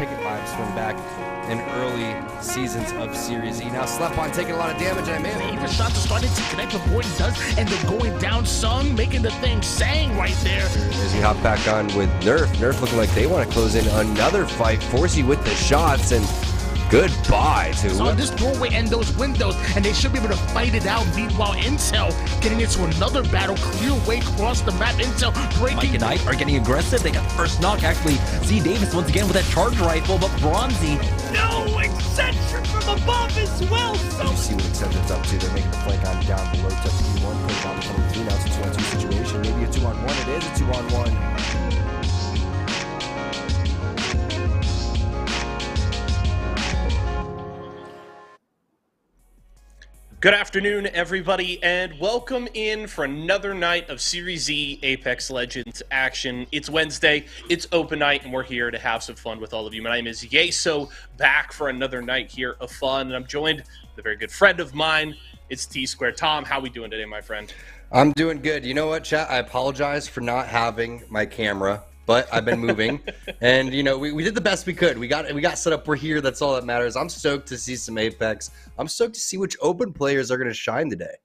picket lines from back in early seasons of Series E. Now Slepon taking a lot of damage, and Even shots are starting to connect with what he does, and they're going down Sung, making the thing sang right there. As we hop back on with Nerf. Nerf looking like they want to close in another fight. Forsey with the shots, and goodbye to So this doorway and those windows, and they should be able to fight it out. Meanwhile, Intel getting into another battle, clear way across the map. Intel breaking. Mike and Ike are getting aggressive. They got the first knock. Actually, Z Davis once again with that charge rifle, but Bronzy. No, Eccentric from above as well. So you see what Eccentric's up to. They're making the flank on down below to P1. Put down the 3. Now it's a 2-on-2 situation. Maybe a 2-on-1. It is a 2-on-1. Good afternoon, everybody, and welcome in for another night of Series E Apex Legends action. It's Wednesday, it's open night, and we're here to have some fun with all of you. My name is Yeso, back for another night here of fun, and I'm joined with a very good friend of mine. It's T-Square. Tom, how we doing today, my friend? I'm doing good. You know what, chat? I apologize for not having my camera, but I've been moving, and you know we did the best we could. We got set up. We're here. That's all that matters. I'm stoked to see some Apex. I'm stoked to see which open players are going to shine today.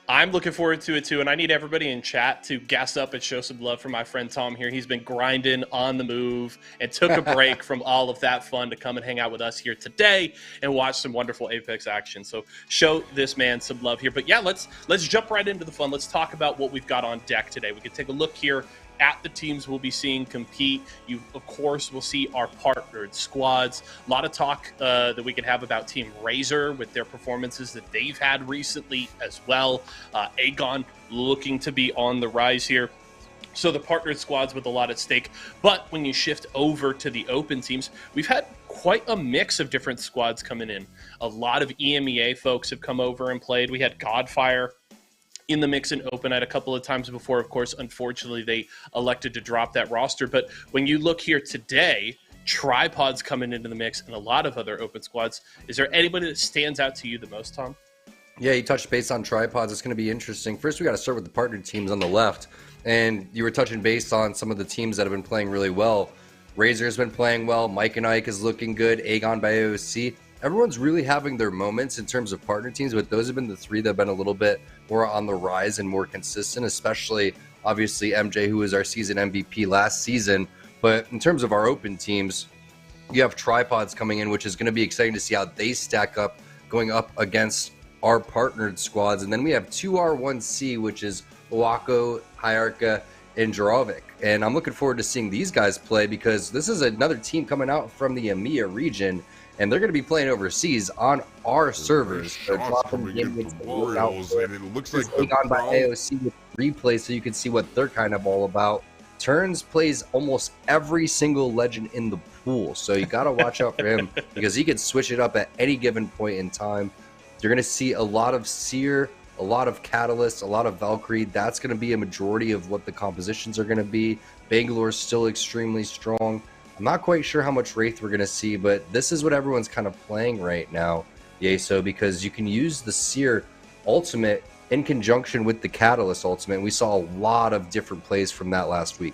I'm looking forward to it too, and I need everybody in chat to gas up and show some love for my friend Tom here. He's been grinding on the move and took a break from all of that fun to come and hang out with us here today and watch some wonderful Apex action. So show this man some love here. But yeah, let's jump right into the fun. Let's talk about what we've got on deck today. We can take a look here at the teams we'll be seeing compete. You, of course, will see our partnered squads. A lot of talk that we can have about Team Razor with their performances that they've had recently as well. Aegon looking to be on the rise here. So the partnered squads with a lot at stake. But when you shift over to the open teams, we've had quite a mix of different squads coming in. A lot of EMEA folks have come over and played. We had Godfire in the mix and open at a couple of times before. Of course, unfortunately, they elected to drop that roster. But when you look here today, Tripod's coming into the mix and a lot of other open squads. Is there anybody that stands out to you the most, Tom? Yeah, you touched base on Tripods. It's going to be interesting. First, we got to start with the partnered teams on the left. And you were touching base on some of the teams that have been playing really well. Razor's been playing well. Mike and Ike is looking good. Aegon by AOC. Everyone's really having their moments in terms of partner teams, but those have been the three that have been a little bit more on the rise and more consistent, especially, obviously, MJ, who was our season MVP last season. But in terms of our open teams, you have Tripods coming in, which is going to be exciting to see how they stack up going up against our partnered squads. And then we have 2R1C, which is Owako, Hyarka, and Jarovic. And I'm looking forward to seeing these guys play because this is another team coming out from the EMEA region, and they're going to be playing overseas on our servers. They're dropping the Royals, and it looks like Aegon by AOC with replay, so you can see what they're kind of all about. Turns plays almost every single legend in the pool, so you got to watch out for him because he can switch it up at any given point in time. You're going to see a lot of Seer, a lot of Catalyst, a lot of Valkyrie. That's going to be a majority of what the compositions are going to be. Bangalore's still extremely strong. I'm not quite sure how much Wraith we're going to see, but this is what everyone's kind of playing right now, Yeso, because you can use the Seer ultimate in conjunction with the Catalyst ultimate. We saw a lot of different plays from that last week.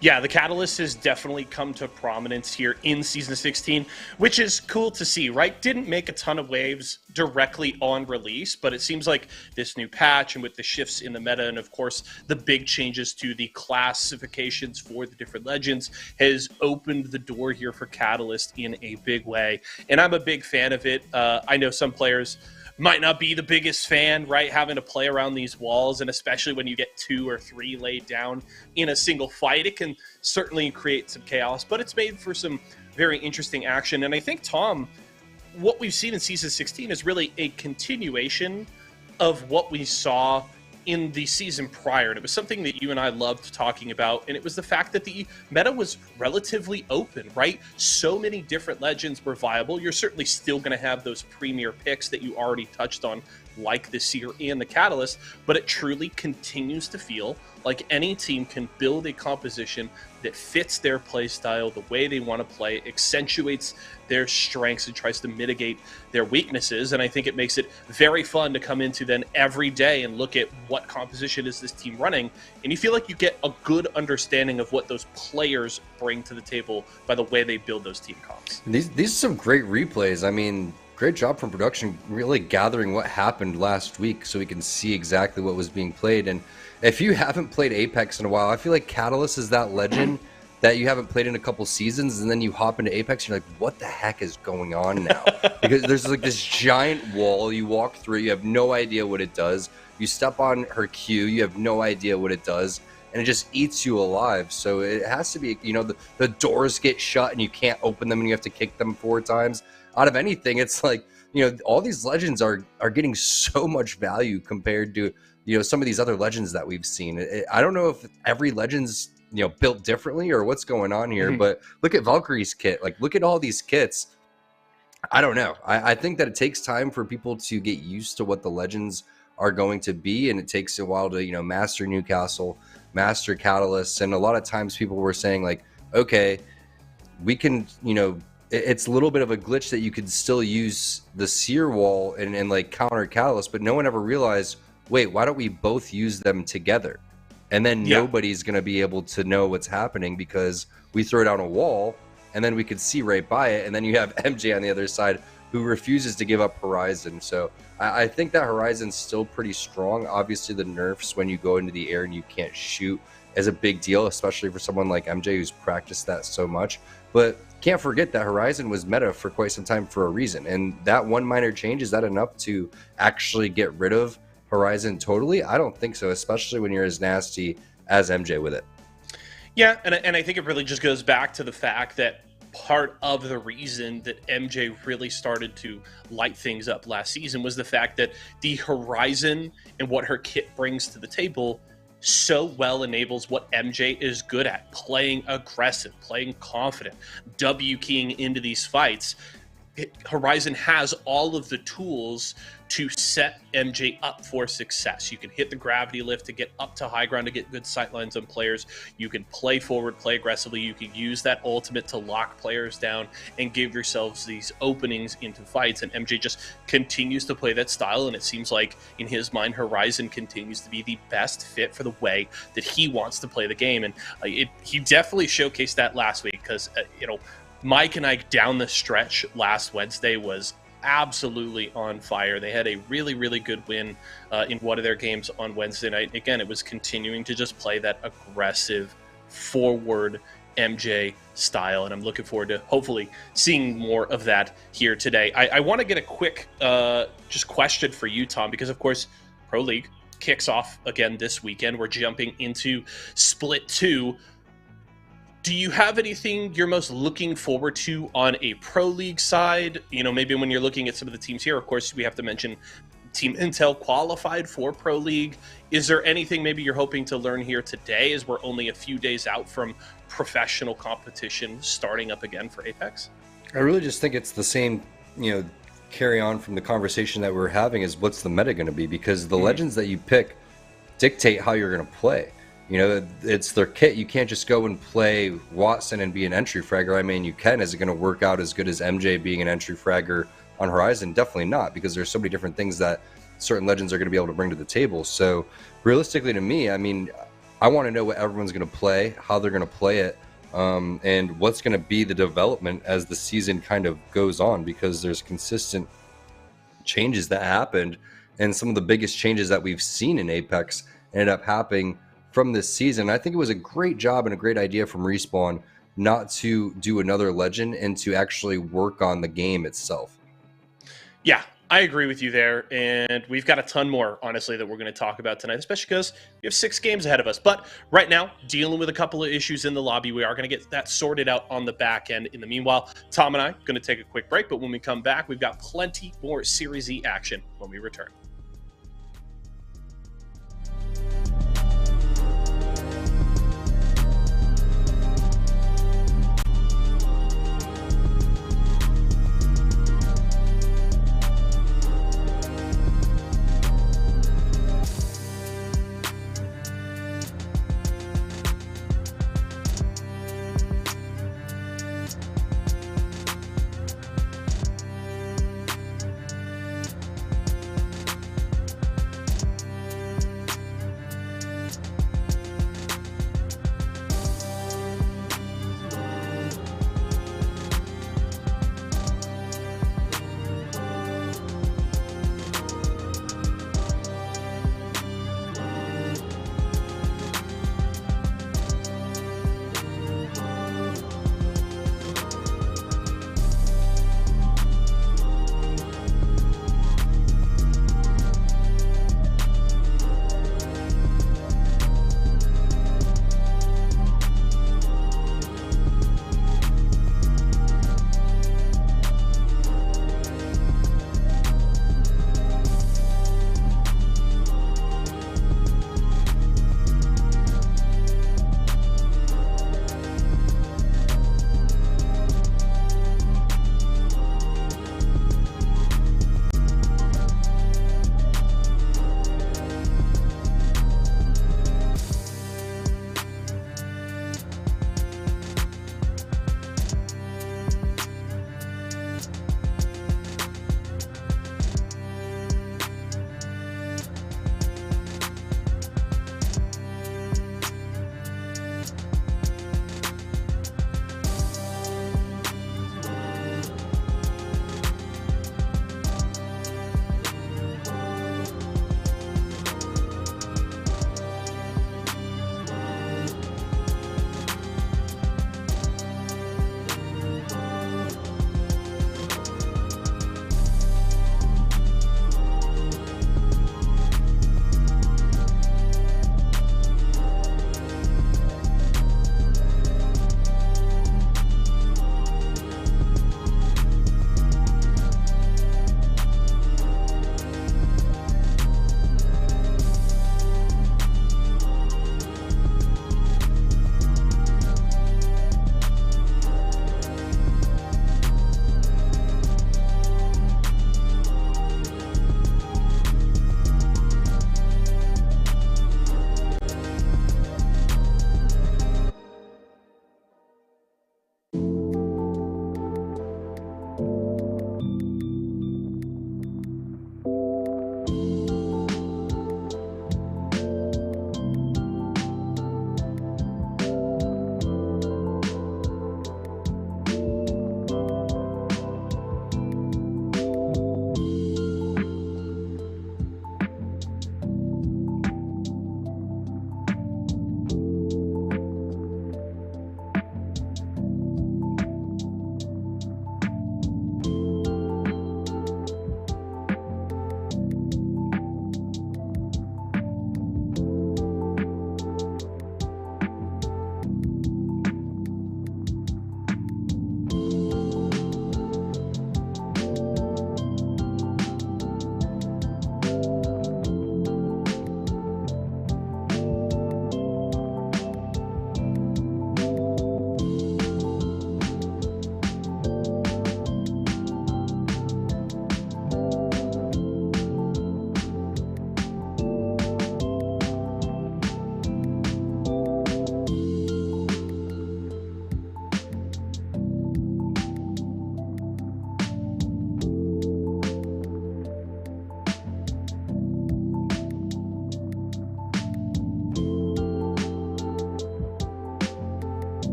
Yeah, the Catalyst has definitely come to prominence here in Season 16, which is cool to see, right? Didn't make a ton of waves directly on release, but it seems like this new patch and with the shifts in the meta and, of course, the big changes to the classifications for the different legends has opened the door here for Catalyst in a big way. And I'm a big fan of it. I know some players might not be the biggest fan, right, having to play around these walls, and especially when you get 2 or 3 laid down in a single fight, it can certainly create some chaos, but it's made for some very interesting action. And I think, Tom, what we've seen in Season 16 is really a continuation of what we saw in the season prior. And it was something that you and I loved talking about, and it was the fact that the meta was relatively open, right? So many different legends were viable. You're certainly still going to have those premier picks that you already touched on like the Seer and the Catalyst, but it truly continues to feel like any team can build a composition that fits their play style, the way they want to play, accentuates their strengths and tries to mitigate their weaknesses. And I think it makes it very fun to come into then every day and look at what composition is this team running. And you feel like you get a good understanding of what those players bring to the table by the way they build those team comps. These are some great replays. I mean, great job from production, really gathering what happened last week so we can see exactly what was being played. And if you haven't played Apex in a while, I feel like Catalyst is that legend that you haven't played in a couple seasons, and then you hop into Apex and you're like, what the heck is going on now? Because there's like this giant wall you walk through, you have no idea what it does. You step on her Q, you have no idea what it does, and it just eats you alive. So it has to be, the doors get shut and you can't open them and you have to kick them 4 times. Out of anything, it's like, all these legends are getting so much value compared to, some of these other legends that we've seen. I don't know if every legend's, built differently or what's going on here, but look at Valkyrie's kit. Like, look at all these kits. I don't know. I think that it takes time for people to get used to what the legends are going to be, and it takes a while to, master Newcastle, master Catalyst. And a lot of times people were saying like, okay, we can, it's a little bit of a glitch that you could still use the Seer wall and like counter Catalyst, but no one ever realized, wait, why don't we both use them together? And then nobody's going to be able to know what's happening because we throw down a wall and then we could see right by it. And then you have MJ on the other side who refuses to give up Horizon. So I think that Horizon's still pretty strong. Obviously, the nerfs when you go into the air and you can't shoot is a big deal, especially for someone like MJ who's practiced that so much. But can't forget that Horizon was meta for quite some time for a reason. And that one minor change, is that enough to actually get rid of Horizon totally? I don't think so, especially when you're as nasty as MJ with it. Yeah, and I think it really just goes back to the fact that part of the reason that MJ really started to light things up last season was the fact that the Horizon and what her kit brings to the table so well enables what MJ is good at, playing aggressive, playing confident, W keying into these fights. Horizon has all of the tools to set MJ up for success. You can hit the gravity lift to get up to high ground to get good sight lines on players. You can play forward, play aggressively. You can use that ultimate to lock players down and give yourselves these openings into fights. And MJ just continues to play that style. And it seems like in his mind, Horizon continues to be the best fit for the way that he wants to play the game. And he definitely showcased that last week because, Mike and Ike down the stretch last Wednesday was absolutely on fire. They had a really, really good win in one of their games on Wednesday night. Again, it was continuing to just play that aggressive, forward MJ style, and I'm looking forward to hopefully seeing more of that here today. I want to get a quick just question for you, Tom, because of course Pro League kicks off again this weekend. We're jumping into Split 2. Do you have anything you're most looking forward to on a Pro League side? Maybe when you're looking at some of the teams here, of course, we have to mention Team Intel qualified for Pro League. Is there anything maybe you're hoping to learn here today as we're only a few days out from professional competition starting up again for Apex? I really just think it's the same, carry on from the conversation that we're having is what's the meta going to be? Because the legends that you pick dictate how you're going to play. It's their kit. You can't just go and play Watson and be an entry fragger. I mean, you can. Is it going to work out as good as MJ being an entry fragger on Horizon? Definitely not, because there's so many different things that certain legends are going to be able to bring to the table. So realistically to me, I mean, I want to know what everyone's going to play, how they're going to play it, and what's going to be the development as the season kind of goes on, because there's consistent changes that happened, and some of the biggest changes that we've seen in Apex ended up happening from this season. I think it was a great job and a great idea from Respawn not to do another legend and to actually work on the game itself. Yeah, I agree with you there, and we've got a ton more, honestly, that we're going to talk about tonight, especially because we have 6 games ahead of us. But right now, dealing with a couple of issues in the lobby, we are going to get that sorted out on the back end. In the meanwhile, Tom and I are going to take a quick break, but when we come back, we've got plenty more Series E action when we return.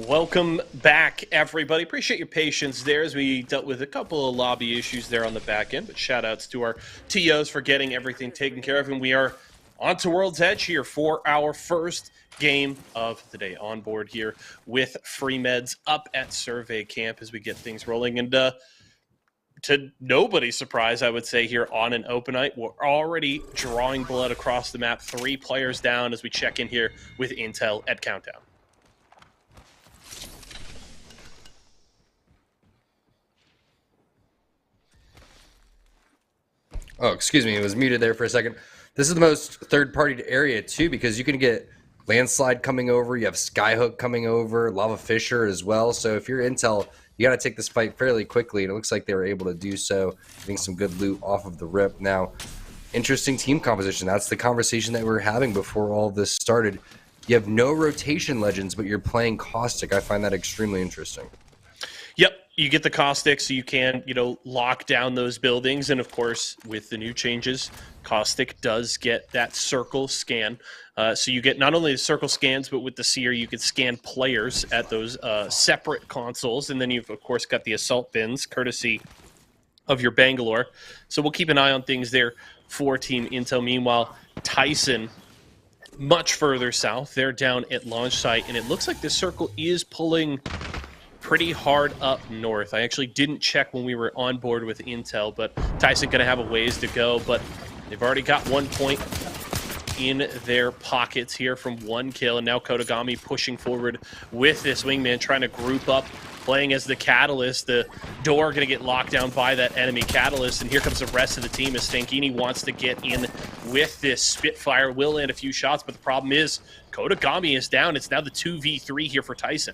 Welcome back, everybody. Appreciate your patience there as we dealt with a couple of lobby issues there on the back end, but shout outs to our TOs for getting everything taken care of. And we are on to World's Edge here for our first game of the day on board here with Free Meds up at Survey Camp as we get things rolling. And to nobody's surprise, I would say here on an open night, we're already drawing blood across the map. 3 players down as we check in here with Intel at Countdown. Oh, excuse me. It was muted there for a second. This is the most third-party area, too, because you can get Landslide coming over. You have Skyhook coming over, Lava Fisher as well. So if you're Intel, you got to take this fight fairly quickly, and it looks like they were able to do so, getting some good loot off of the rip. Now, interesting team composition. That's the conversation that we were having before all this started. You have no rotation legends, but you're playing Caustic. I find that extremely interesting. Yep, you get the Caustic so you can, lock down those buildings. And, of course, with the new changes, Caustic does get that circle scan. So you get not only the circle scans, but with the Seer, you can scan players at those separate consoles. And then you've, of course, got the assault bins, courtesy of your Bangalore. So we'll keep an eye on things there for Team Intel. Meanwhile, Tyson, much further south, they're down at launch site. And it looks like this circle is pulling pretty hard up north. I actually didn't check when we were on board with Intel, but Tyson going to have a ways to go. But they've already got 1 point in their pockets here from 1 kill, and now Kodagami pushing forward with this wingman, trying to group up, playing as the Catalyst. The door going to get locked down by that enemy Catalyst, and here comes the rest of the team as Stankini wants to get in with this Spitfire. Will land a few shots, but the problem is Kodagami is down. It's now the 2v3 here for Tyson.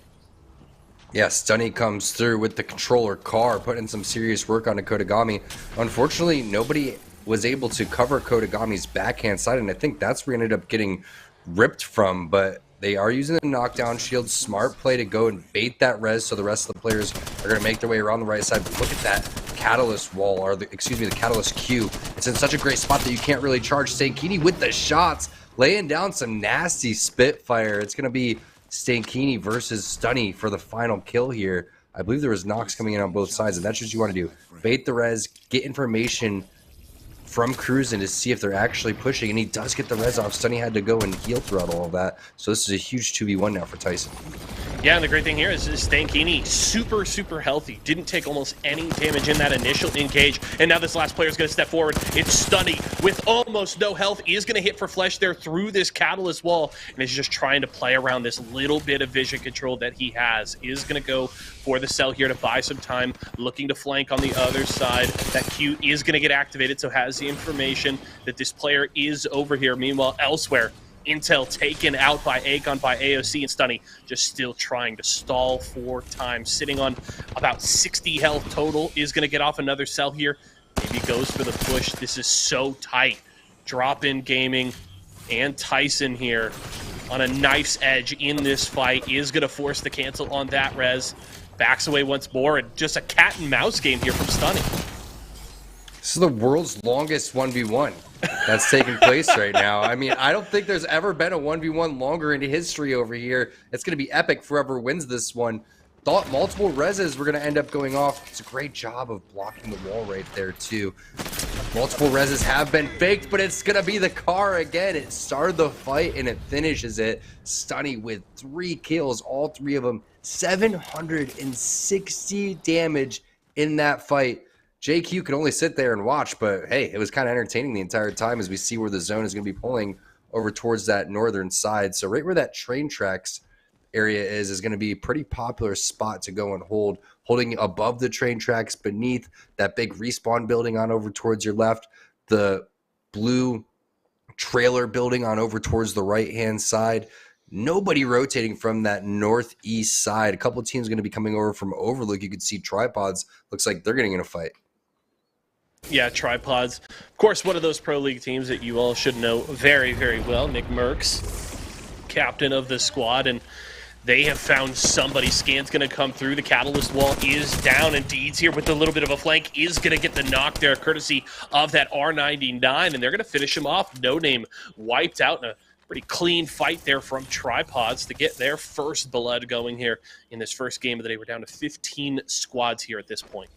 Yeah, Stunny comes through with the controller car, putting some serious work onto Kodagami. Unfortunately, nobody was able to cover Kodagami's backhand side, and I think that's where he ended up getting ripped from, but they are using the knockdown shield. Smart play to go and bait that res, so the rest of the players are going to make their way around the right side. But look at that Catalyst wall, or the Catalyst Q. It's in such a great spot that you can't really charge. Stankini with the shots, laying down some nasty Spitfire. It's going to be Stankini versus Stunny for the final kill here. I believe there was knocks coming in on both sides, and that's what you want to do. Bait the res, get information from Cruisin to see if they're actually pushing, and he does get the res off. Stunny had to go and heal throughout all of that, so this is a huge 2v1 now for Tyson. Yeah, and the great thing here is Stankini super healthy. Didn't take almost any damage in that initial engage, and now this last player is going to step forward. It's Stunny with almost no health. He is going to hit for flesh there through this Catalyst wall, and is just trying to play around this little bit of vision control that he has. Is going to go for the cell here to buy some time, looking to flank on the other side. That Q is going to get activated, so has the information that this player is over here. Meanwhile, elsewhere, Intel taken out by Akon, by AOC, and Stunny just still trying to stall for time. Sitting on about 60 health total, is going to get off another cell here. Maybe goes for the push. This is so tight. Drop-in Gaming and Tyson here on a knife's edge in this fight. Is going to force the cancel on that res. Backs away once more, and just a cat and mouse game here from Stunny. This is the world's longest 1v1 that's taking place right now. I mean, I don't think there's ever been a 1v1 longer in history over here. It's going to be epic for whoever wins this one. Thought multiple reses were going to end up going off. It's a great job of blocking the wall right there, too. Multiple reses have been faked, but it's going to be the car again. It started the fight, and it finishes it. Stunny with 3 kills, all 3 of them. 760 damage in that fight. JQ could only sit there and watch, but hey, it was kind of entertaining the entire time as we see where the zone is going to be pulling over towards that northern side. So right where that train tracks area is going to be a pretty popular spot to go and hold. Holding above the train tracks, beneath that big respawn building on over towards your left, the blue trailer building on over towards the right-hand side. Nobody rotating from that northeast side. A couple of teams going to be coming over from Overlook. You can see Tripods. Looks like they're getting in a fight. Yeah, Tripods. Of course, one of those Pro League teams that you all should know very, very well. Nick Merckx, captain of the squad, and they have found somebody. Scan's going to come through. The Catalyst wall is down, and Deeds here with a little bit of a flank is going to get the knock there, courtesy of that R99, and they're going to finish him off. No Name wiped out in a Pretty clean fight there from Tripods to get their first blood going here in this first game of the day. We're down to 15 squads here at this point.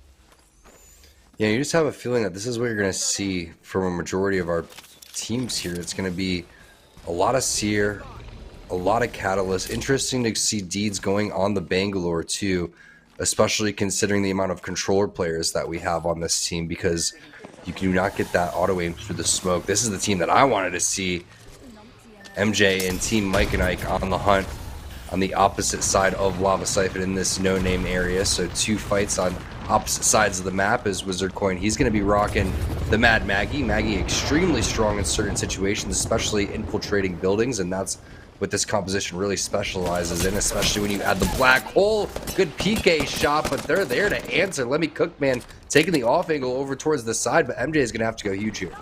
Yeah, you just have a feeling that this is what you're going to see from a majority of our teams here. It's going to be a lot of Seer, a lot of Catalyst. Interesting to see Deeds going on the Bangalore too, especially considering the amount of controller players that we have on this team, because you do not get that auto aim through the smoke. This is the team that I wanted to see. MJ and Team Mike and Ike on the hunt on the opposite side of Lava Siphon in this no-name area. So 2 fights on opposite sides of the map as Wizard Coin. He's going to be rocking the Mad Maggie. Maggie extremely strong in certain situations, especially infiltrating buildings, and that's what this composition really specializes in, especially when you add the black hole. Good PK shot, but they're there to answer. Let me cook, man, taking the off angle over towards the side, but MJ is going to have to go huge here.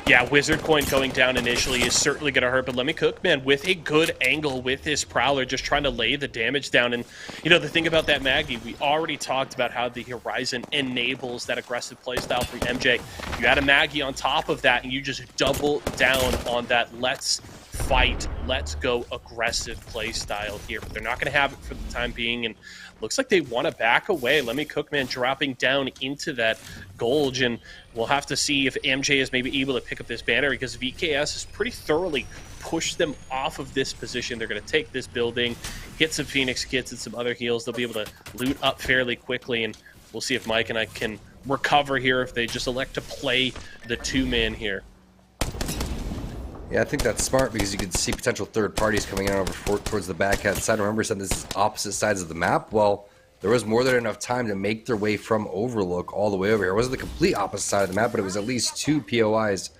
Yeah, Wizard Coin going down initially is certainly going to hurt, but Let Me Cook, man, with a good angle with his Prowler, just trying to lay the damage down. And, you know, the thing about that Maggie, we already talked about how the Horizon enables that aggressive playstyle from MJ. You add a Maggie on top of that, and you just double down on that let's fight, let's go aggressive playstyle here. But they're not going to have it for the time being, and looks like they want to back away. Let Me Cook, man, dropping down into that Gulch, and we'll have to see if MJ is maybe able to pick up this banner, because VKS has pretty thoroughly pushed them off of this position. They're going to take this building, get some Phoenix kits and some other heals. They'll be able to loot up fairly quickly, and we'll see if Mike and I can recover here if they just elect to play the 2-man here. Yeah, I think that's smart, because you could see potential third parties coming in over towards the backhand side. Remember, said this is opposite sides of the map. Well, there was more than enough time to make their way from Overlook all the way over here. It wasn't the complete opposite side of the map, but it was at least 2 POIs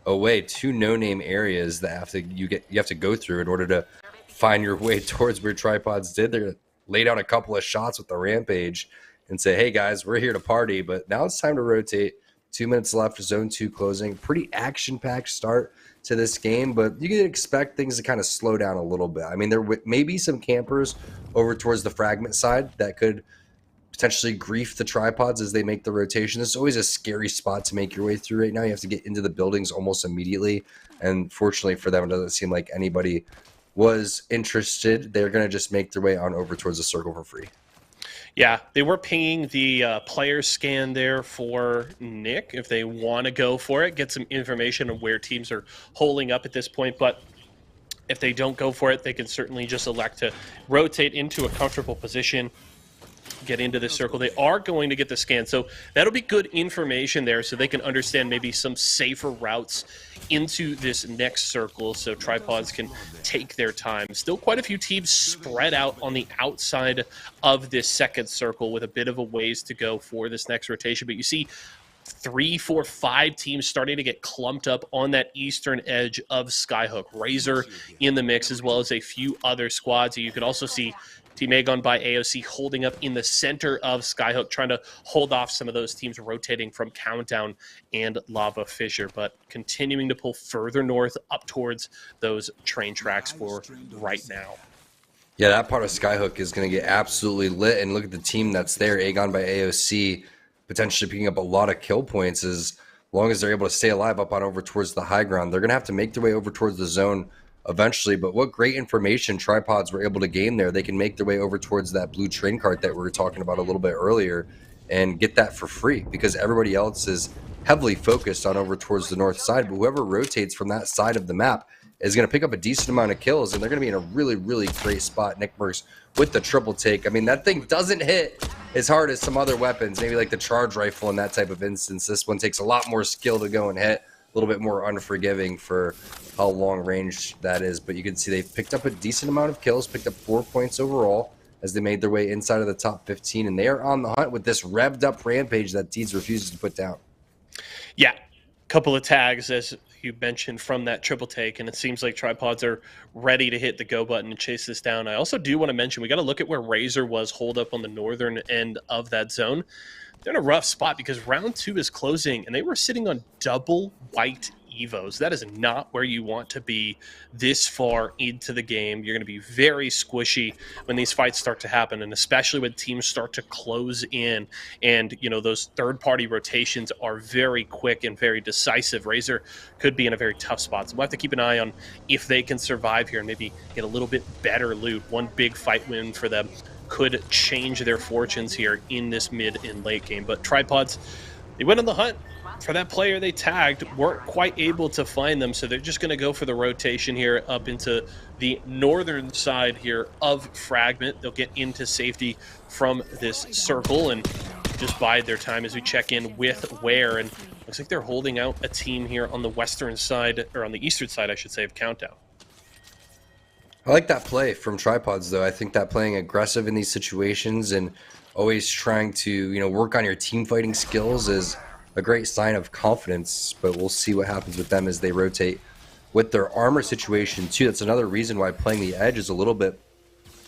away, 2 no-name areas that you have to go through in order to find your way towards where Tripods did. They're gonna lay down a couple of shots with the Rampage and say, hey guys, we're here to party, but now it's time to rotate. 2 minutes left, zone 2 closing. Pretty action-packed start to this game, but you can expect things to kind of slow down a little bit. I mean, there may be some campers over towards the fragment side that could potentially grief the Tripods as they make the rotation. This is always a scary spot to make your way through right now. You have to get into the buildings almost immediately, and fortunately for them, it doesn't seem like anybody was interested. They're going to just make their way on over towards the circle for free. Yeah, they were pinging the player scan there for Nick if they want to go for it, get some information on where teams are holding up at this point. But if they don't go for it, they can certainly just elect to rotate into a comfortable position, get into the circle. They are going to get the scan, so that'll be good information there, so they can understand maybe some safer routes into this next circle, so Tripods can take their time. Still quite a few teams spread out on the outside of this second circle with a bit of a ways to go for this next rotation, but you see 3, 4, 5 teams starting to get clumped up on that eastern edge of Skyhook. Razor in the mix, as well as a few other squads. You can also see Team Aegon by AOC holding up in the center of Skyhook, trying to hold off some of those teams rotating from Countdown and Lava Fissure, but continuing to pull further north up towards those train tracks for right now. Yeah, that part of Skyhook is going to get absolutely lit, and look at the team that's there. Aegon by AOC potentially picking up a lot of kill points as long as they're able to stay alive up on over towards the high ground. They're going to have to make their way over towards the zone eventually, but what great information Tripods were able to gain there. They can make their way over towards that blue train cart that we were talking about a little bit earlier and get that for free, because everybody else is heavily focused on over towards the north side, but whoever rotates from that side of the map is going to pick up a decent amount of kills, and they're going to be in a really, really great spot. Nick Merckx with the triple take. I mean, that thing doesn't hit as hard as some other weapons, maybe like the charge rifle in that type of instance. This one takes a lot more skill to go and hit, a little bit more unforgiving for how long range that is, but you can see they picked up a decent amount of kills, picked up 4 points overall as they made their way inside of the top 15, and they are on the hunt with this revved up Rampage that Deeds refuses to put down. Yeah, couple of tags, as you mentioned, from that triple take, and it seems like Tripods are ready to hit the go button and chase this down. I also do want to mention, we got to look at where Razor was holed up on the northern end of that zone. They're in a rough spot because round 2 is closing, and they were sitting on double white Evos. That is not where you want to be this far into the game. You're going to be very squishy when these fights start to happen, and especially when teams start to close in, and those third-party rotations are very quick and very decisive. Razor could be in a very tough spot, so we'll have to keep an eye on if they can survive here and maybe get a little bit better loot. One big fight win for them could change their fortunes here in this mid and late game. But Tripods, they went on the hunt for that player they tagged, weren't quite able to find them, so they're just going to go for the rotation here up into the northern side here of Fragment. They'll get into safety from this circle and just bide their time as we check in with Ware. And looks like they're holding out a team here on the western side, or on the eastern side, I should say, of Countdown. I like that play from Tripods, though. I think that playing aggressive in these situations and always trying to, work on your team fighting skills is a great sign of confidence. But we'll see what happens with them as they rotate with their armor situation, too. That's another reason why playing the edge is a little bit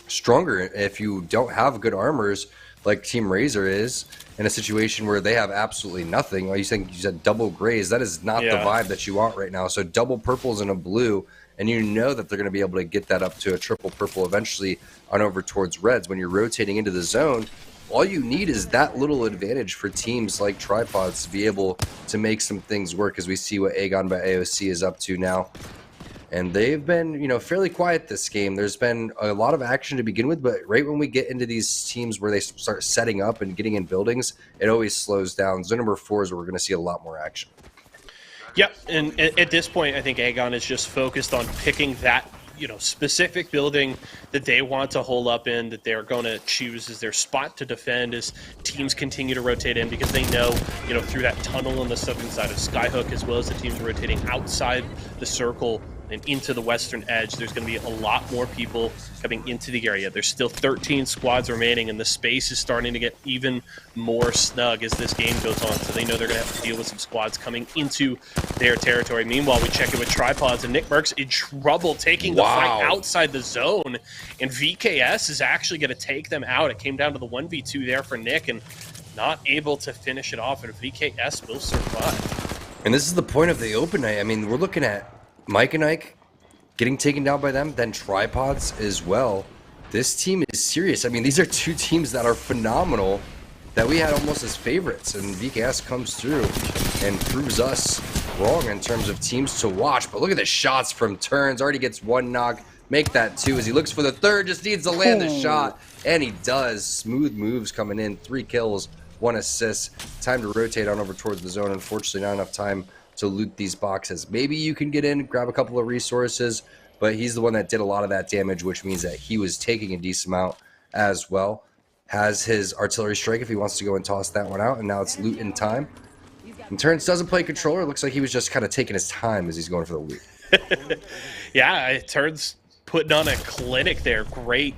stronger. If you don't have good armors like Team Razor is, in a situation where they have absolutely nothing, you said double grays, that is not the vibe that you want right now. So double purples and a blue, and you know that they're going to be able to get that up to a triple purple eventually on over towards reds. When you're rotating into the zone, all you need is that little advantage for teams like Tripods to be able to make some things work, as we see what Aegon by AOC is up to now. And they've been, fairly quiet this game. There's been a lot of action to begin with, but right when we get into these teams where they start setting up and getting in buildings, it always slows down. Zone number 4 is where we're going to see a lot more action. Yep, and at this point, I think Aegon is just focused on picking that, specific building that they want to hole up in, that they're going to choose as their spot to defend as teams continue to rotate in, because they know, through that tunnel on the southern side of Skyhook, as well as the teams rotating outside the circle and into the western edge, there's going to be a lot more people coming into the area. There's still 13 squads remaining, and the space is starting to get even more snug as this game goes on, so they know they're going to have to deal with some squads coming into their territory. Meanwhile, we check in with Tripods, and Nick Merckx in trouble taking the fight outside the zone, and VKS is actually going to take them out. It came down to the 1v2 there for Nick, and not able to finish it off, and VKS will survive. And this is the point of the open night. I mean, we're looking at Mike and Ike getting taken down by them, then Tripods as well. This team is serious. I mean, these are two teams that are phenomenal that we had almost as favorites, and VKS comes through and proves us wrong in terms of teams to watch. But look at the shots from Turns. Already gets one knock. Make that two as he looks for the third. Just needs to land the shot, and he does. Smooth moves coming in. 3 kills, 1 assist. Time to rotate on over towards the zone. Unfortunately, not enough time to loot these boxes. Maybe you can get in, grab a couple of resources, but he's the one that did a lot of that damage, which means that he was taking a decent amount as well. Has his artillery strike if he wants to go and toss that one out, and now it's loot in time. And Turns doesn't play controller. Looks like he was just kind of taking his time as he's going for the loot. Yeah, Turns putting on a clinic there. Great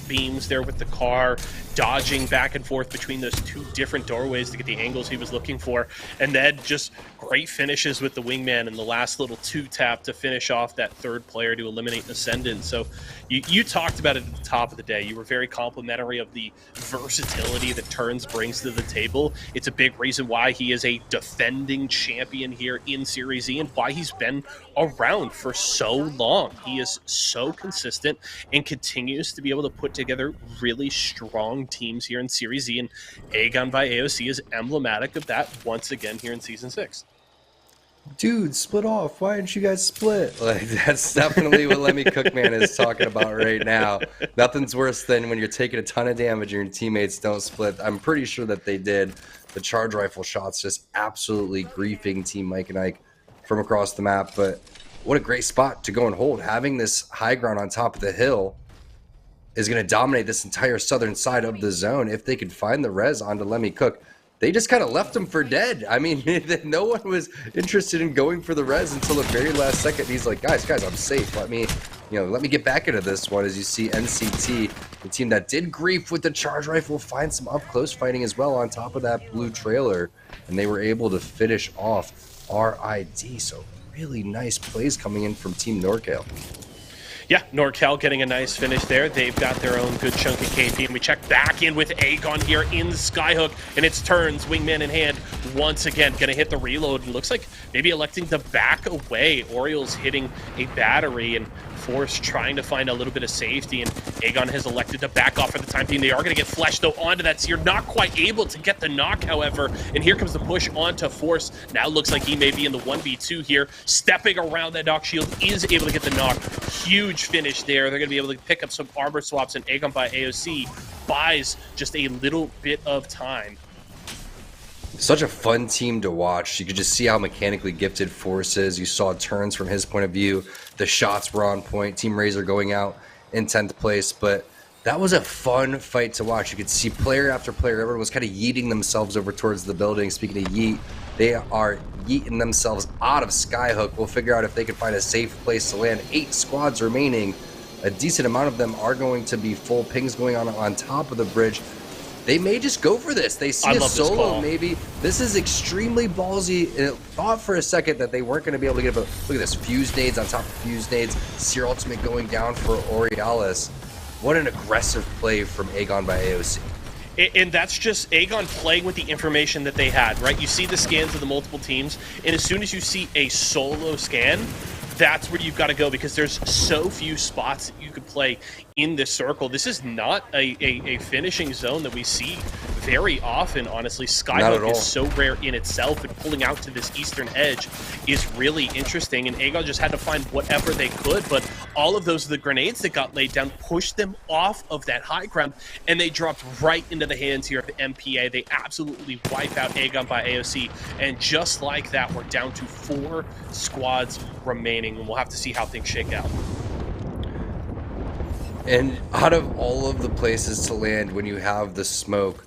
beams there with the car, dodging back and forth between those 2 different doorways to get the angles he was looking for, and then just great finishes with the wingman and the last little 2-tap to finish off that 3rd player to eliminate Ascendant. So you talked about it at the top of the day. You were very complimentary of the versatility that Turns brings to the table. It's a big reason why he is a defending champion here in Series E and why he's been around for so long. He is so consistent and continues to be able to put together really strong teams here in Series E, and Aegon by AOC is emblematic of that once again here in Season 6. Dude, split off. Why didn't you guys split? Like, that's definitely what Lemmy Cookman is talking about right now. Nothing's worse than when you're taking a ton of damage and your teammates don't split. I'm pretty sure that they did. The charge rifle shots just absolutely griefing Team Mike and Ike from across the map. But what a great spot to go and hold. Having this high ground on top of the hill is going to dominate this entire southern side of the zone. If they could find the res onto Lemmy Cook, they just kind of left him for dead. I mean, no one was interested in going for the res until the very last second. He's like, guys, I'm safe. Let me get back into this one. As you see NCT, the team that did grief with the charge rifle, find some up close fighting as well on top of that blue trailer, and they were able to finish off RID. So really nice plays coming in from Team NorCal. Yeah, NorCal getting a nice finish there. They've got their own good chunk of KP, and we check back in with Aegon here in Skyhook, and it's turns, wingman in hand, once again, gonna hit the reload, and looks like maybe electing to back away. Orioles hitting a battery, and Force trying to find a little bit of safety, and Aegon has elected to back off for the time being. They are gonna get flashed, though, onto that Seer. Not quite able to get the knock, however, and here comes the push onto Force. Now looks like he may be in the 1v2 here, stepping around that knock shield, is able to get the knock. Huge finish there. They're going to be able to pick up some armor swaps, and Aegon by AOC buys just a little bit of time. Such a fun team to watch. You could just see how mechanically gifted Force is. You saw turns from his point of view. The shots were on point. Team Razor going out in 10th place, but that was a fun fight to watch. You could see player after player. Everyone was kind of yeeting themselves over towards the building. Speaking of yeet, they are yeeting themselves out of Skyhook. We'll figure out if they can find a safe place to land. 8 squads remaining. A decent amount of them are going to be full pings going on top of the bridge. They may just go for this. They see a solo, maybe. This is extremely ballsy. And it thought for a second that they weren't going to be able to get a... Look at this. Fuse nades on top of fuse nades. Seer ultimate going down for Orioles. What an aggressive play from Aegon by AOC. And that's just Aegon playing with the information that they had, right? You see the scans of the multiple teams, and as soon as you see a solo scan, that's where you've got to go, because there's so few spots that you could play in this circle. This is not a finishing zone that we see very often, honestly. Skyhook is so rare in itself, and pulling out to this eastern edge is really interesting, and Aegon just had to find whatever they could, but all of those, the grenades that got laid down, pushed them off of that high ground, and they dropped right into the hands here of the MPA. They absolutely wipe out Aegon by AOC, and just like that, we're down to 4 squads remaining, and we'll have to see how things shake out. And out of all of the places to land when you have the smoke,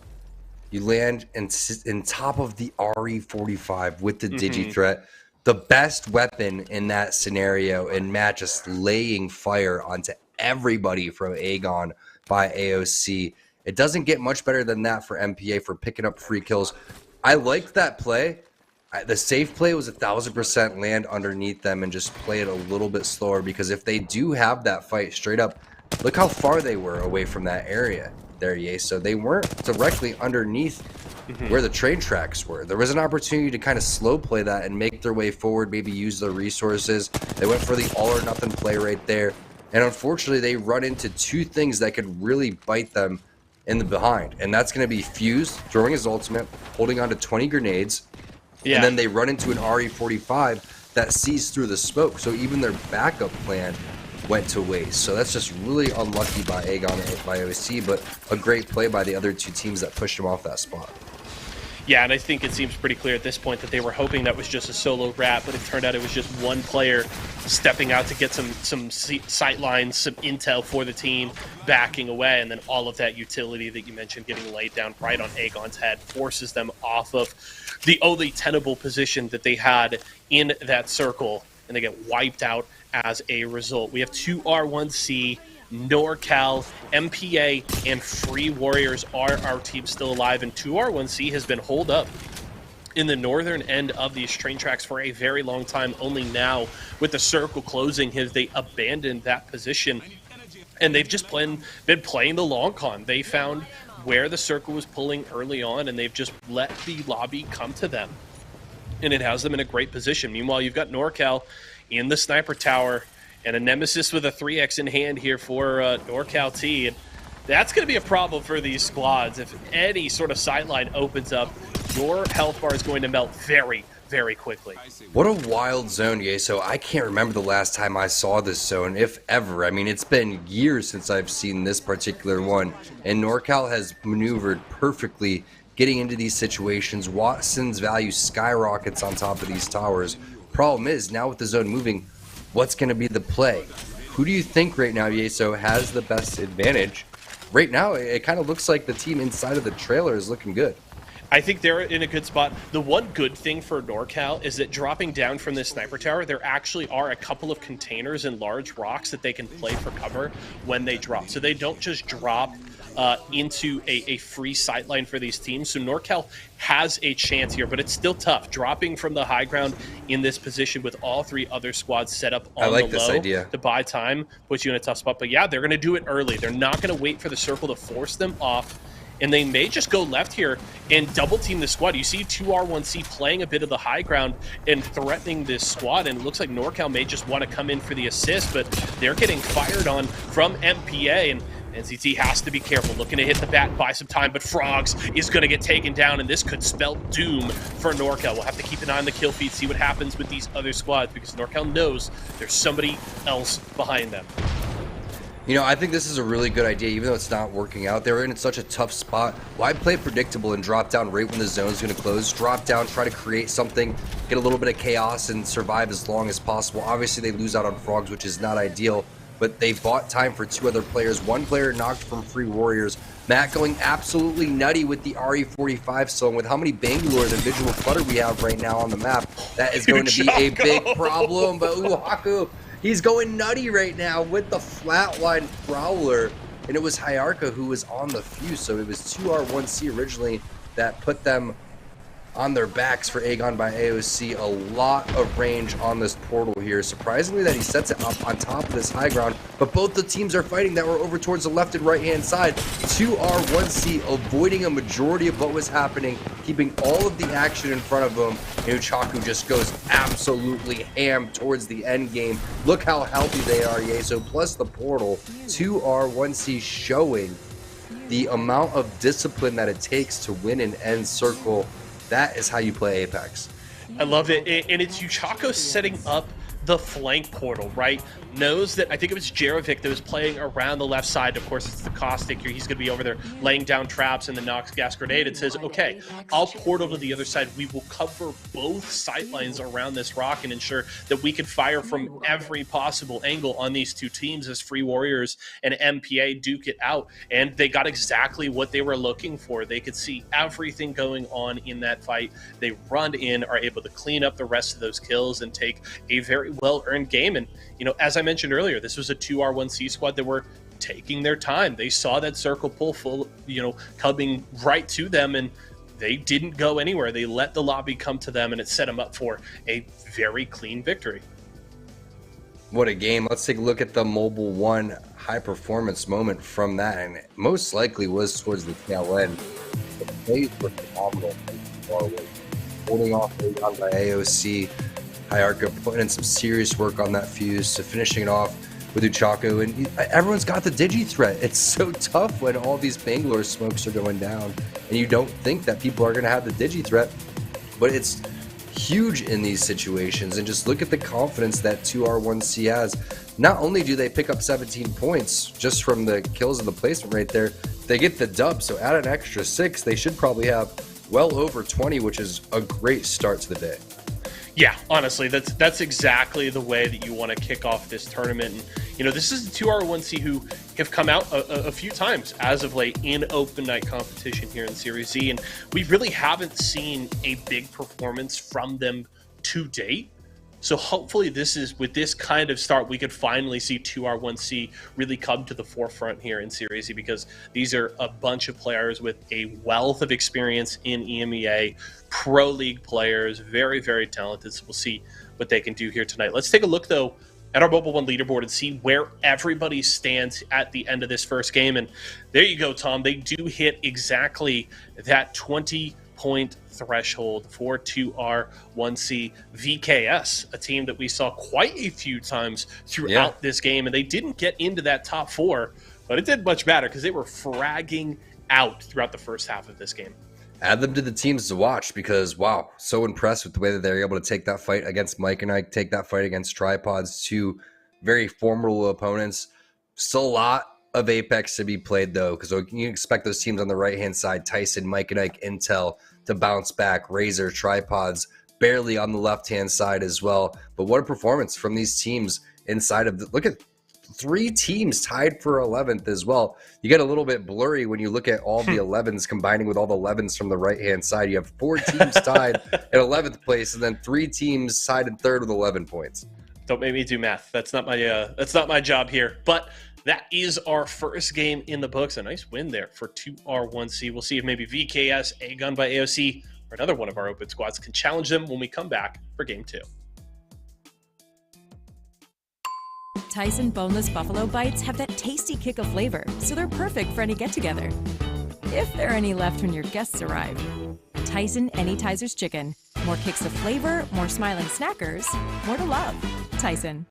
you land in top of the RE45 with the Digi threat. The best weapon in that scenario, and Matt just laying fire onto everybody from Aegon by AOC. It doesn't get much better than that for MPA for picking up free kills. I liked that play. The safe play was 1,000% land underneath them and just play it a little bit slower, because if they do have that fight straight up, look how far they were away from that area there, so they weren't directly underneath where the train tracks were. There was an opportunity to kind of slow play that and make their way forward, maybe use their resources. They went for the all or nothing play right there, and unfortunately they run into 2 things that could really bite them in the behind, and that's going to be Fuse throwing his ultimate, holding on to 20 grenades, and then they run into an RE45 that sees through the smoke, so even their backup plan went to waste. So that's just really unlucky by Aegon and by OC, but a great play by the other 2 teams that pushed him off that spot. Yeah, and I think it seems pretty clear at this point that they were hoping that was just a solo rat, but it turned out it was just one player stepping out to get some sight lines, some intel for the team, backing away, and then all of that utility that you mentioned getting laid down right on Aegon's head forces them off of the only tenable position that they had in that circle, and they get wiped out as a result. We have 2 R1C, NorCal, MPA, and Free Warriors are our team still alive, and 2 R1C has been holed up in the northern end of these train tracks for a very long time. Only now, with the circle closing, have they abandoned that position, and they've just been playing the long con. They found where the circle was pulling early on, and they've just let the lobby come to them, and it has them in a great position. Meanwhile, you've got NorCal in the sniper tower, and a Nemesis with a 3x in hand here for NorCal T. And that's going to be a problem for these squads. If any sort of sideline opens up, your health bar is going to melt very, very quickly. What a wild zone, so I can't remember the last time I saw this zone, if ever. I mean, it's been years since I've seen this particular one, and NorCal has maneuvered perfectly getting into these situations. Watson's value skyrockets on top of these towers. Problem is, now with the zone moving, what's going to be the play? Who do you think right now, Yeso, has the best advantage? Right now, it kind of looks like the team inside of the trailer is looking good. I think they're in a good spot. The one good thing for NorCal is that dropping down from this sniper tower, there actually are a couple of containers and large rocks that they can play for cover when they drop. So they don't just drop into a free sightline for these teams. So NorCal has a chance here, but it's still tough. Dropping from the high ground in this position with all three other squads set up on the low to buy time puts you in a tough spot. But yeah, they're going to do it early. They're not going to wait for the circle to force them off. And they may just go left here and double team the squad. You see 2R1C playing a bit of the high ground and threatening this squad. And it looks like NorCal may just want to come in for the assist, but they're getting fired on from MPA. And NCT has to be careful, looking to hit the bat, buy some time, but Frogs is going to get taken down, and this could spell doom for NorCal. We'll have to keep an eye on the kill feed, see what happens with these other squads, because NorCal knows there's somebody else behind them. You know, I think this is a really good idea, even though it's not working out. They're in such a tough spot. Why play predictable and drop down right when the zone's going to close? Drop down, try to create something, get a little bit of chaos, and survive as long as possible. Obviously, they lose out on Frogs, which is not ideal, but they bought time for two other players. One player knocked from Free Warriors. Matt going absolutely nutty with the RE45 song. With how many Bangalore and Visual Clutter we have right now on the map, that is going to be a big problem. But Uhaku, he's going nutty right now with the flatline Prowler. And it was Hyarka who was on the fuse. So it was 2R1C originally that put them on their backs for Aegon by AOC. A lot of range on this portal here. Surprisingly that he sets it up on top of this high ground, but both the teams are fighting that were over towards the left and right hand side. 2R1C avoiding a majority of what was happening, keeping all of the action in front of them. And Uchaku just goes absolutely ham towards the end game. Look how healthy they are, Yeso, plus the portal. 2R1C showing the amount of discipline that it takes to win an end circle. That is how you play Apex. I love it. And it's Uchako setting up the flank portal, right? Knows that, I think it was Jerovic that was playing around the left side. Of course, it's the Caustic here. He's going to be over there laying down traps and the Nox gas grenade. It says, okay, I'll portal to the other side. We will cover both sight lines around this rock and ensure that we can fire from every possible angle on these two teams as Free Warriors and MPA duke it out. And they got exactly what they were looking for. They could see everything going on in that fight. They run in, are able to clean up the rest of those kills and take a very well-earned game. And, you know, as I mentioned earlier, this was a 2R1C squad that were taking their time. They saw that circle pull full, you know, coming right to them, and they didn't go anywhere. They let the lobby come to them, and it set them up for a very clean victory. What a game. Let's take a look at the Mobile One high performance moment from that, and it most likely was towards the tail end. The plays were phenomenal. Holding off on by AOC. Hyarka putting in some serious work on that fuse to finishing it off with Uchaku, and everyone's got the digi threat. It's so tough when all these Bangalore smokes are going down and you don't think that people are going to have the digi threat, but it's huge in these situations. And just look at the confidence that 2R1C has. Not only do they pick up 17 points just from the kills and the placement right there, they get the dub, so add an extra 6, they should probably have well over 20, which is a great start to the day. Yeah, honestly, that's exactly the way that you want to kick off this tournament. And, you know, this is the 2R1C who have come out a few times as of late in open night competition here in Series Z, and we really haven't seen a big performance from them to date. So hopefully with this kind of start, we could finally see 2R1C really come to the forefront here in Series Z, because these are a bunch of players with a wealth of experience in EMEA, pro league players, very, very talented. So we'll see what they can do here tonight. Let's take a look, though, at our Mobile One leaderboard and see where everybody stands at the end of this first game. And there you go, Tom. They do hit exactly that 20-point threshold for 2R1C VKS, a team that we saw quite a few times throughout this game, and they didn't get into that top 4, but it did much better because they were fragging out throughout the first half of this game. Add them to the teams to watch, because wow, so impressed with the way that they're able to take that fight against Mike and Ike, take that fight against Tripods, two very formidable opponents. Still a lot of Apex to be played, though, because you expect those teams on the right-hand side, Tyson, Mike and Ike, Intel, to bounce back. Razor, Tripods, barely on the left-hand side as well. But what a performance from these teams inside of look at 3 teams tied for 11th as well. You get a little bit blurry when you look at all the 11s combining with all the 11s from the right-hand side. You have 4 teams tied at 11th place, and then 3 teams tied in 3rd with 11 points. Don't make me do math. That's not my job here. But that is our first game in the books. A nice win there for 2R1C. We'll see if maybe VKS, A-Gun by AOC, or another one of our open squads can challenge them when we come back for game 2. Tyson boneless buffalo bites have that tasty kick of flavor, so they're perfect for any get-together. If there are any left when your guests arrive. Tyson Anytizers Chicken. More kicks of flavor, more smiling snackers, more to love. Tyson.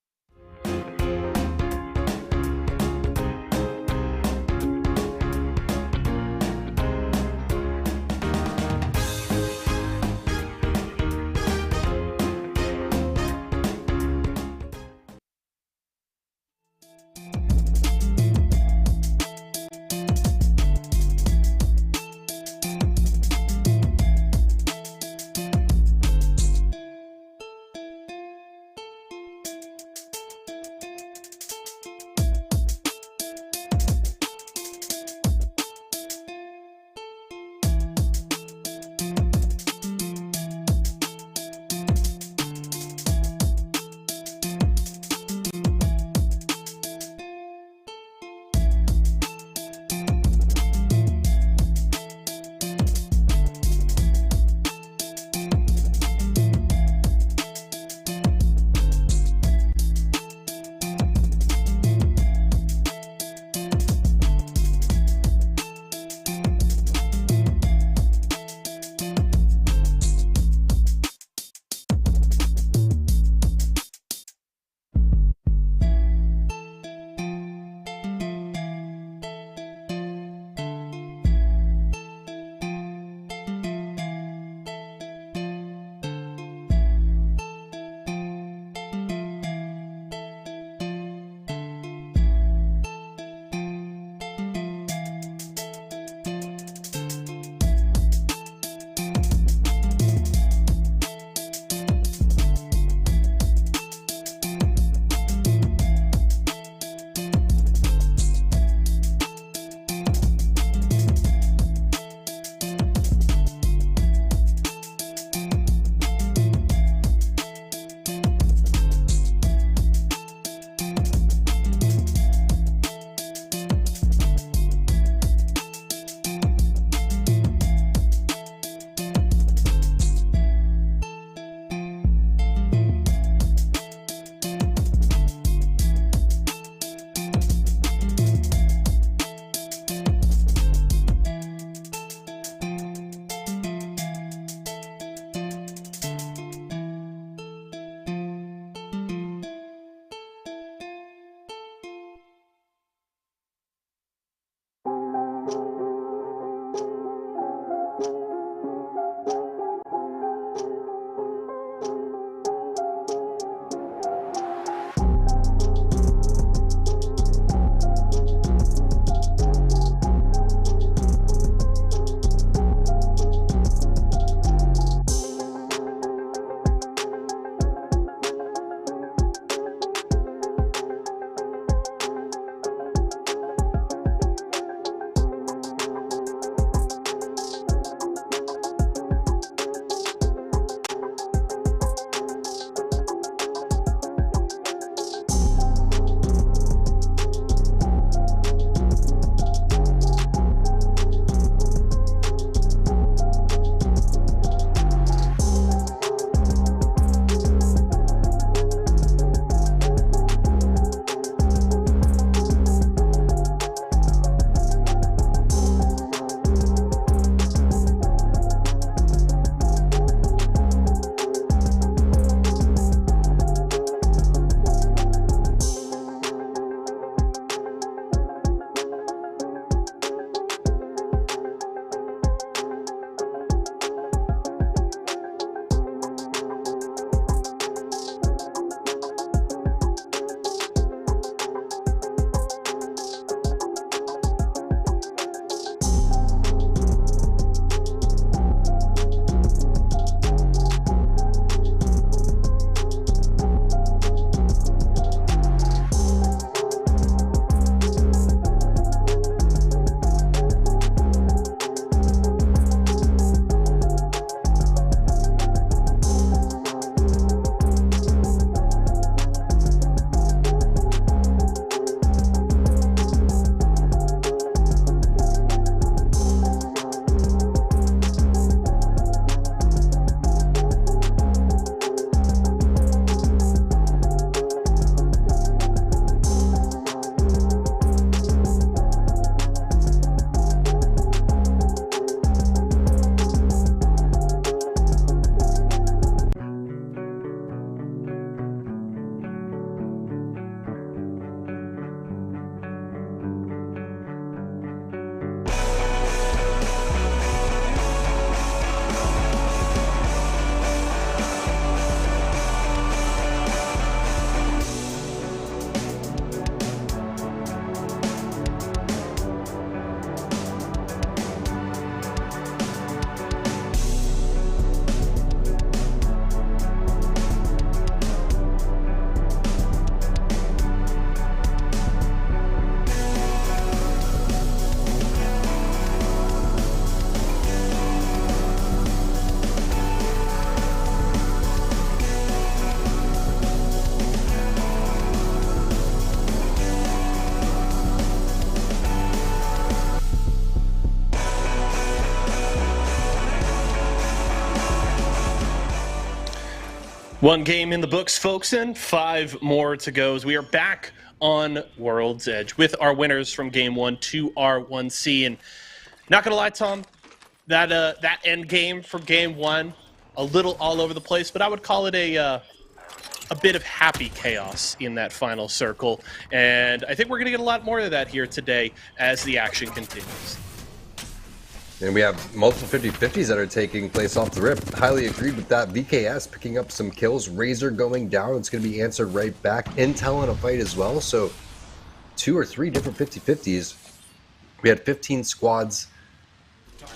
One game in the books, folks, and 5 more to go as we are back on World's Edge with our winners from Game 1 to R1C. And not going to lie, Tom, that end game from Game 1, a little all over the place, but I would call it a bit of happy chaos in that final circle. And I think we're going to get a lot more of that here today as the action continues. And we have multiple 50-50s that are taking place off the rip. Highly agreed with that. VKS picking up some kills. Razor going down. It's going to be answered right back. Intel in a fight as well. So 2 or 3 different 50-50s. We had 15 squads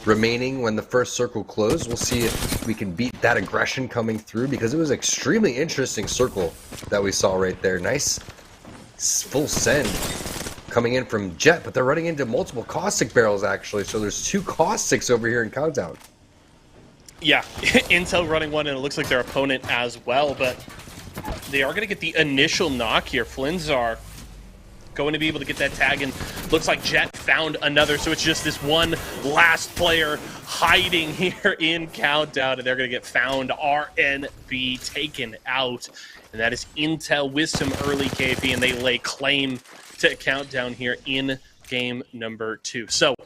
remaining when the first circle closed. We'll see if we can beat that aggression coming through, because it was an extremely interesting circle that we saw right there. Nice full send coming in from Jet, but they're running into multiple caustic barrels actually, so there's 2 caustics over here in Countdown. Yeah, Intel running one, and it looks like their opponent as well, but they are going to get the initial knock here. Flinzar going to be able to get that tag, and looks like Jet found another, so it's just this one last player hiding here in Countdown, and they're going to get found. RNB taken out, and that is Intel with some early KP, and they lay claim to Countdown here in game number 2. So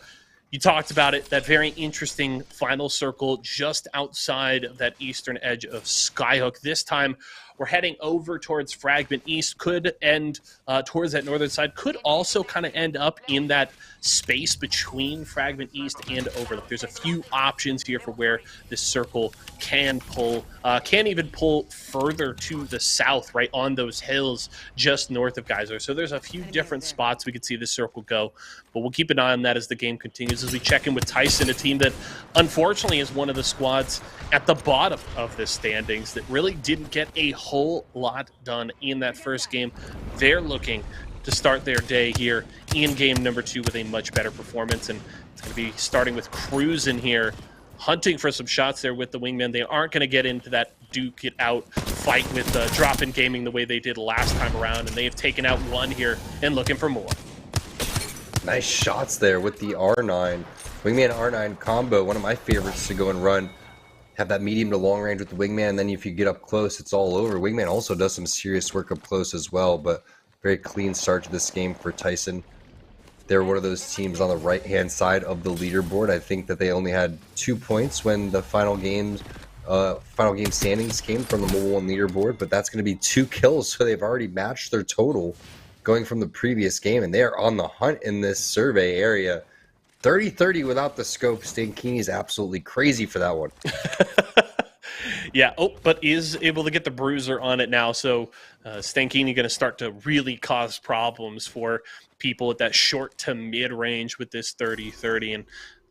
you talked about it, that very interesting final circle just outside of that eastern edge of Skyhook. This time we're heading over towards Fragment East, could end towards that northern side, could also kind of end up in that space between Fragment East and Overlook. There's a few options here for where this circle can pull, can even pull further to the south, right on those hills just north of Geyser. So there's a few different spots we could see this circle go, but we'll keep an eye on that as the game continues, as we check in with Tyson, a team that unfortunately is one of the squads at the bottom of the standings that really didn't get a whole lot done in that first game. They're looking to start their day here in game number 2 with a much better performance, and it's going to be starting with Cruz in here, hunting for some shots there with the wingman. They aren't going to get into that duke it out fight with Drop-In Gaming the way they did last time around, and they have taken out one here and looking for more. Nice shots there with the R9. Wingman R9 combo, one of my favorites to go and run. Have that medium to long range with the wingman, and then if you get up close, it's all over. Wingman also does some serious work up close as well, but very clean start to this game for Tyson. They're one of those teams on the right-hand side of the leaderboard. I think that they only had 2 points when the final game standings came from the Mobile 1 leaderboard, but that's going to be 2 kills, so they've already matched their total going from the previous game, and they are on the hunt in this survey area. 30-30 without the scope. Stankini is absolutely crazy for that one. Yeah, but is able to get the bruiser on it now, so Stankini going to start to really cause problems for people at that short to mid range with this 30-30, and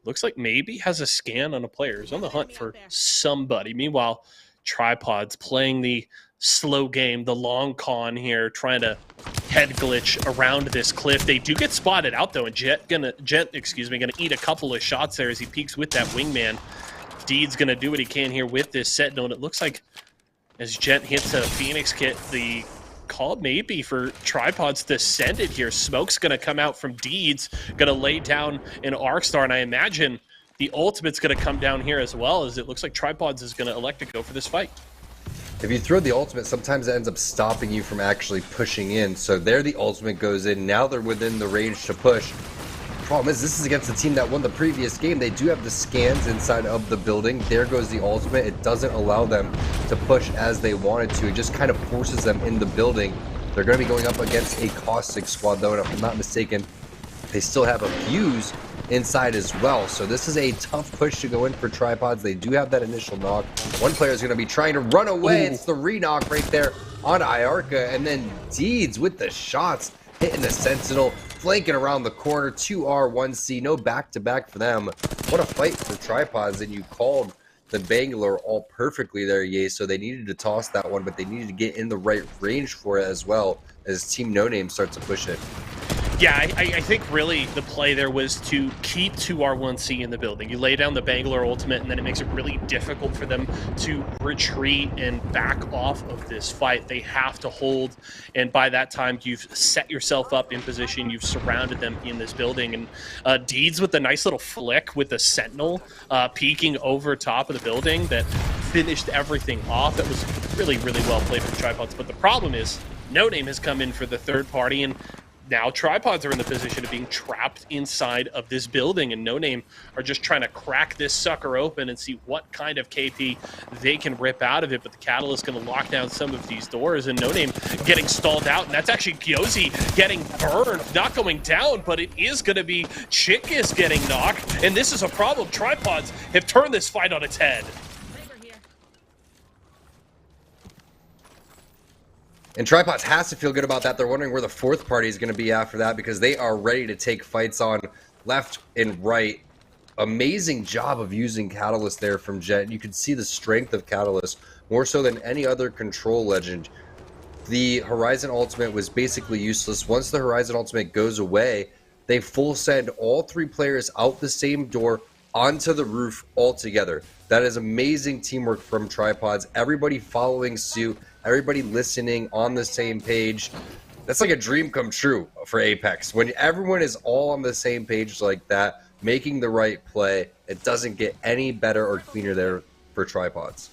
looks like maybe has a scan on a player. He's on the hunt for somebody. Meanwhile, Tripods playing the slow game, the long con here, trying to head glitch around this cliff. They do get spotted out though, and Gent gonna eat a couple of shots there as he peeks with that wingman. Deed's gonna do what he can here with this Sentinel, and it looks like as Gent hits a Phoenix kit, the call maybe for Tripods to send it here. Smoke's gonna come out from Deeds, gonna lay down an Arc Star, and I imagine the ultimate's gonna come down here as well, as it looks like Tripods is gonna elect to go for this fight. If you throw the ultimate, sometimes it ends up stopping you from actually pushing in. So there the ultimate goes in. Now they're within the range to push. Problem is, this is against the team that won the previous game. They do have the scans inside of the building. There goes the ultimate. It doesn't allow them to push as they wanted to. It just kind of forces them in the building. They're going to be going up against a caustic squad, though, and if I'm not mistaken, they still have a fuse inside as well. So this is a tough push to go in for Tripods. They do have that initial knock. One player is going to be trying to run away. Ooh. It's the re-knock right there on Iarka, and then Deeds with the shots, hitting the Sentinel, flanking around the corner. 2R1C, no back-to-back for them. What a fight for Tripods, and you called the Bangalore all perfectly there, Ye. So they needed to toss that one, but they needed to get in the right range for it as well, as Team No Name starts to push it. Yeah, I think really the play there was to keep 2R1C in the building. You lay down the Bangalore ultimate, and then it makes it really difficult for them to retreat and back off of this fight. They have to hold, and by that time, you've set yourself up in position. You've surrounded them in this building, and Deeds with a nice little flick with the Sentinel peeking over top of the building that finished everything off. That was really, really well played from Tripods. But the problem is, No Name has come in for the third party, and now Tripods are in the position of being trapped inside of this building, and No Name are just trying to crack this sucker open and see what kind of KP they can rip out of it. But the Catalyst going to lock down some of these doors, and No Name getting stalled out, and that's actually Gyozi getting burned, not going down, but it is going to be Chickus getting knocked, and this is a problem. Tripods have turned this fight on its head. And Tripods has to feel good about that. They're wondering where the fourth party is going to be after that, because they are ready to take fights on left and right. Amazing job of using Catalyst there from Jet. You can see the strength of Catalyst more so than any other control legend. The Horizon Ultimate was basically useless. Once the Horizon Ultimate goes away, they full send all three players out the same door onto the roof altogether. That is amazing teamwork from Tripods. Everybody following suit. Everybody listening on the same page. That's like a dream come true for Apex. When everyone is all on the same page like that, making the right play, it doesn't get any better or cleaner there for Tripods.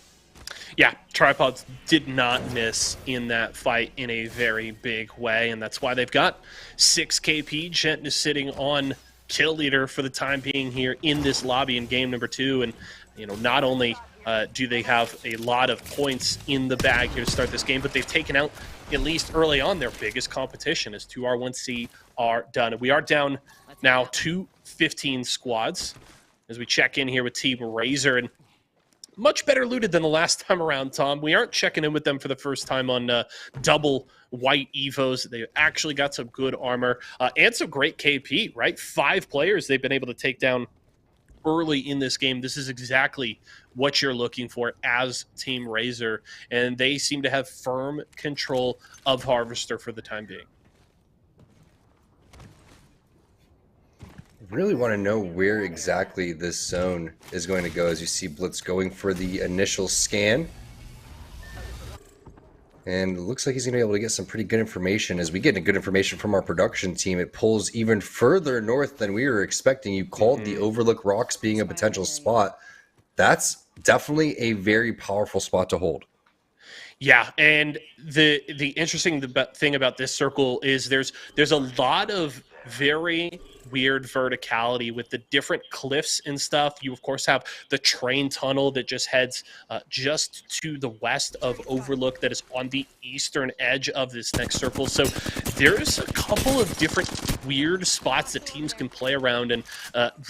Yeah, Tripods did not miss in that fight in a very big way, and that's why they've got 6 KP. Gent is sitting on kill leader for the time being here in this lobby in game number 2, and not only do they have a lot of points in the bag here to start this game, but they've taken out, at least early on, their biggest competition as 2R1C are done. And we are down now to 15 squads as we check in here with Team Razor, and much better looted than the last time around, Tom. We aren't checking in with them for the first time on double white Evos. They actually got some good armor and some great KP, right? 5 players they've been able to take down early in this game. This is exactly what you're looking for as Team Razor, and they seem to have firm control of Harvester for the time being. Really want to know where exactly this zone is going to go, as you see Blitz going for the initial scan. And it looks like he's going to be able to get some pretty good information. As we get good information from our production team, it pulls even further north than we were expecting. You called the Overlook Rocks being a potential spot. That's definitely a very powerful spot to hold. Yeah, and the interesting thing about this circle is there's a lot of very weird verticality with the different cliffs and stuff. You of course have the train tunnel that just heads just to the west of Overlook, that is on the eastern edge of this next circle. So there's a couple of different weird spots that teams can play around, and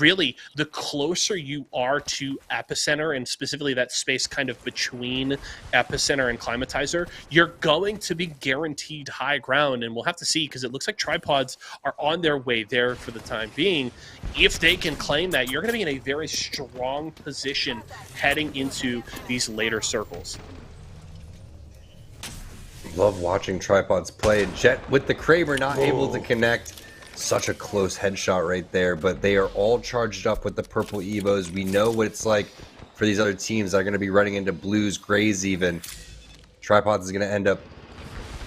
really the closer you are to Epicenter, and specifically that space kind of between Epicenter and Climatizer, you're going to be guaranteed high ground. And we'll have to see, because it looks like Tripods are on their way there for the time being. If they can claim that, you're going to be in a very strong position heading into these later circles. Love watching Tripods play. Jet with the Kraber not able to connect. Such a close headshot right there, but they are all charged up with the purple Evos. We know what it's like for these other teams that are going to be running into blues, grays even. Tripods is going to end up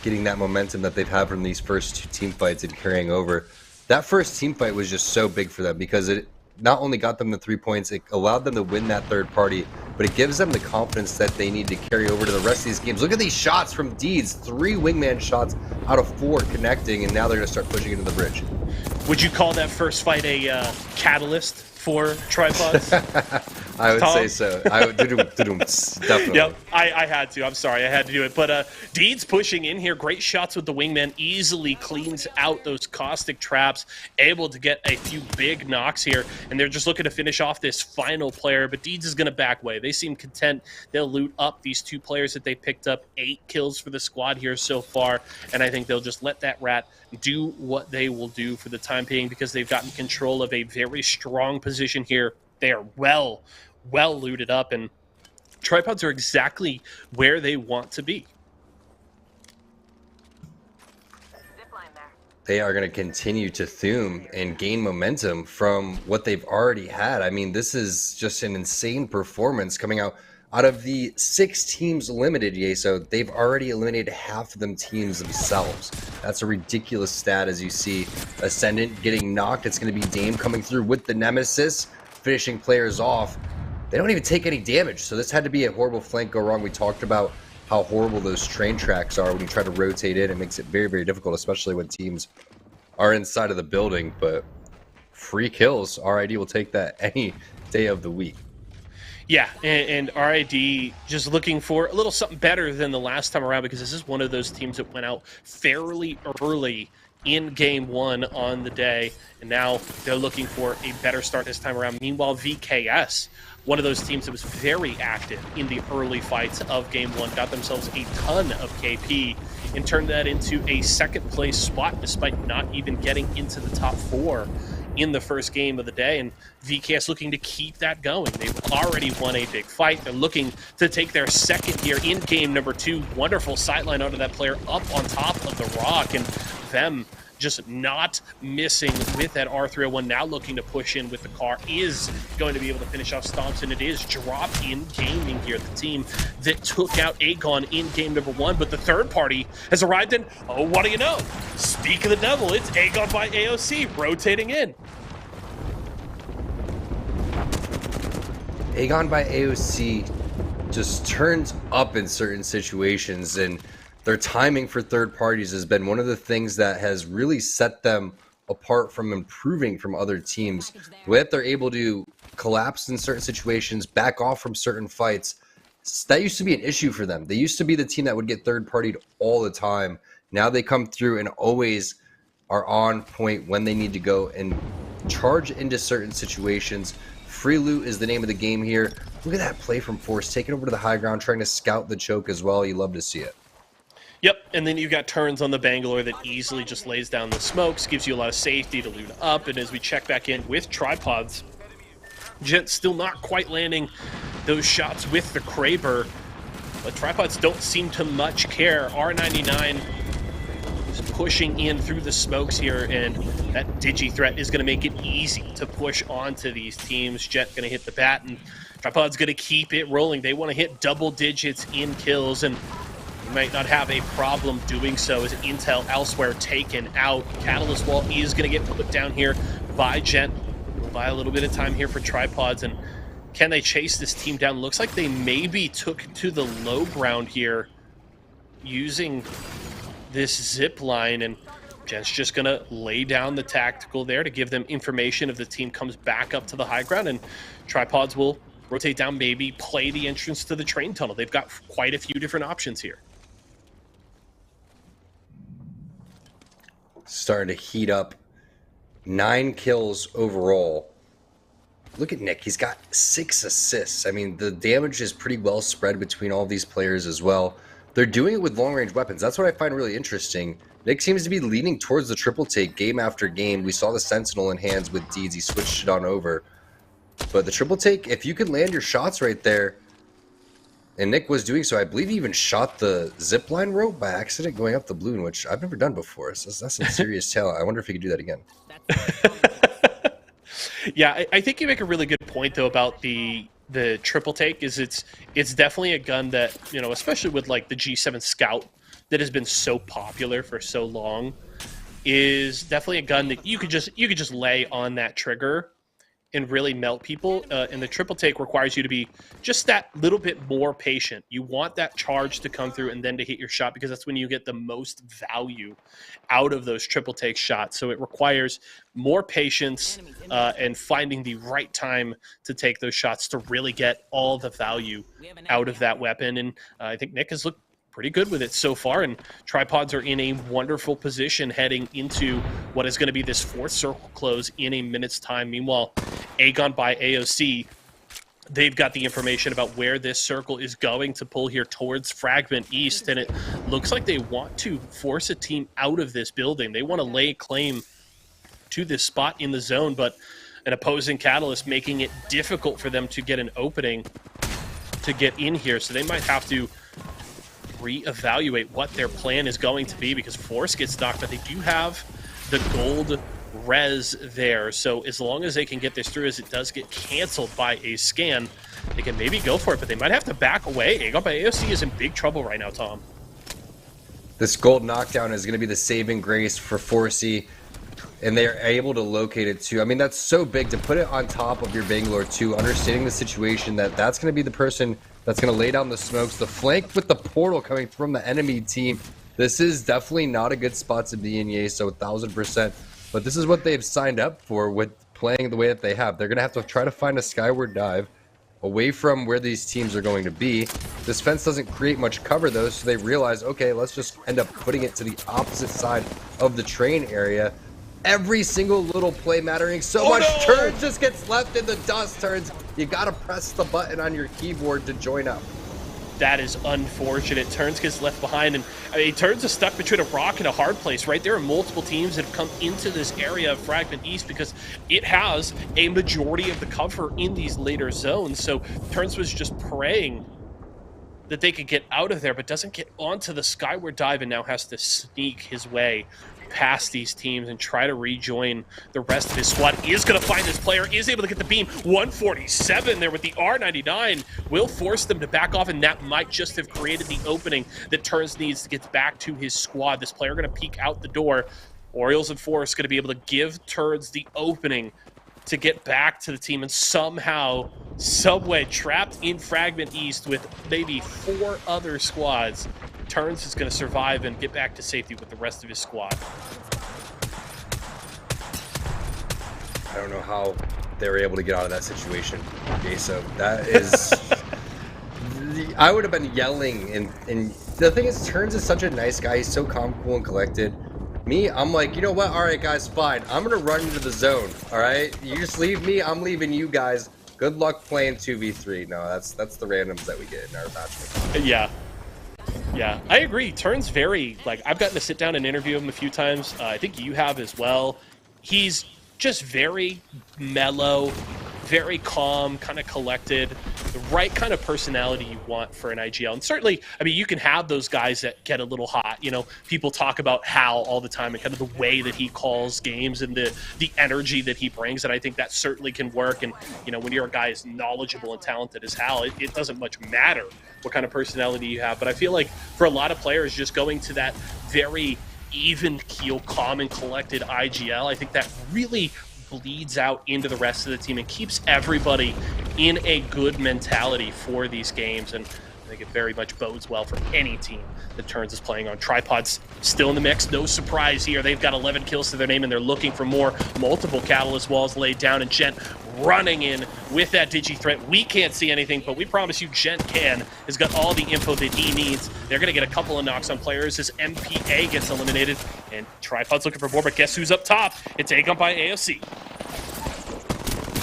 getting that momentum that they've had from these first 2 team fights and carrying over. That first team fight was just so big for them, because it not only got them the 3 points, it allowed them to win that third party, but it gives them the confidence that they need to carry over to the rest of these games. Look at these shots from Deeds. 3 wingman shots out of 4 connecting, and now they're going to start pushing into the bridge. Would you call that first fight a catalyst for Tripods? I would Tom? say so. I would definitely. Yep, I had to. I'm sorry, I had to do it. But Deeds pushing in here. Great shots with the wingman. Easily cleans out those caustic traps. Able to get a few big knocks here. And they're just looking to finish off this final player. But Deeds is going to back away. They seem content. They'll loot up these 2 players that they picked up. 8 kills for the squad here so far. And I think they'll just let that rat do what they will do for the time being, because they've gotten control of a very strong position here. They are well looted up, and Tripods are exactly where they want to be. They are going to continue to Thume and gain momentum from what they've already had. I mean, this is just an insane performance coming out of the 6 teams limited, Yeso. They've already eliminated half of them teams themselves. That's a ridiculous stat, as you see Ascendant getting knocked. It's going to be Dame coming through with the Nemesis, finishing players off. they don't even take any damage. So this had to be a horrible flank go wrong. We talked about how horrible those train tracks are when you try to rotate in. It makes it very, very difficult, especially when teams are inside of the building. But free kills, RID will take that any day of the week. Yeah, and RID just looking for a little something better than the last time around, because this is one of those teams that went out fairly early in game one on the day, and now they're looking for a better start this time around. Meanwhile, VKS, one of those teams that was very active in the early fights of game one, got themselves a ton of KP and turned that into a second place spot despite not even getting into the top 4 in the first game of the day. And VKS looking to keep that going. They've already won a big fight. They're looking to take their second here in game number 2. Wonderful sightline out of that player up on top of the rock, and them just not missing with that R301. Now looking to push in with the car, is going to be able to finish off Stomps, and it is Drop in Gaming here, the team that took out Aegon in game number 1. But the third party has arrived in. Oh, what do you know? Speak of the devil, it's Aegon by AOC rotating in. Aegon by AOC just turns up in certain situations, and their timing for third parties has been one of the things that has really set them apart from improving from other teams. The way that they're able to collapse in certain situations, back off from certain fights, that used to be an issue for them. They used to be the team that would get third partied all the time. Now they come through and always are on point when they need to go and charge into certain situations. Free loot is the name of the game here. Look at that play from Force, taking over to the high ground, trying to scout the choke as well. You love to see it. Yep, and then you've got turns on the Bangalore that easily just lays down the smokes, gives you a lot of safety to loot up. And as we check back in with tripods, Gent still not quite landing those shots with the Kraber, but tripods don't seem to much care. R99 is pushing in through the smokes here, and that Digi threat is going to make it easy to push onto these teams. Jet going to hit the bat, and tripod's going to keep it rolling. They want to hit double digits in kills, and might not have a problem doing so as Intel elsewhere taken out. Catalyst Wall is going to get put down here by Gent. We'll buy a little bit of time here for tripods, and can they chase this team down? Looks like they maybe took to the low ground here using this zip line, and Gent's just going to lay down the tactical there to give them information if the team comes back up to the high ground, and tripods will rotate down, maybe play the entrance to the train tunnel. They've got quite a few different options here. Starting to heat up. 9 kills overall. Look at Nick. He's got 6 assists. I mean, the damage is pretty well spread between all these players as well. They're doing it with long-range weapons. That's what I find really interesting. Nick seems to be leaning towards the triple take game after game. We saw the Sentinel in hands with Deeds. He switched it on over. But the triple take, if you can land your shots right there, and Nick was doing so. I believe he even shot the zipline rope by accident going up the balloon, which I've never done before. So that's some serious talent. I wonder if he could do that again. Yeah, I think you make a really good point, though, about the triple take. Is it's definitely a gun that, you know, especially with like the G7 Scout that has been so popular for so long, is definitely a gun that you could just lay on that trigger and really melt people, and the triple take requires you to be just that little bit more patient. You want that charge to come through and then to hit your shot, because that's when you get the most value out of those triple take shots. So it requires more patience and finding the right time to take those shots to really get all the value out of that weapon. And I think Nick has looked pretty good with it so far, and tripods are in a wonderful position heading into what is going to be this 4th circle close in a minute's time. Meanwhile, Aegon by AOC, they've got the information about where this circle is going to pull here towards Fragment East, and it looks like they want to force a team out of this building. They want to lay claim to this spot in the zone, but an opposing Catalyst making it difficult for them to get an opening to get in here, so they might have to reevaluate what their plan is going to be, because Force gets knocked, but they do have the gold res there. So as long as they can get this through, as it does get canceled by a scan, they can maybe go for it, but they might have to back away. Aegon by AOC is in big trouble right now, Tom. This gold knockdown is going to be the saving grace for Forsey. and they're able to locate it too. I mean, that's so big to put it on top of your Bangalore too, understanding the situation that that's going to be the person that's going to lay down the smokes, the flank with the portal coming from the enemy team. This is definitely not a good spot to be in, so 1000%. But this is what they've signed up for with playing the way that they have. They're going to have to try to find a skyward dive away from where these teams are going to be. This fence doesn't create much cover though, so they realize, okay, let's just end up putting it to the opposite side of the train area. Every single little play mattering so much. No! Turns just gets left in the dust. Turns, you gotta press the button on your keyboard to join up. That is unfortunate. Turns gets left behind, and I mean, Turns is stuck between a rock and a hard place, right? There are multiple teams that have come into this area of Fragment East because it has a majority of the cover in these later zones. So Turns was just praying that they could get out of there, but doesn't get onto the skyward dive and now has to sneak his way past these teams and try to rejoin the rest of his squad. Is going to find this player, is able to get the beam. 147 there with the R99 will force them to back off, and that might just have created the opening that Turns needs to get back to his squad. This player going to peek out the door. Orioles and Force going to be able to give Turns the opening to get back to the team, and somehow, someway, trapped in Fragment East with maybe 4 other squads, Turns is going to survive and get back to safety with the rest of his squad. I don't know how they were able to get out of that situation. Okay, so that is... I would have been yelling, and the thing is, Turns is such a nice guy. He's so calm, cool, and collected. Me, I'm like, you know what? All right, guys, fine. I'm going to run into the zone, all right? You just leave me. I'm leaving you guys. Good luck playing 2v3. No, that's the randoms that we get in our matchmaking. Yeah, I agree. Turns very, like, I've gotten to sit down and interview him a few times. I think you have as well. He's just very mellow, very calm, kind of collected, the right kind of personality you want for an IGL. And certainly, I mean, you can have those guys that get a little hot. You know, people talk about Hal all the time and kind of the way that he calls games and the energy that he brings. And I think that certainly can work. And, you know, when you're a guy as knowledgeable and talented as Hal, it doesn't much matter what kind of personality you have. But I feel like for a lot of players, just going to that very even keel, calm and collected IGL, I think that really bleeds out into the rest of the team and keeps everybody in a good mentality for these games. And I think it very much bodes well for any team that Turns is playing on. Tripod's still in the mix. No surprise here. They've got 11 kills to their name, and they're looking for more. Multiple Catalyst walls laid down, and Gent running in with that Digi threat. We can't see anything, but we promise you Gent can. Has got all the info that he needs. They're going to get a couple of knocks on players as MPA gets eliminated, and Tripod's looking for more, but guess who's up top? It's Aegon by AOC.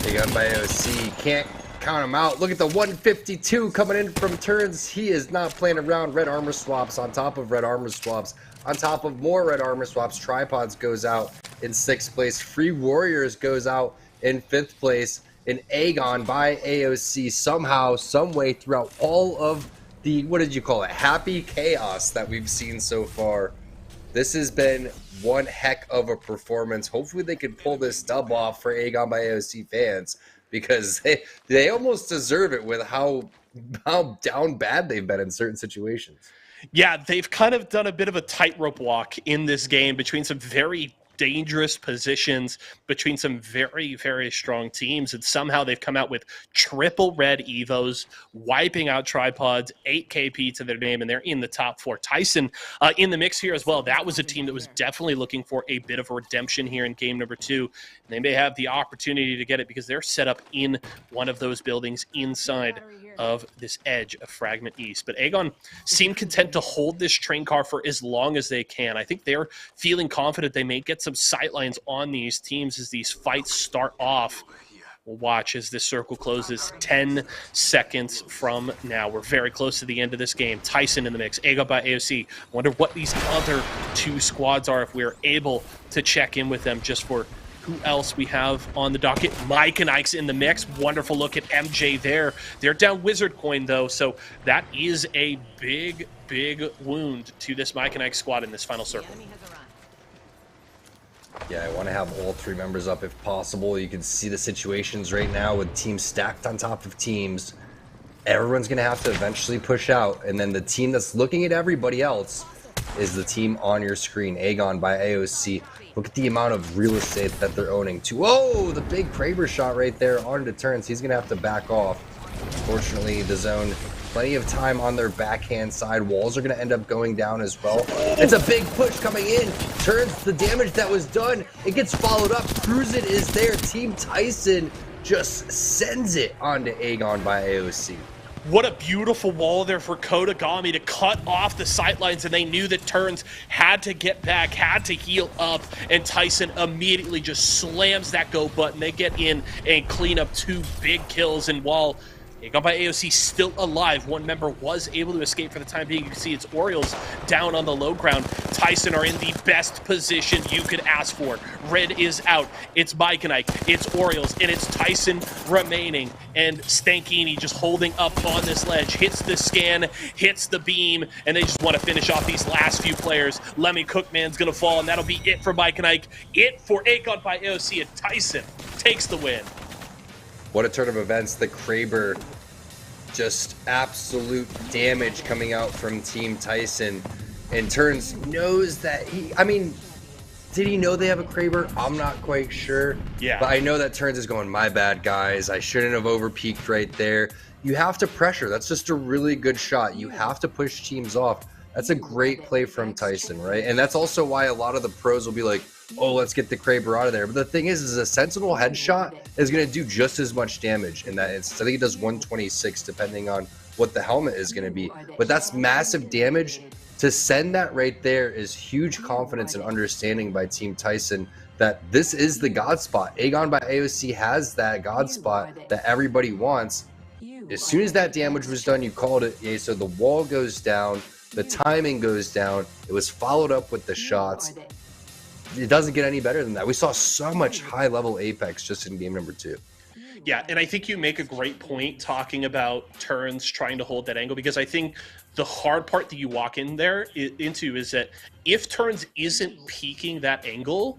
Aegon by AOC. Can't count him out. Look at the 152 coming in from Turns. He is not playing around. Red armor swaps on top of red armor swaps. On top of more red armor swaps. Tripods goes out in 6th place. Free Warriors goes out in 5th place. And Aegon by AOC somehow, some way throughout all of the, what did you call it, happy chaos that we've seen so far. This has been one heck of a performance. Hopefully they can pull this dub off for Aegon by AOC fans, because they almost deserve it with how down bad they've been in certain situations. Yeah, they've kind of done a bit of a tightrope walk in this game between some very dangerous positions, between some very, very strong teams, and somehow they've come out with triple red evos, wiping out Tripods, 8 KP to their name, and they're in the top 4. Tyson in the mix here as well. That was a team that was definitely looking for a bit of a redemption here in game number 2. And they may have the opportunity to get it because they're set up in one of those buildings inside of this edge of Fragment East. But Aegon seem content to hold this train car for as long as they can. I think they're feeling confident they may get some sightlines on these teams as these fights start off. We'll watch as this circle closes 10 seconds from now. We're very close to the end of this game. Tyson in the mix, Aegon by AOC. Wonder what these other 2 squads are if we're able to check in with them just for who else we have on the docket. Mike and Ike's in the mix. Wonderful look at MJ there. They're down Wizard Coin, though, so that is a big, big wound to this Mike and Ike squad in this final circle. Yeah, I want to have all 3 members up if possible. You can see the situations right now with teams stacked on top of teams. Everyone's going to have to eventually push out, and then the team that's looking at everybody else is the team on your screen. Aegon by AOC Look at the amount of real estate that they're owning too. Whoa, the big Kraber shot right there onto Turns. He's gonna have to back off. Fortunately, the zone, plenty of time on their backhand side. Walls are gonna end up going down as well. It's a big push coming in. Turns, the damage that was done, it gets followed up. Cruise It is there. Team Tyson just sends it onto Aegon by AOC. What a beautiful wall there for Kodagami to cut off the sightlines, and they knew that Turns had to get back, had to heal up, and Tyson immediately just slams that go button. They get in and clean up 2 big kills, and while Aegon by AOC still alive, one member was able to escape for the time being. You can see it's Orioles down on the low ground. Tyson are in the best position you could ask for. Red is out. It's Mike and Ike. It's Orioles, and it's Tyson remaining. And Stankini just holding up on this ledge. Hits the scan, hits the beam, and they just want to finish off these last few players. Lemmy Cookman's going to fall, and that'll be it for Mike and Ike. It for Aegon by AOC, and Tyson takes the win. What a turn of events. The Kraber, just absolute damage coming out from Team Tyson. And Turns knows that did he know they have a Kraber? I'm not quite sure. Yeah. But I know that Turns is going, my bad, guys. I shouldn't have over-peaked right there. You have to pressure. That's just a really good shot. You have to push teams off. That's a great play from Tyson, right? And that's also why a lot of the pros will be like, oh, let's get the Kraber out of there. But the thing is a Sentinel headshot is going to do just as much damage in that instance. I think it does 126 depending on what the helmet is going to be. But that's massive damage. To send that right there is huge confidence and understanding by Team Tyson that this is the God spot. Aegon by AOC has that God spot that everybody wants. As soon as that damage was done, you called it. Yeah, so the wall goes down. The timing goes down. It was followed up with the shots. It doesn't get any better than that. We saw so much high-level Apex just in game number 2. Yeah, and I think you make a great point talking about Turns trying to hold that angle, because I think the hard part that you walk in there into is that if Turns isn't peaking that angle,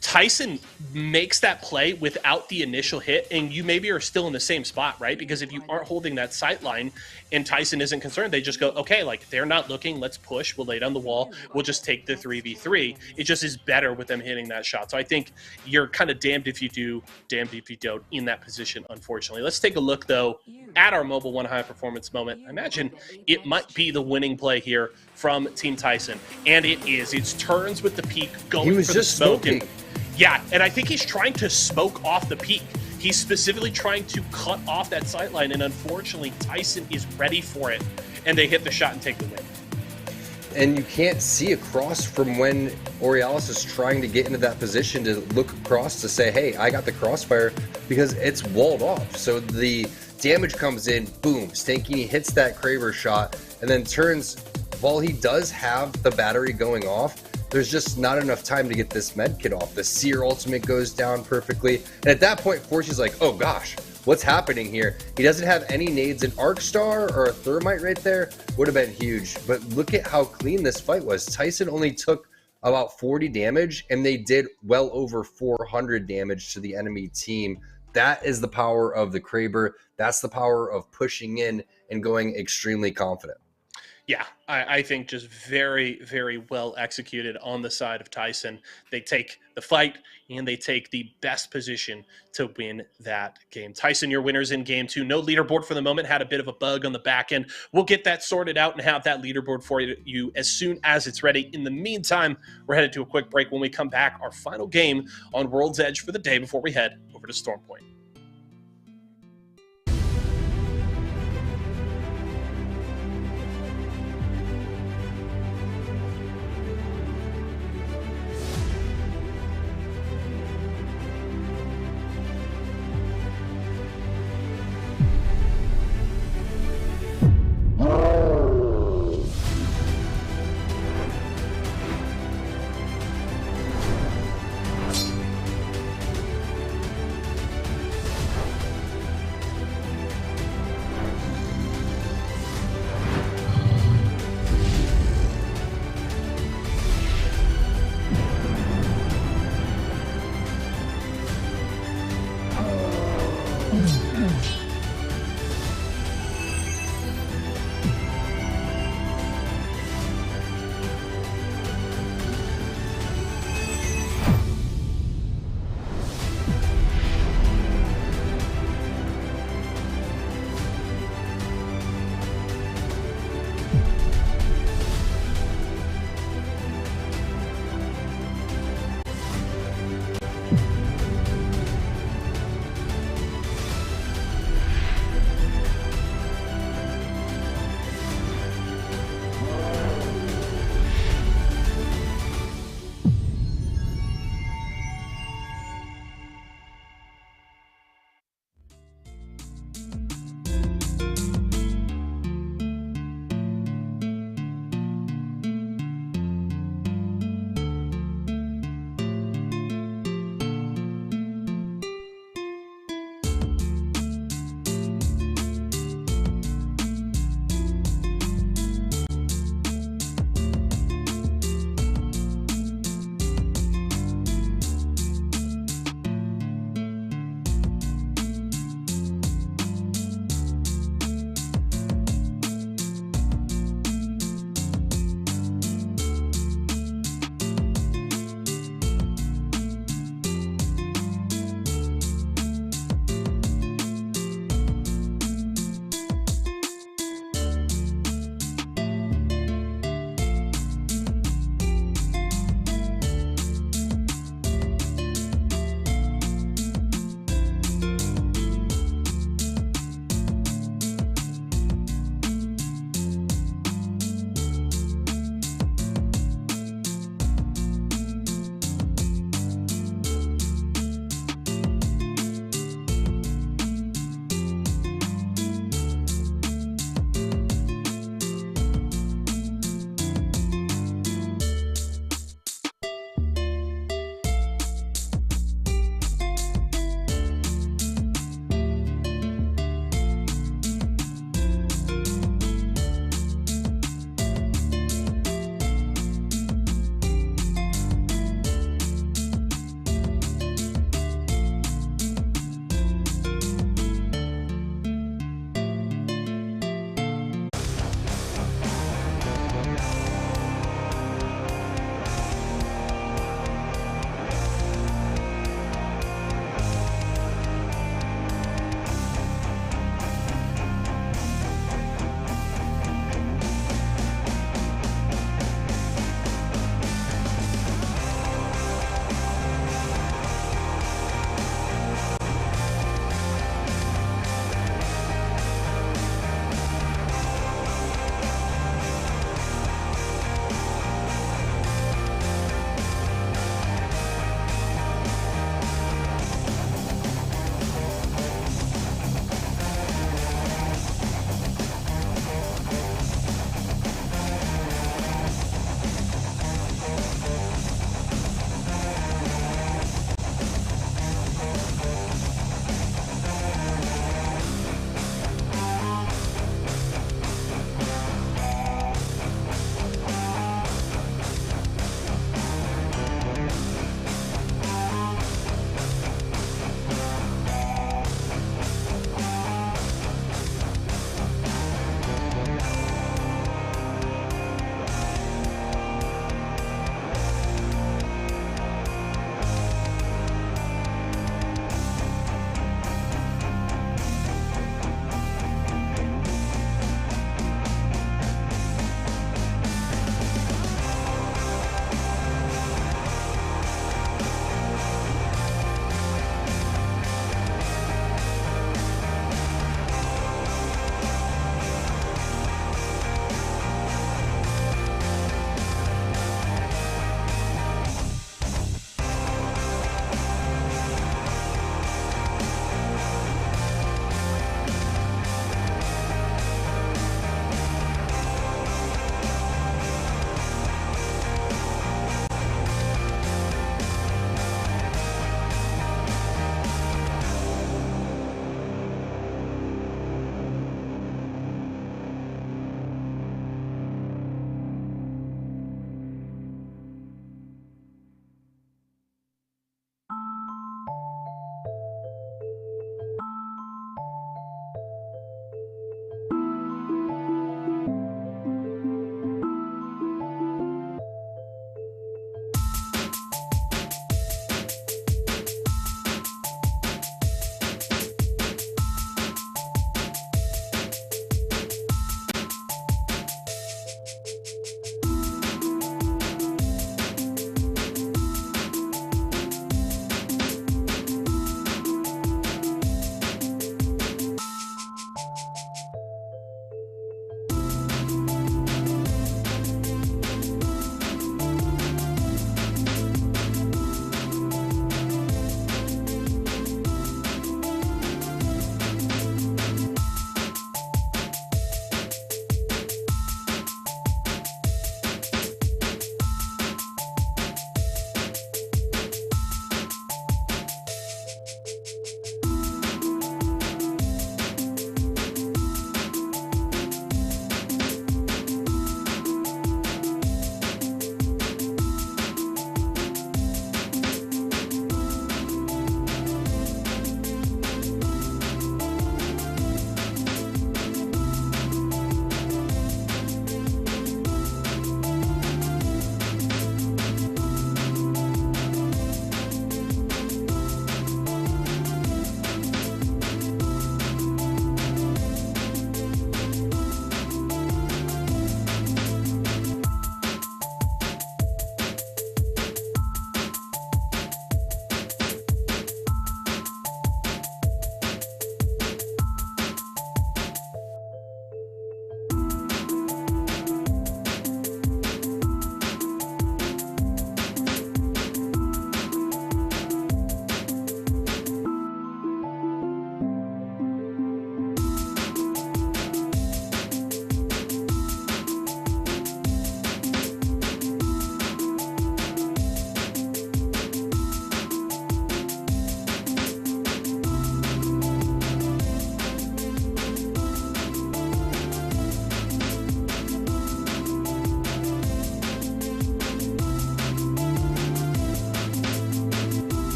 Tyson makes that play without the initial hit, and you maybe are still in the same spot, right? Because if you aren't holding that sight line and Tyson isn't concerned, they just go, okay, like, they're not looking, let's push, we'll lay down the wall, we'll just take the 3v3. It just is better with them hitting that shot. So I think you're kind of damned if you do, damned if you don't in that position, unfortunately. Let's take a look, though, at our Mobile One high performance moment. I imagine it might be the winning play here from Team Tyson, and it is. It's Turns with the peak, going for the smoke. And, yeah, and I think he's trying to smoke off the peak. He's specifically trying to cut off that sight line, and unfortunately, Tyson is ready for it, and they hit the shot and take the win. And you can't see across from when Orioles is trying to get into that position to look across to say, hey, I got the crossfire, because it's walled off. So the damage comes in, boom, Stankini hits that Kraber shot, and then Turns, while he does have the battery going off, there's just not enough time to get this med kit off. The Seer ultimate goes down perfectly. And at that point, Forsy's like, oh gosh, what's happening here? He doesn't have any nades. An Arc Star or a Thermite right there would have been huge. But look at how clean this fight was. Tyson only took about 40 damage, and they did well over 400 damage to the enemy team. That is the power of the Kraber. That's the power of pushing in and going extremely confident. Yeah, I think just very, very well executed on the side of Tyson. They take the fight, and they take the best position to win that game. Tyson, your winners in game 2. No leaderboard for the moment. Had a bit of a bug on the back end. We'll get that sorted out and have that leaderboard for you as soon as it's ready. In the meantime, we're headed to a quick break. When we come back, our final game on World's Edge for the day before we head over to Stormpoint.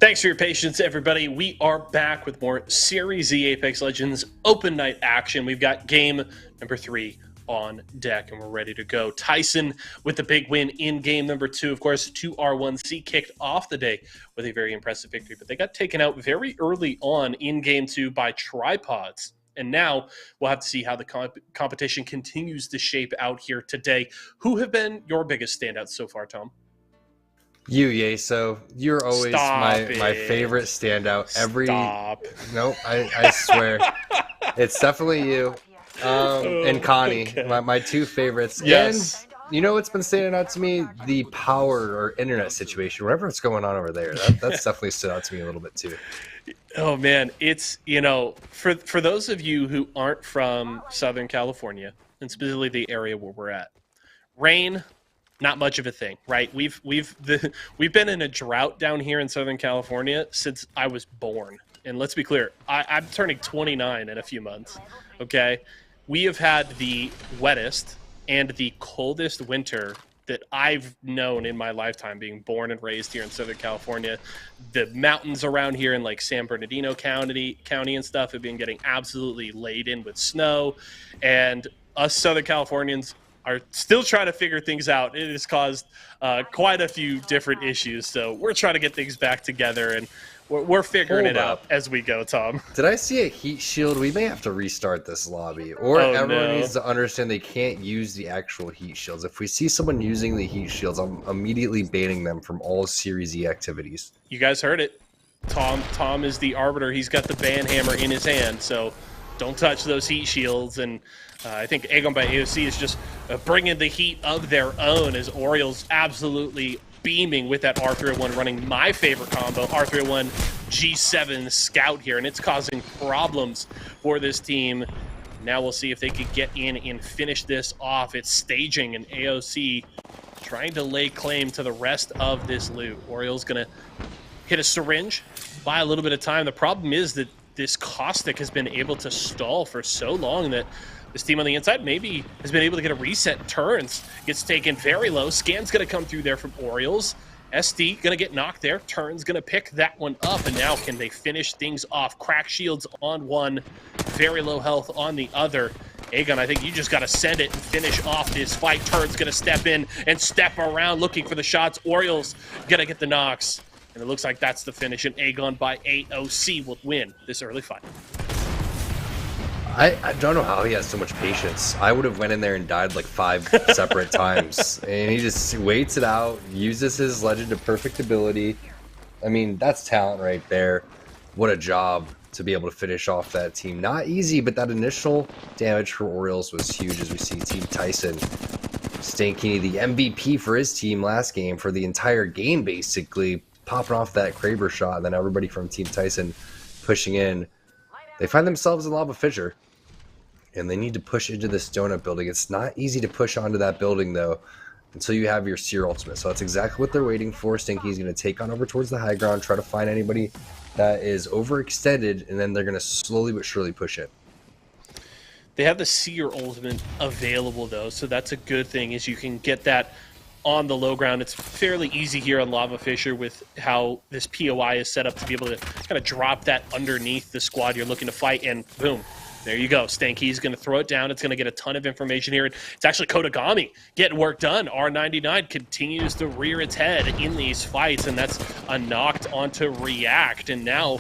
Thanks for your patience, everybody. We are back with more Series Z Apex Legends Open Night action. We've got game number 3 on deck, and we're ready to go. Tyson with the big win in game number 2. Of course, 2R1C kicked off the day with a very impressive victory, but they got taken out very early on in game 2 by Tripods. And now we'll have to see how the competition continues to shape out here today. Who have been your biggest standouts so far, Tom? You, Yeso, you're always my favorite standout. Nope, I swear. It's definitely you. And Connie, okay. my two favorites. Yes. And you know what's been standing out to me? The power or internet situation, whatever it's going on over there. That's definitely stood out to me a little bit too. Oh man, it's, for those of you who aren't from Southern California, and specifically the area where we're at, rain, not much of a thing, right? We've been in a drought down here in Southern California since I was born. And let's be clear, I'm turning 29 in a few months, okay? We have had the wettest and the coldest winter that I've known in my lifetime, being born and raised here in Southern California. The mountains around here in like San Bernardino County and stuff have been getting absolutely laid in with snow. And us Southern Californians are still trying to figure things out. It has caused quite a few different issues. So we're trying to get things back together, and we're figuring it out as we go, Tom. Did I see a heat shield? We may have to restart this lobby. Or everyone needs to understand they can't use the actual heat shields. If we see someone using the heat shields, I'm immediately banning them from all Series E activities. You guys heard it. Tom is the arbiter. He's got the ban hammer in his hand, so don't touch those heat shields. And I think Aegon by AOC is just bringing the heat of their own, as Orioles absolutely beaming with that R301, running my favorite combo, R301 G7 Scout here, and it's causing problems for this team. Now we'll see if they could get in and finish this off. It's staging, and AOC trying to lay claim to the rest of this loot. Orioles gonna hit a syringe, buy a little bit of time. The problem is that this Caustic has been able to stall for so long that this team on the inside maybe has been able to get a reset. Turns gets taken very low. Scan's going to come through there from Orioles. SD going to get knocked there. Turns going to pick that one up. And now can they finish things off? Crack shields on one. Very low health on the other. Aegon, I think you just got to send it and finish off this fight. Turn's going to step in and step around looking for the shots. Orioles going to get the knocks. And it looks like that's the finish. And Aegon by AOC will win this early fight. I don't know how he has so much patience. I would have went in there and died like 5 separate times. And he just waits it out, uses his Legend of Perfect ability. I mean, that's talent right there. What a job to be able to finish off that team. Not easy, but that initial damage for Orioles was huge, as we see Team Tyson. Stanky, the MVP for his team last game, for the entire game basically, popping off that Kraber shot, and then everybody from Team Tyson pushing in. They find themselves in Lava Fissure, and they need to push into this donut building. It's not easy to push onto that building, though, until you have your Seer ultimate. So that's exactly what they're waiting for. Stinky's going to take on over towards the high ground, try to find anybody that is overextended, and then they're going to slowly but surely push it. They have the Seer ultimate available, though, so that's a good thing, is you can get that on the low ground. It's fairly easy here on Lava Fissure with how this POI is set up to be able to kind of drop that underneath the squad you're looking to fight, and boom, there you go. Stanky's going to throw it down. It's going to get a ton of information here. It's actually Kodagami getting work done. R99 continues to rear its head in these fights, and that's a knocked onto React, and now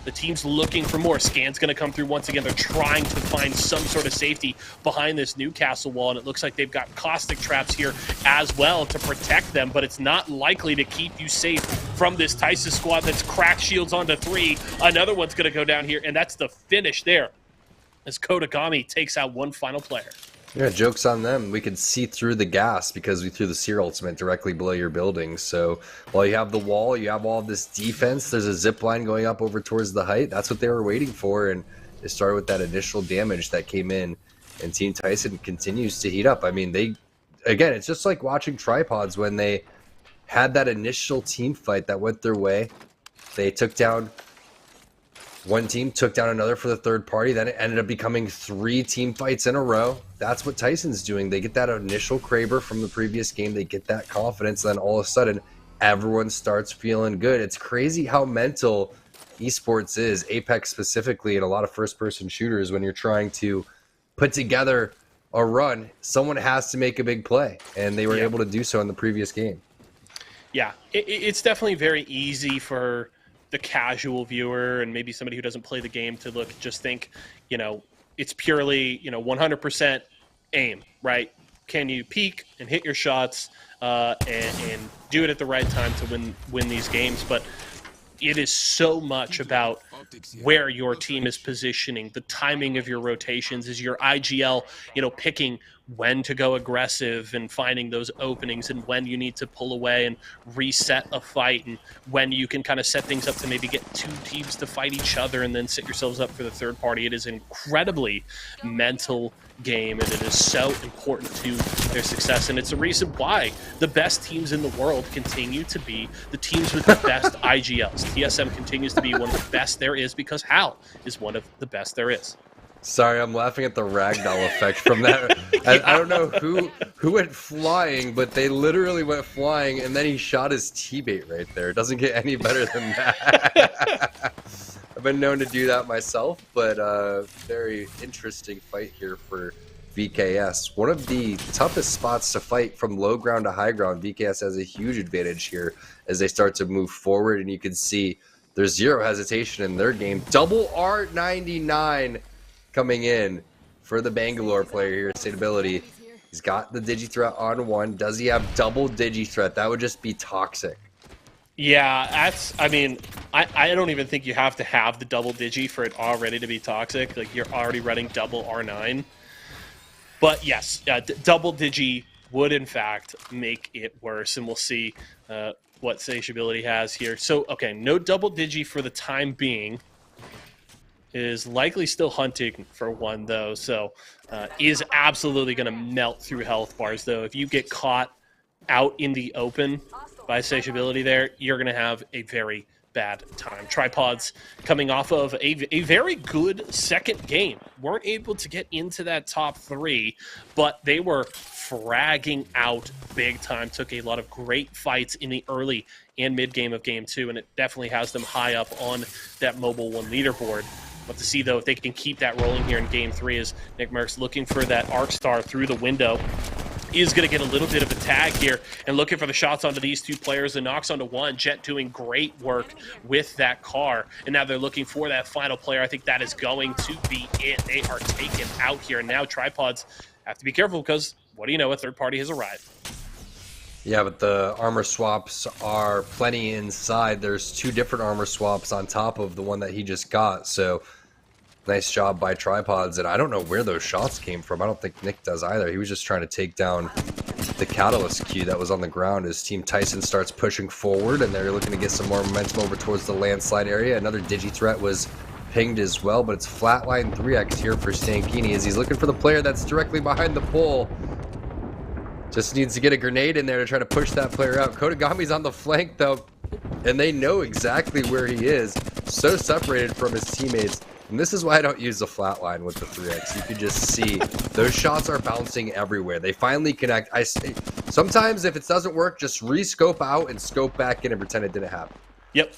the team's looking for more. Scan's going to come through once again. They're trying to find some sort of safety behind this Newcastle wall, and it looks like they've got caustic traps here as well to protect them, but it's not likely to keep you safe from this Tyson squad that's cracked shields onto 3. Another one's going to go down here, and that's the finish there, as Kodagami takes out one final player. Yeah, joke's on them. We could see through the gas because we threw the Seer ultimate directly below your building. So while you have the wall, you have all this defense, there's a zip line going up over towards the height. That's what they were waiting for, and it started with that initial damage that came in, and Team Tyson continues to heat up. I mean, again, it's just like watching Tripods when they had that initial team fight that went their way. They took down one team, took down another for the third party. Then it ended up becoming 3 team fights in a row. That's what Tyson's doing. They get that initial Kraber from the previous game. They get that confidence. Then all of a sudden, everyone starts feeling good. It's crazy how mental esports is, Apex specifically, and a lot of first-person shooters. When you're trying to put together a run, someone has to make a big play, and they were able to do so in the previous game. Yeah, it's definitely very easy for the casual viewer and maybe somebody who doesn't play the game to just think, it's purely, 100% aim, right? Can you peek and hit your shots and do it at the right time to win these games? But it is so much about where your team is positioning, the timing of your rotations. Is your IGL, picking when to go aggressive and finding those openings, and when you need to pull away and reset a fight, and when you can kind of set things up to maybe get two teams to fight each other and then set yourselves up for the third party. It is an incredibly mental game, and it is so important to their success, and it's a reason why the best teams in the world continue to be the teams with the best IGLs. TSM continues to be one of the best there is because HAL is one of the best there is. Sorry, I'm laughing at the ragdoll effect from that. I don't know who went flying, but they literally went flying, and then he shot his teammate right there. It doesn't get any better than that. I've been known to do that myself, but very interesting fight here for VKS. One of the toughest spots to fight from low ground to high ground. VKS has a huge advantage here as they start to move forward, and you can see there's zero hesitation in their game. Double R99 coming in for the Bangalore player here, Stateability. He's got the Digi-Threat on one. Does he have double Digi-Threat? That would just be toxic. Yeah, I don't even think you have to have the double Digi for it already to be toxic. Like, you're already running double R9. But yes, double Digi would in fact make it worse, and we'll see what Satiability has here. So, okay, no double Digi for the time being. Is likely still hunting for one, though, so is absolutely going to melt through health bars, though. If you get caught out in the open by Satiability there, you're going to have a very bad time. Tripods coming off of a very good second game. Weren't able to get into that top three, but they were fragging out big time. Took a lot of great fights in the early and mid game of game two, and it definitely has them high up on that Mobile 1 leaderboard. But to see, though, if they can keep that rolling here in game three, as Nick Merckx looking for that arc star through the window. Is going to get a little bit of a tag here and looking for the shots onto these two players and knocks onto one. Jet doing great work with that car. And now they're looking for that final player. I think that is going to be it. They are taken out here. And now Tripods have to be careful because, what do you know, a third party has arrived. Yeah, but the armor swaps are plenty inside. There's two different armor swaps on top of the one that he just got. So nice job by Tripods, and I don't know where those shots came from. I don't think Nick does either. He was just trying to take down the Catalyst queue that was on the ground as Team Tyson starts pushing forward, and they're looking to get some more momentum over towards the landslide area. Another Digi-Threat was pinged as well, but it's flatline 3x here for Stankini as he's looking for the player that's directly behind the pole. Just needs to get a grenade in there to try to push that player out. Kodagami's on the flank, though, and they know exactly where he is. So separated from his teammates. And this is why I don't use the flatline with the 3x. You can just see those shots are bouncing everywhere. They finally connect. Sometimes if it doesn't work, just re-scope out and scope back in and pretend it didn't happen. Yep.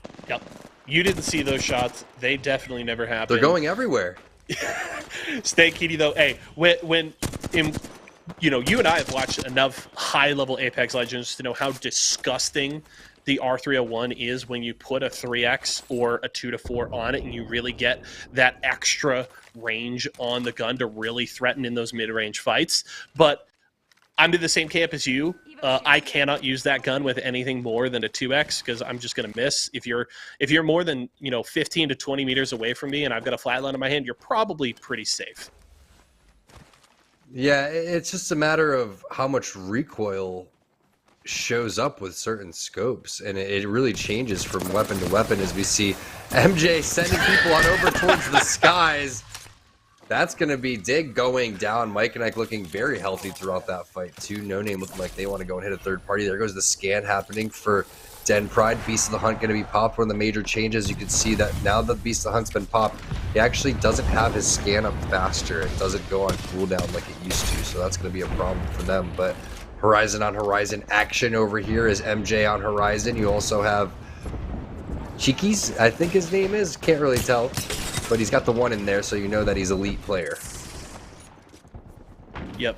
You didn't see those shots. They definitely never happened. They're going everywhere. Stankini, though, hey, when you and I have watched enough high-level Apex Legends to know how disgusting the R301 is when you put a 3x or a 2-4 on it and you really get that extra range on the gun to really threaten in those mid-range fights. But I'm in the same camp as you. I cannot use that gun with anything more than a 2x because I'm just going to miss. If you're more than 15 to 20 meters away from me and I've got a flatline in my hand, you're probably pretty safe. Yeah, it's just a matter of how much recoil shows up with certain scopes, and it really changes from weapon to weapon as we see MJ sending people on over towards the skies. That's going to be Dig going down. Mike and Ike looking very healthy throughout that fight too. No Name looking like they want to go and hit a third party. There goes the scan happening for Den Pride. Beast of the Hunt going to be popped. One of the major changes, you can see that now that Beast of the Hunt's been popped, he actually doesn't have his scan up faster. It doesn't go on cooldown like it used to, so that's going to be a problem for them. But Horizon on Horizon action over here is MJ on Horizon. You also have Cheekies, I think his name is. Can't really tell. But he's got the 1 in there, so you know that he's elite player. Yep.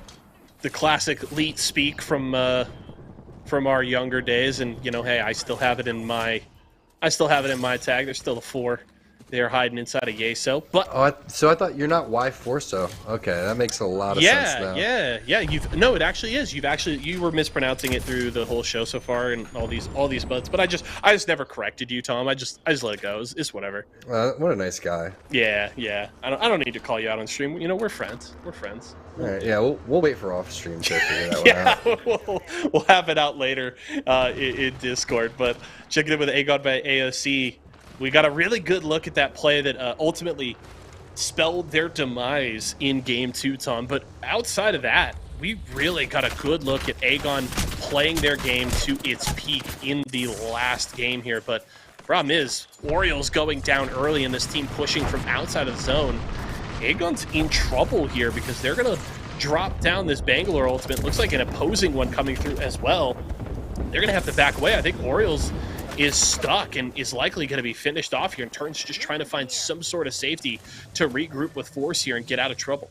The classic elite speak from our younger days, and you know, hey, I still have it in my tag. There's still a 4 there hiding inside of Yeso. But so I thought you're not Y4so. Okay, that makes a lot of sense now. Yeah. It actually is. You were mispronouncing it through the whole show so far, and all these buds. But I just never corrected you, Tom. I just let it go. It's whatever. What a nice guy. Yeah. I don't need to call you out on stream. You know, we're friends. All right, yeah, we'll wait for off stream to figure that one out. We'll have it out later in Discord. But checking in with Aegon by AOC, we got a really good look at that play that ultimately spelled their demise in Game 2, Tom. But outside of that, we really got a good look at Aegon playing their game to its peak in the last game here. But problem is, Orioles going down early and this team pushing from outside of the zone. Aegon's in trouble here because they're going to drop down this Bangalore ultimate. Looks like an opposing one coming through as well. They're going to have to back away. I think Orioles is stuck and is likely going to be finished off here, and Turn's just trying to find some sort of safety to regroup with Force here and get out of trouble.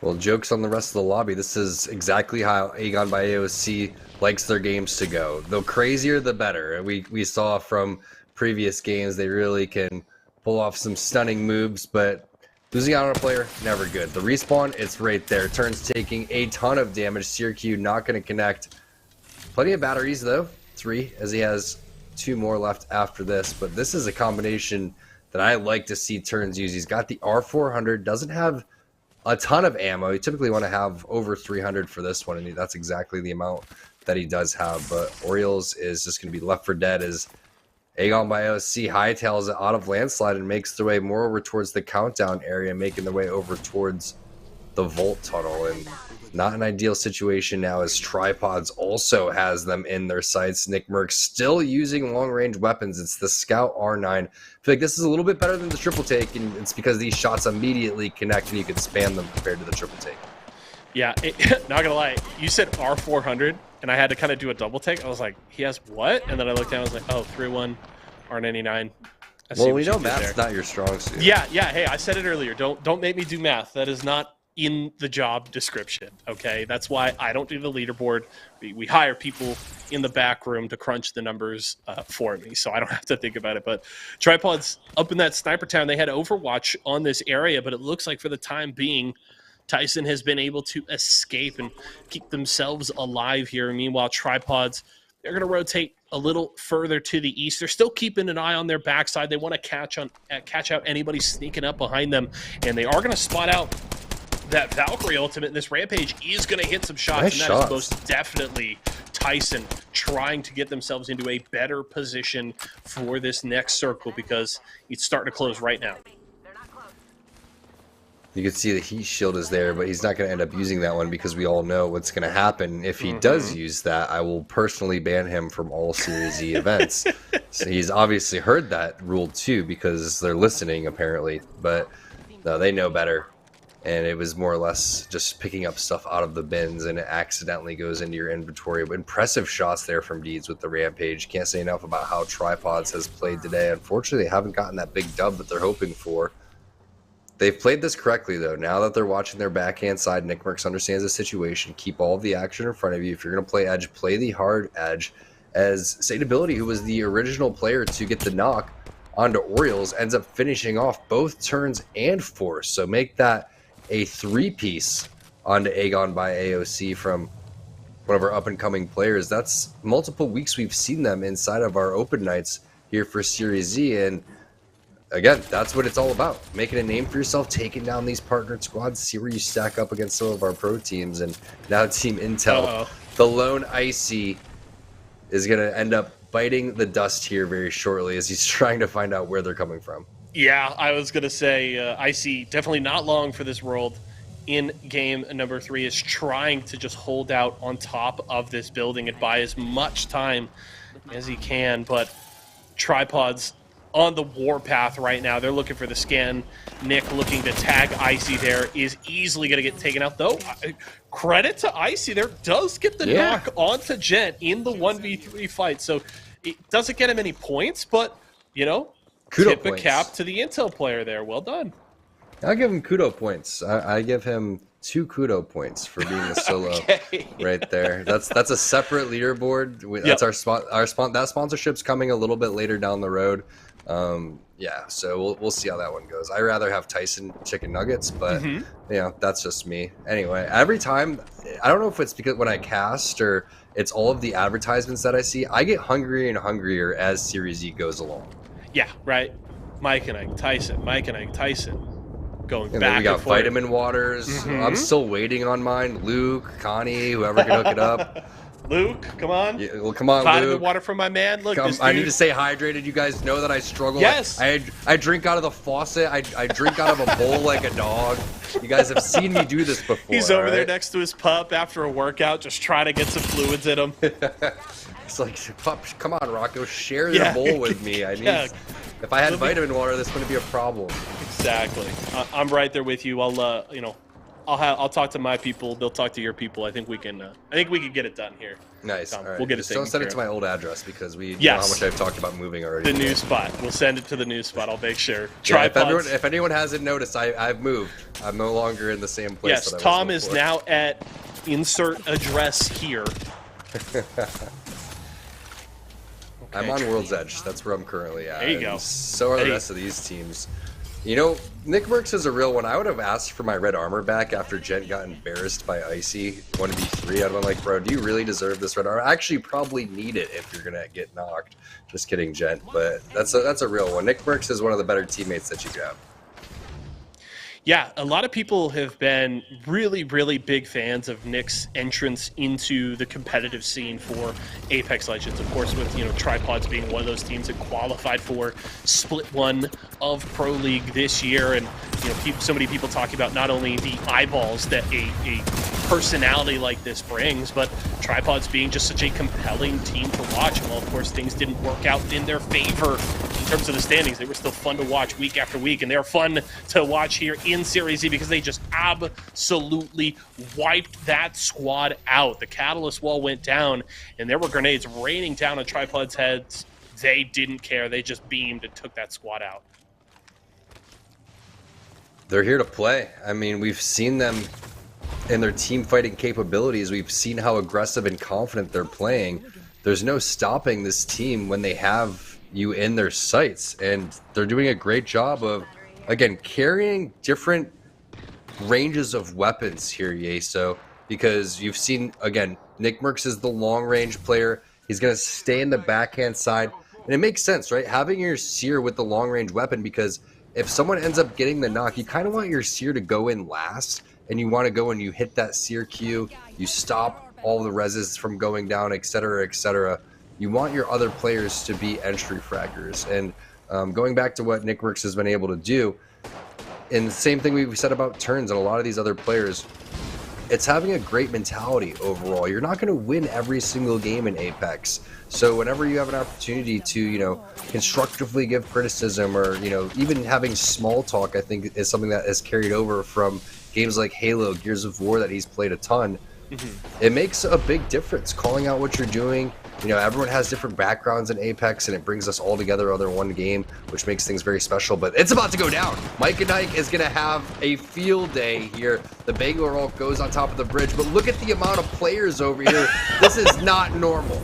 Well, jokes on the rest of the lobby. This is exactly how Aegon by AOC likes their games to go. The crazier, the better. We saw from previous games they really can pull off some stunning moves, but losing out on a player, never good. The respawn, it's right there. Turn's taking a ton of damage. Syracuse not going to connect. Plenty of batteries, though. 3, as he has 2 more left after this. But this is a combination that I like to see Turns use. He's got the R400, doesn't have a ton of ammo. You typically want to have over 300 for this one, and that's exactly the amount that he does have. But Orioles is just going to be left for dead as Aegon by OC hightails it out of landslide and makes their way more over towards the countdown area, making their way over towards the Vault tunnel. And not an ideal situation now as Tripods also has them in their sights. Nick Merck still using long-range weapons. It's the Scout R9. I feel like this is a little bit better than the triple take, and it's because these shots immediately connect and you can spam them compared to the triple take. Yeah, not gonna lie, you said R400, and I had to kind of do a double take. I was like, he has what? And then I looked down, I was like, oh, 3-1, R99. Well, we know math's not your strong suit. Yeah, hey, I said it earlier. Don't make me do math. That is not in the job description, okay? That's why I don't do the leaderboard. We hire people in the back room to crunch the numbers for me, so I don't have to think about it. But Tripods up in that sniper town, they had Overwatch on this area, but it looks like for the time being, Tyson has been able to escape and keep themselves alive here. Meanwhile, Tripods, they're going to rotate a little further to the east. They're still keeping an eye on their backside. They want to catch out anybody sneaking up behind them, and they are going to spot out that Valkyrie ultimate. This Rampage is going to hit some shots, nice and that shots. is most definitely Tyson trying to get themselves into a better position for this next circle because it's starting to close right now. You can see the heat shield is there, but he's not going to end up using that one because we all know what's going to happen. If he does use that, I will personally ban him from all Series Z events. So he's obviously heard that rule too because they're listening apparently, but no, they know better. And it was more or less just picking up stuff out of the bins and it accidentally goes into your inventory. But impressive shots there from Deeds with the Rampage. Can't say enough about how Tripods has played today. Unfortunately, they haven't gotten that big dub that they're hoping for. They've played this correctly, though. Now that they're watching their backhand side, Nick Merckx understands the situation. Keep all of the action in front of you. If you're going to play edge, play the hard edge. As Sateability, who was the original player to get the knock onto Orioles, ends up finishing off both turns and force. So make that a 3-piece onto Aegon by AOC from one of our up-and-coming players. That's multiple weeks we've seen them inside of our open nights here for Series Z, and again, that's what it's all about. Making a name for yourself, taking down these partnered squads, see where you stack up against some of our pro teams. And now Team Intel, the lone Icy, is going to end up biting the dust here very shortly as he's trying to find out where they're coming from. Yeah, I was going to say Icy, definitely not long for this world. In game number 3 is trying to just hold out on top of this building and buy as much time as he can. But Tripods on the warpath right now. They're looking for the scan. Nick looking to tag Icy there is easily going to get taken out, though. Credit to Icy there. Does get the knock onto Gent in the 1v3 fight. So it doesn't get him any points, but, you know, tip a cap to the Intel player there. Well done. I'll give him kudo points. I give him 2 kudo points for being a solo right there. That's a separate leaderboard. That's our spot. That sponsorship's coming a little bit later down the road. Yeah, so we'll see how that one goes. I'd rather have Tyson chicken nuggets, but you know, that's just me. Anyway, every time, I don't know if it's because when I cast or it's all of the advertisements that I see, I get hungrier and hungrier as Series E goes along. Yeah, right. Mike and Ike Tyson. Mike and Ike Tyson. Going and back then we got and forth. vitamin waters. I'm still waiting on mine. Luke, Connie, whoever can hook it up. Luke, come on. Yeah, well, come on, vitamin Luke. water from my man. Look, this dude... I need to stay hydrated. You guys know that I struggle. Yes. I drink out of the faucet. I drink out of a bowl like a dog. You guys have seen me do this before. He's over there next to his pup after a workout, just trying to get some fluids in him. It's like, pup, come on, Rocco, share the bowl with me. I need. If I had vitamin water, this wouldn't be a problem. Exactly. I'm right there with you. I'll talk to my people. They'll talk to your people. I think we can. Get it done here. Nice. All right. We'll get it. Just don't send it to my old address because we know how much I've talked about moving already. The new spot. We'll send it to the new spot. I'll make sure. Yeah, if anyone hasn't noticed, I've moved. I'm no longer in the same place. Yes, that I was Tom is before. now at insert address here. Okay. I'm on World's Edge. That's where I'm currently at. There you go. So are the rest of these teams. You know, Nick Merckx is a real one. I would have asked for my red armor back after Gent got embarrassed by Icy 1v3. I'd have been like, bro, do you really deserve this red armor? I actually probably need it if you're going to get knocked. Just kidding, Gent. But that's a real one. Nick Merckx is one of the better teammates that you could have. Yeah, a lot of people have been really, really big fans of Nick's entrance into the competitive scene for Apex Legends. Of course, with Tripods being one of those teams that qualified for Split 1 of Pro League this year, and so many people talking about not only the eyeballs that a personality like this brings, but Tripods being just such a compelling team to watch. Well, of course, things didn't work out in their favor in terms of the standings. They were still fun to watch week after week, and they're fun to watch here in Series E because they just absolutely wiped that squad out. The Catalyst wall went down, and there were grenades raining down on Tripods' heads. They didn't care. They just beamed and took that squad out. They're here to play. I mean, we've seen them in their team fighting capabilities. We've seen how aggressive and confident they're playing. There's no stopping this team when they have you in their sights, and they're doing a great job of, again, carrying different ranges of weapons here, Yeso, because you've seen, again, Nick Merckx is the long-range player. He's going to stay in the backhand side, and it makes sense, right? Having your Seer with the long-range weapon, because if someone ends up getting the knock, you kind of want your Seer to go in last, and you want to go and you hit that Seer Q, you stop all the reses from going down, etc., etc. You want your other players to be entry fraggers, and going back to what Nick Merckx has been able to do, and the same thing we said about Turns and a lot of these other players, it's having a great mentality overall. You're not going to win every single game in Apex. So whenever you have an opportunity to, constructively give criticism or, even having small talk, I think is something that has carried over from games like Halo, Gears of War that he's played a ton. It makes a big difference calling out what you're doing. Everyone has different backgrounds in Apex, and it brings us all together under one game, which makes things very special. But it's about to go down. Mike and Ike is going to have a field day here. The Bangalore Roll goes on top of the bridge, but look at the amount of players over here. This is not normal.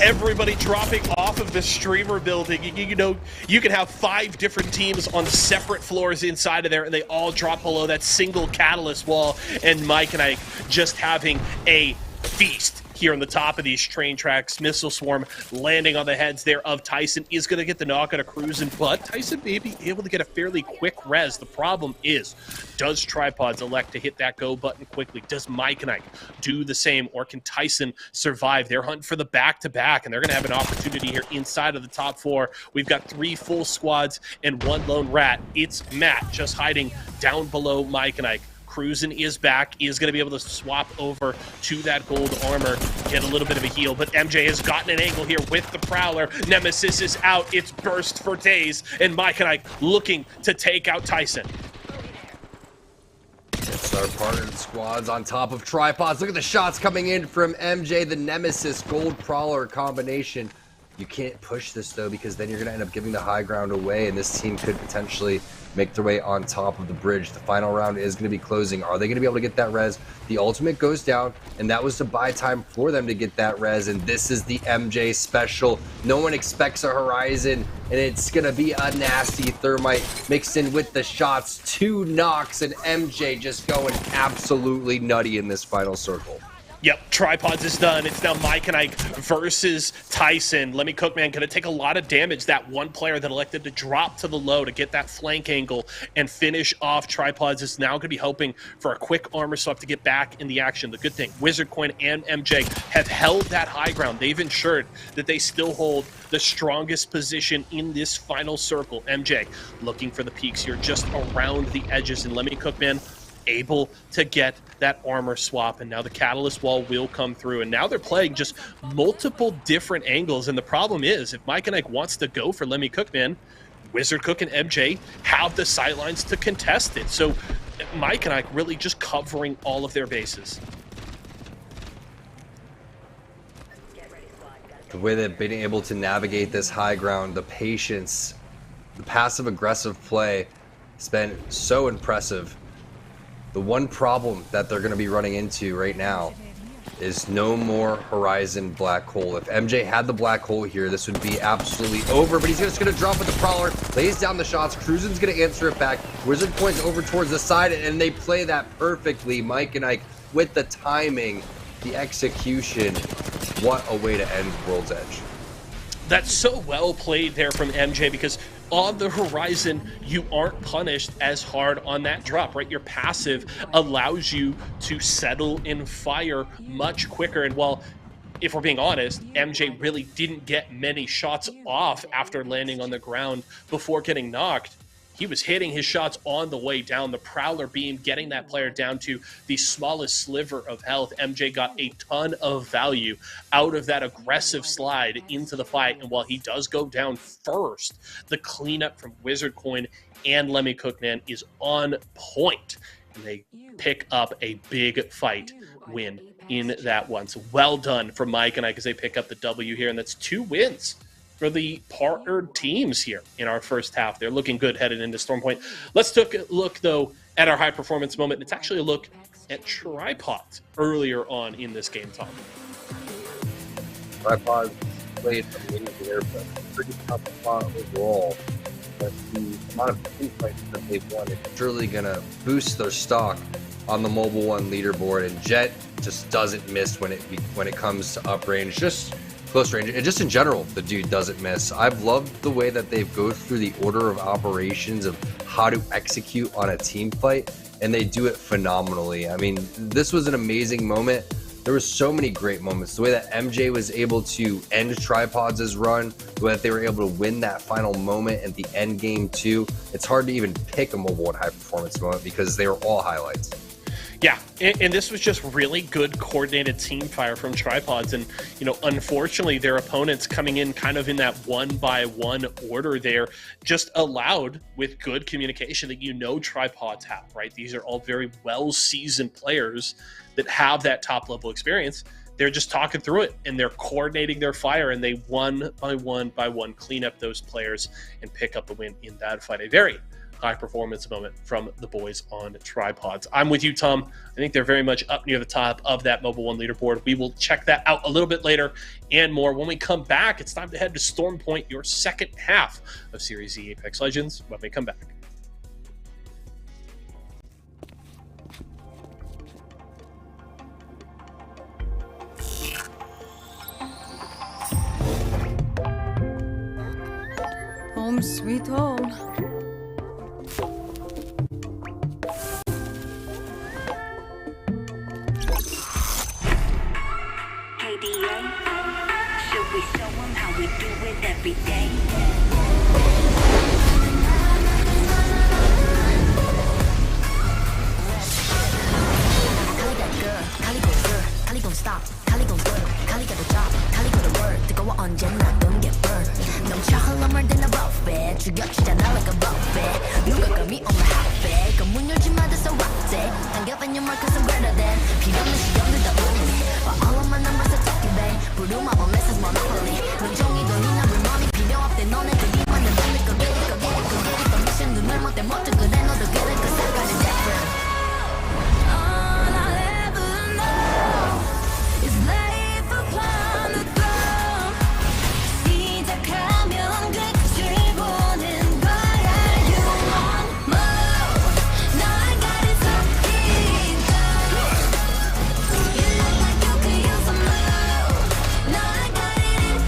Everybody dropping off of the streamer building. You can have 5 different teams on separate floors inside of there, and they all drop below that single Catalyst wall. And Mike and Ike just having a feast here on the top of these train tracks. Missile Swarm landing on the heads there of Tyson is going to get the knock out of Cruisin', but Tyson may be able to get a fairly quick res. The problem is, does Tripods elect to hit that go button quickly? Does Mike and Ike do the same, or can Tyson survive their hunt for the back-to-back? And they're going to have an opportunity here inside of the top 4. We've got 3 full squads and 1 lone rat. It's Matt just hiding down below Mike and Ike. Cruisin is back, is going to be able to swap over to that gold armor, get a little bit of a heal, but MJ has gotten an angle here with the Prowler. Nemesis is out. It's burst for days, and Mike and Ike looking to take out Tyson. It's our partnered squads on top of tripods. Look at the shots coming in from MJ, the Nemesis gold Prowler combination. You can't push this though, because then you're going to end up giving the high ground away, and this team could potentially make their way on top of the bridge. The final round is going to be closing. Are they going to be able to get that res? The ultimate goes down, and that was to buy time for them to get that res, and this is the MJ special. No one expects a Horizon, and it's going to be a nasty thermite mixed in with the shots. 2 knocks, and MJ just going absolutely nutty in this final circle. Yep, Tripods is done. It's now Mike and Ike versus Tyson. Lemmy Cookman going to take a lot of damage. That one player that elected to drop to the low to get that flank angle and finish off Tripods is now going to be hoping for a quick armor swap to get back in the action. The good thing, Wizard Coin and MJ have held that high ground. They've ensured that they still hold the strongest position in this final circle. MJ looking for the peaks here just around the edges, and Lemmy Cookman able to get that armor swap, and now the catalyst wall will come through, and now they're playing just multiple different angles. And the problem is, if Mike and Ike wants to go for Lemmy Cookman, Wizard Cook and MJ have the sidelines to contest it. So Mike and Ike really just covering all of their bases. The way they've been able to navigate this high ground, the patience, the passive aggressive play has been so impressive. The one problem that they're going to be running into right now is no more Horizon black hole. If MJ had the black hole here, this would be absolutely over, but he's just going to drop with the Prowler, lays down the shots. Cruisin's going to answer it back. Wizard points over towards the side, and they play that perfectly. Mike and Ike with the timing, the execution. What a way to end World's Edge. That's so well played there from MJ, because on the Horizon, you aren't punished as hard on that drop, right? Your passive allows you to settle and fire much quicker. And while, if we're being honest, MJ really didn't get many shots off after landing on the ground before getting knocked, he was hitting his shots on the way down. The Prowler beam getting that player down to the smallest sliver of health. MJ got a ton of value out of that aggressive slide into the fight. And while he does go down first, the cleanup from Wizard Coin and Lemmy Cookman is on point. And they pick up a big fight win in that one. So well done for Mike and Ike as they pick up the W here. And that's 2 wins for the partnered teams here in our first half. They're looking good headed into Storm Point. Let's take a look, though, at our high-performance moment. It's actually a look at Tripods earlier on in this game, Tom. Tripods played amazing there, but pretty tough spot overall. But the amount of team fights that they've won is surely going to boost their stock on the Mobile One leaderboard, and Jet just doesn't miss when it comes to up range. Just close range, and just in general, the dude doesn't miss. I've loved the way that they've go through the order of operations of how to execute on a team fight, and they do it phenomenally. I mean, this was an amazing moment. There were so many great moments. The way that MJ was able to end Tripods' run, the way that they were able to win that final moment at the end game too. It's hard to even pick a Mobile One high performance moment because they were all highlights. Yeah, and this was just really good coordinated team fire from Tripods. And, you know, unfortunately, their opponents coming in kind of in that 1-by-1 order there just allowed, with good communication that Tripods have, right? These are all very well-seasoned players that have that top-level experience. They're just talking through it, and they're coordinating their fire, and they 1-by-1 clean up those players and pick up the win in that fight. A very high performance moment from the boys on Tripods. I'm with you, Tom. I think they're very much up near the top of that Mobile One leaderboard. We will check that out a little bit later and more. When we come back, it's time to head to Storm Point, your second half of Series Z Apex Legends, when we come back. Home sweet home. Should we show them how we do it every day? Kali gon' stop, Kali gon' work, Kali got a job, Kali got a work. 뜨거워 언제나 don't get burned. 넘쳐 흘러물 든 a buffet, 죽여주잖아 like a buffet. 누가 감히 on my hotbed, 문 열지 마 that's a rock day. 당겨봐 your mark 'cause I'm greater than. 필요 없는 시련들 다 보이네. But all of my numbers are talking back. 부르마 뭐 message monopoly. 눈종이 돌리나 물머니 필요 없대 너네들이 맞는 달릴 거 get it go get it go get it go 미션 눈을 못대 못해 그래 너도 get it 'cause I got it different. All I ever know is life upon the throne. 시작하면 끝을 보는 거야. You want more? No, I got it so deep down. You look like you could use some more. No, I got it in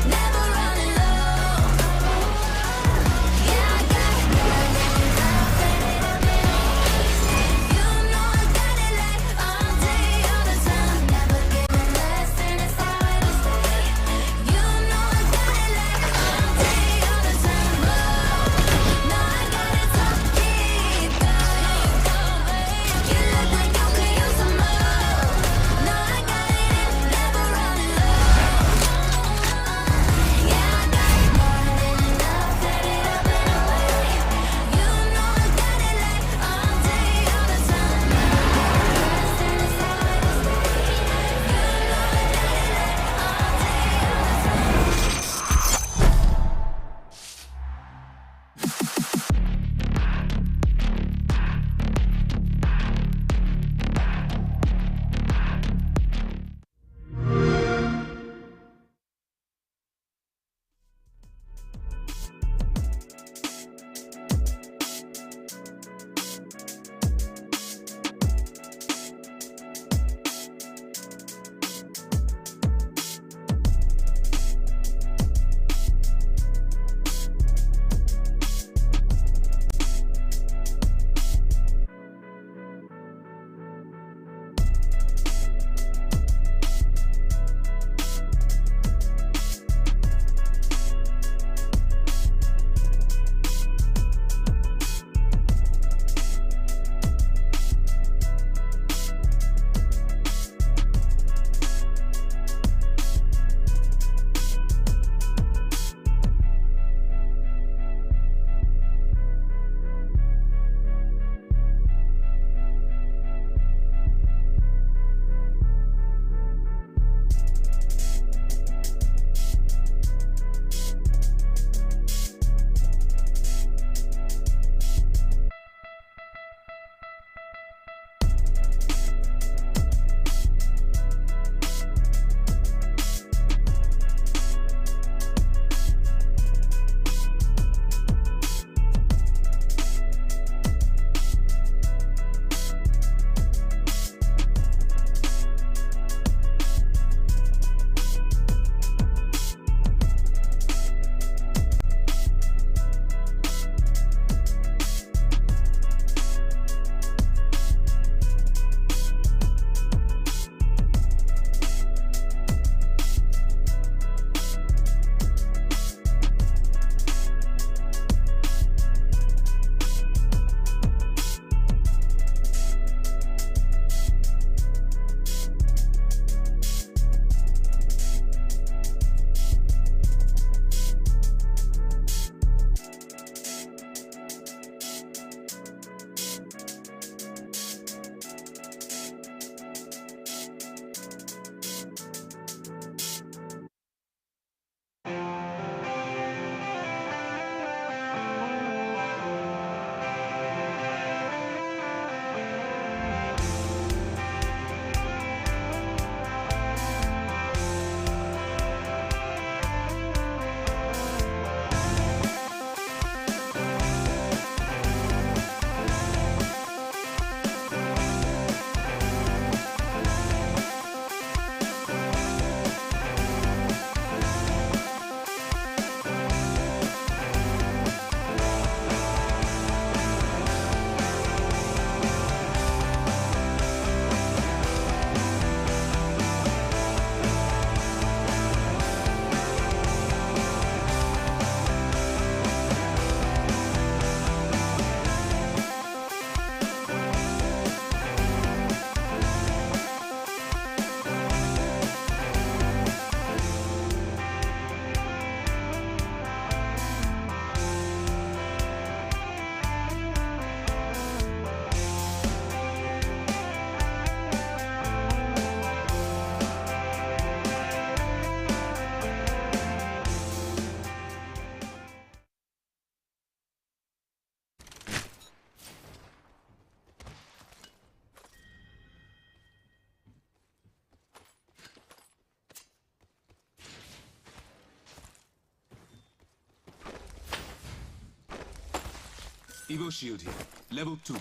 Evo shield here. Level 2.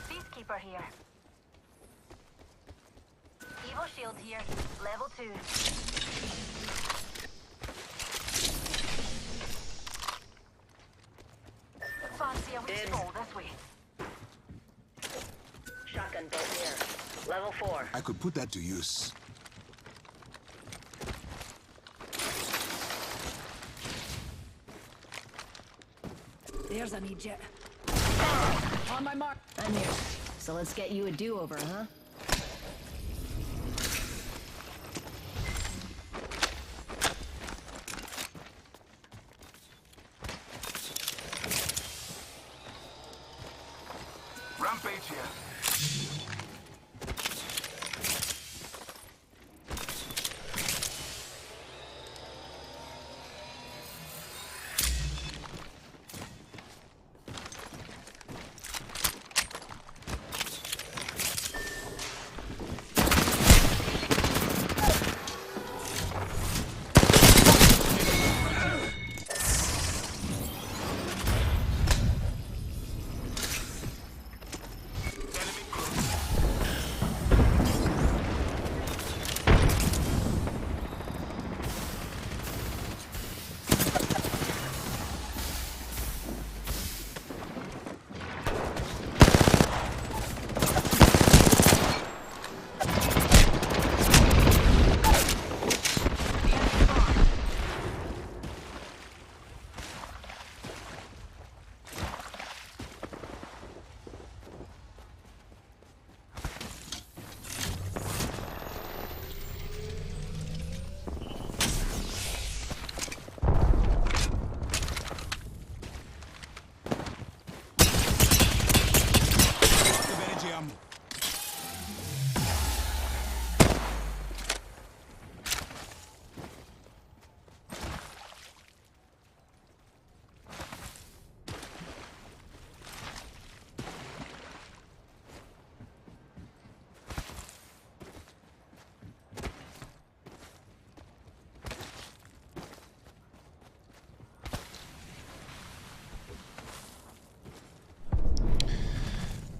Peacekeeper here. Evo shield here. Level 2. Fancy a wee stroll this way. Shotgun bolt here. Level 4. I could put that to use. There's an eject. On my mark. I'm here. So let's get you a do-over, huh? Rampage here.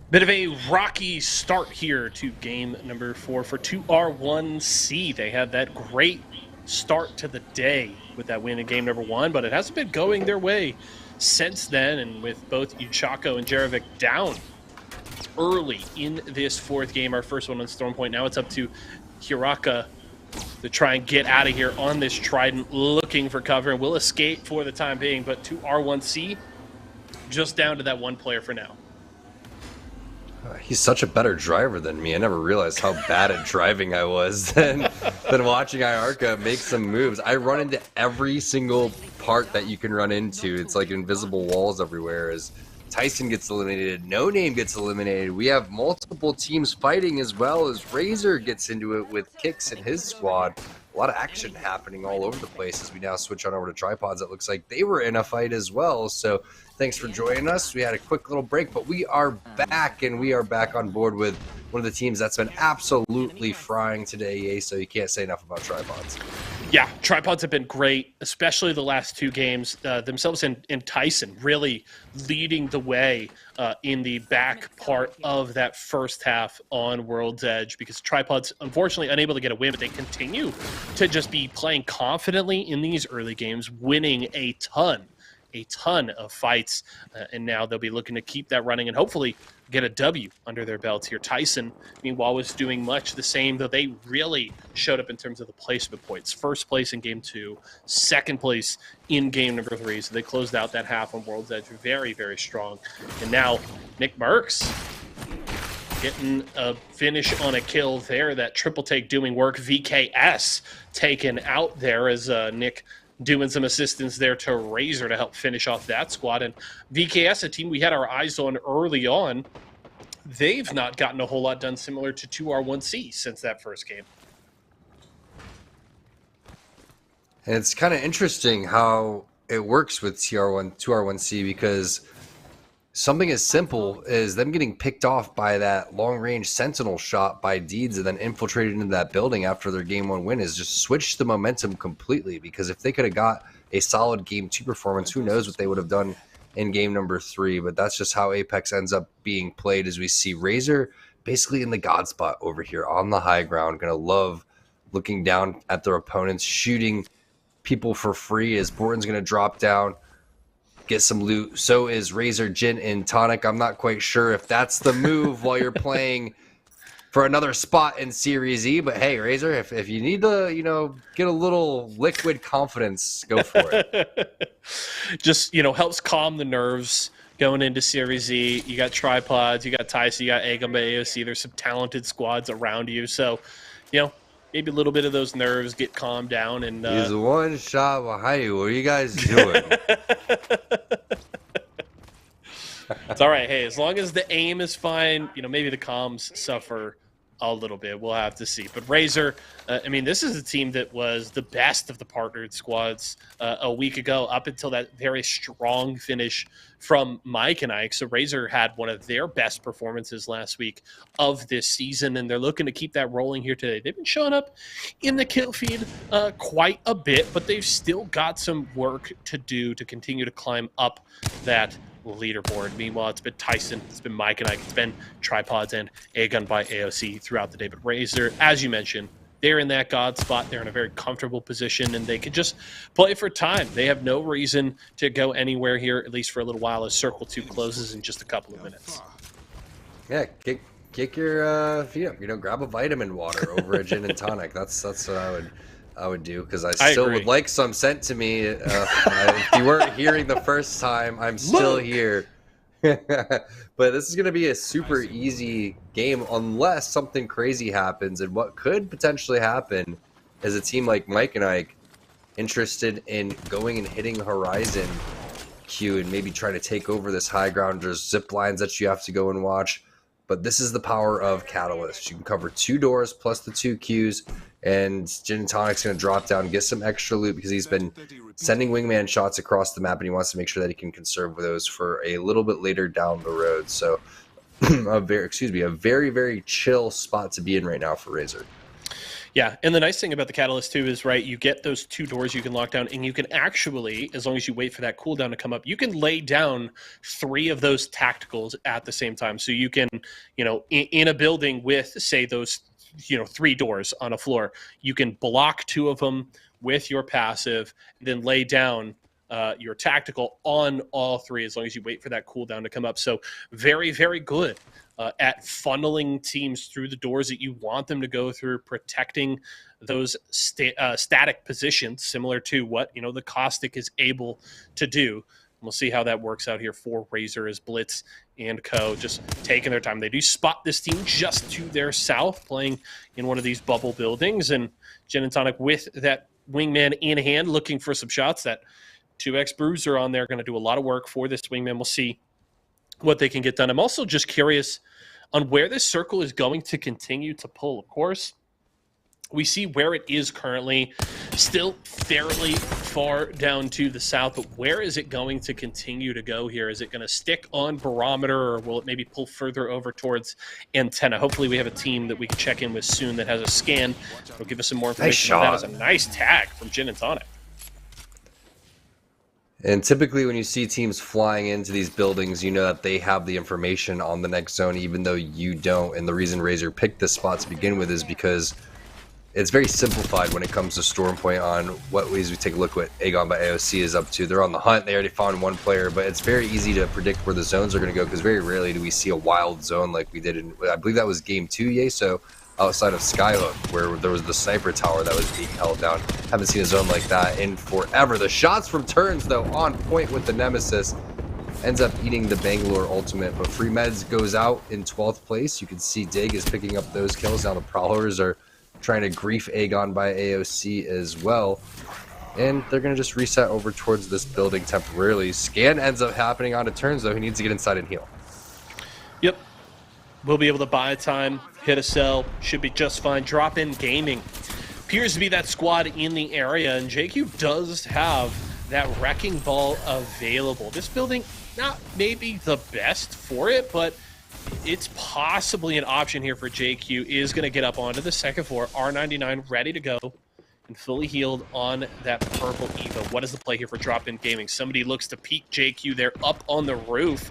Bit of a rocky start here to game number 4 for 2R1C. They had that great start to the day with that win in game number 1, but it hasn't been going their way since then, and with both Uchako and Jarovic down early in this 4th game, our first one on Storm Point. Now it's up to Hiraka to try and get out of here on this Trident, looking for cover, and will escape for the time being, but 2R1C just down to that one player for now. He's such a better driver than me. I never realized how bad at driving I was than watching Iarka make some moves. I run into every single part that you can run into. It's like invisible walls everywhere. As Tyson gets eliminated, No Name gets eliminated. We have multiple teams fighting as well as Razor gets into it with Kicks and his squad. A lot of action happening all over the place as we now switch on over to Tripods. It looks like they were in a fight as well. So thanks for joining us. We had a quick little break, but we are back, and we are back on board with one of the teams that's been absolutely frying today, EA, so you can't say enough about Tripods. Yeah, Tripods have been great, especially the last 2 games. Themselves and Tyson really leading the way in the back part of that first half on World's Edge, because Tripods, unfortunately, unable to get a win, but they continue to just be playing confidently in these early games, winning a ton of fights, and now they'll be looking to keep that running and hopefully get a W under their belts here. Tyson, meanwhile, was doing much the same, though they really showed up in terms of the placement points. First place in game 2, second place in game number 3, so they closed out that half on World's Edge very, very strong. And now Nick Merckx getting a finish on a kill there. That triple take doing work. VKS taken out there as Nick doing some assistance there to Razor to help finish off that squad. And VKS, a team we had our eyes on early on, they've not gotten a whole lot done, similar to 2R1C since that first game. And it's kind of interesting how it works with 2R1C, because something as simple as them getting picked off by that long-range sentinel shot by Deeds and then infiltrated into that building after their game 1 win is just switched the momentum completely, because if they could have got a solid game 2 performance, who knows what they would have done in game number 3. But that's just how Apex ends up being played, as we see Razor basically in the god spot over here on the high ground. Gonna love looking down at their opponents, shooting people for free as Borton's gonna drop down, get some loot. So is Razor, Jin, and Tonic. I'm not quite sure if that's the move while you're playing for another spot in Series E. But hey, Razor, if you need to, get a little liquid confidence, go for it. Just, helps calm the nerves going into Series E. You got Tripods, you got Tyson, you got Agum by AOC. There's some talented squads around you. So, maybe a little bit of those nerves get calmed down. And he's one shot behind you. What are you guys doing? It's all right. Hey, as long as the aim is fine, maybe the comms suffer a little bit. We'll have to see. But Razor, this is a team that was the best of the partnered squads a week ago, up until that very strong finish from Mike and Ike. So Razor had one of their best performances last week of this season, and they're looking to keep that rolling here today. They've been showing up in the kill feed quite a bit, but they've still got some work to do to continue to climb up that leaderboard. Meanwhile, it's been Tyson, it's been Mike and Ike, it's been Tripods and A-Gun by AOC throughout the day. But Razor, as you mentioned, they're in that god spot. They're in a very comfortable position, and they can just play for time. They have no reason to go anywhere here, at least for a little while, as Circle 2 closes in just a couple of minutes. Yeah, kick your feet up. Grab a vitamin water over a gin and tonic. That's what I would do, because I still would like some sent to me. If you weren't hearing the first time, I'm still here. But this is going to be a super easy game unless something crazy happens. And what could potentially happen is a team like Mike and Ike interested in going and hitting Horizon Q and maybe try to take over this high ground. There's zip lines that you have to go and watch. But this is the power of Catalyst. You can cover 2 doors plus the 2 Qs, and Gin and Tonic's going to drop down, get some extra loot, because he's been sending wingman shots across the map, and he wants to make sure that he can conserve those for a little bit later down the road. So a very, very chill spot to be in right now for Razor. Yeah, and the nice thing about the Catalyst, too, is, you get those 2 doors you can lock down, and you can actually, as long as you wait for that cooldown to come up, you can lay down 3 of those tacticals at the same time. So you can, in a building with, say, those, 3 doors on a floor, you can block 2 of them with your passive, and then lay down your tactical on all 3 as long as you wait for that cooldown to come up. So very, very good at funneling teams through the doors that you want them to go through, protecting those static positions, similar to what the Caustic is able to do. We'll see how that works out here for Razor as Blitz and Co. just taking their time. They do spot this team just to their south, playing in one of these bubble buildings, and Gin and Tonic with that wingman in hand, looking for some shots. That 2x Bruiser on there going to do a lot of work for this wingman. We'll see what they can get done. I'm also just curious on where this circle is going to continue to pull. Of course, we see where it is currently, still fairly far down to the south, but where is it going to continue to go here? Is it going to stick on Barometer, or will it maybe pull further over towards Antenna? Hopefully we have a team that we can check in with soon that has a scan. It'll give us some more information. That is a nice tag from Gin and Tonic. And typically when you see teams flying into these buildings, you know that they have the information on the next zone, even though you don't. And the reason Razor picked this spot to begin with is because it's very simplified when it comes to Storm Point on what ways we take a look at what Aegon by AOC is up to. They're on the hunt. They already found one player, but it's very easy to predict where the zones are going to go, because very rarely do we see a wild zone like we did in, I believe that was game 2, Yeso, outside of Skyhook, where there was the sniper tower that was being held down. Haven't seen a zone like that in forever. The shots from turns, though, on point with the Nemesis. Ends up eating the Bangalore ultimate, but Free Meds goes out in 12th place. You can see Dig is picking up those kills. Now the Prowlers are trying to grief Aegon by AOC as well. And they're going to just reset over towards this building temporarily. Scan ends up happening onto turns, though. He needs to get inside and heal. Yep. We'll be able to buy time, hit a sell, should be just fine. Drop in Gaming appears to be that squad in the area, and JQ does have that Wrecking Ball available. This building not maybe the best for it, but it's possibly an option here for JQ. Is going to get up onto the second floor. R99 ready to go and fully healed on that purple Evo. What is the play here for Drop-In Gaming? Somebody looks to peek JQ there up on the roof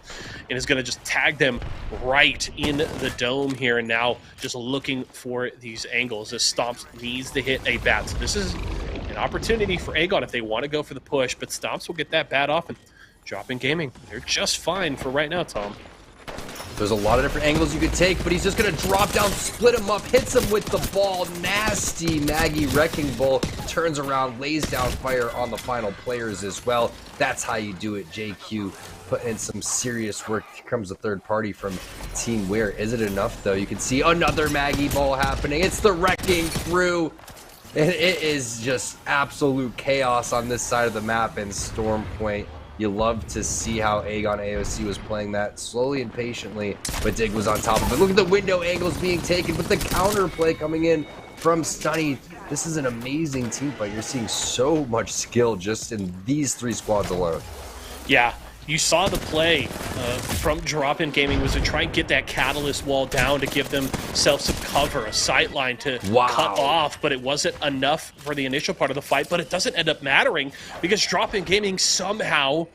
and is going to just tag them right in the dome here, and now just looking for these angles as Stomps needs to hit a bat. So this is an opportunity for Aegon if they want to go for the push, but Stomps will get that bat off, and Drop-In Gaming, they're just fine for right now, Tom. There's a lot of different angles you could take, but he's just going to drop down, split him up, hits him with the ball. Nasty Maggie Wrecking Ball turns around, lays down fire on the final players as well. That's how you do it, JQ. Putting in some serious work. Here comes the third party from Team Wear. Is it enough, though? You can see another Maggie Ball happening. It's the Wrecking Crew. And it is just absolute chaos on this side of the map in Storm Point. You love to see how Aegon AOC was playing that slowly and patiently, but Dig was on top of it. Look at the window angles being taken, but the counter play coming in from Stunny. This is an amazing team fight. You're seeing so much skill just in these three squads alone. Yeah, you saw the play from Drop-In Gaming was to try and get that Catalyst wall down to give themselves some cover, a sight line to cut off, but it wasn't enough for the initial part of the fight, but it doesn't end up mattering because Drop-In Gaming somehow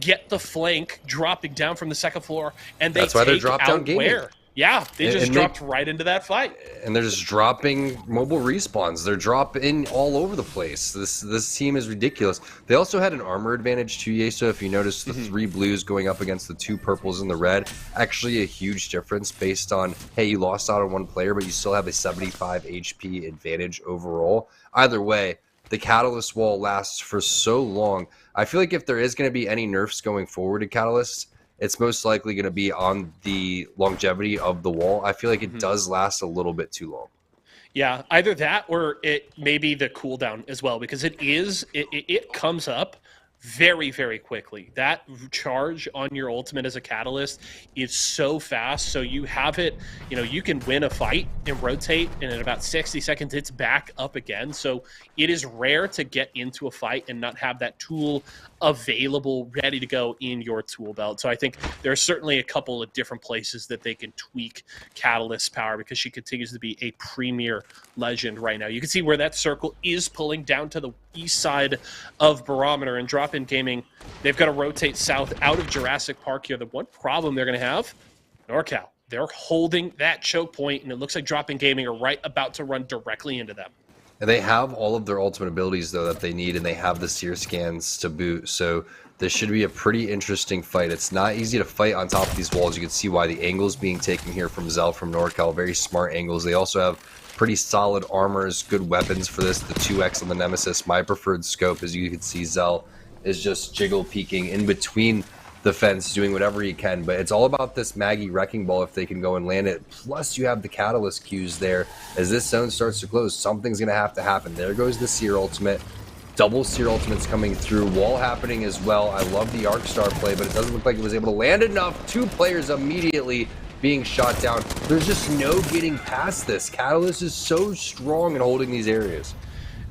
get the flank dropping down from the second floor, and they That's why they're take drop down out gaming. Where. Yeah, they just dropped right into that fight. And they're just dropping mobile respawns. They're dropping all over the place. This team is ridiculous. They also had an armor advantage too, Yeso. If you notice the three blues going up against the two purples and the red, actually a huge difference based on, hey, you lost out on one player, but you still have a 75 HP advantage overall. Either way, the Catalyst wall lasts for so long. I feel like if there is going to be any nerfs going forward to Catalyst, it's most likely going to be on the longevity of the wall. I feel like it does last a little bit too long. Yeah, either that or it may be the cooldown as well, because it comes up very, very quickly. That charge on your ultimate as a Catalyst is so fast, so you have it, you can win a fight and rotate, and in about 60 seconds, it's back up again. So it is rare to get into a fight and not have that tool available, ready to go in your tool belt. So I think there are certainly a couple of different places that they can tweak Catalyst's power, because she continues to be a premier legend right now. You can see where that circle is pulling down to the east side of Barometer, and Drop-In Gaming, they've got to rotate south out of Jurassic Park here. The one problem they're going to have, NorCal, they're holding that choke point, and it looks like Drop-In Gaming are right about to run directly into them. And they have all of their ultimate abilities, though, that they need, and they have the seer scans to boot. So this should be a pretty interesting fight. It's not easy to fight on top of these walls. You can see why the angles being taken here from Zell from NorCal. Very smart angles. They also have pretty solid armors, good weapons for this. The 2X on the Nemesis. My preferred scope, as you can see, Zell is just jiggle peeking in between the fence, doing whatever he can. But it's all about this Maggie Wrecking Ball if they can go and land it. Plus, you have the Catalyst cues there. As this zone starts to close, something's going to have to happen. There goes the Seer ultimate. Double Seer ultimates coming through. Wall happening as well. I love the Arc Star play, but it doesn't look like it was able to land enough. Two players immediately being shot down. There's just no getting past this. Catalyst is so strong in holding these areas.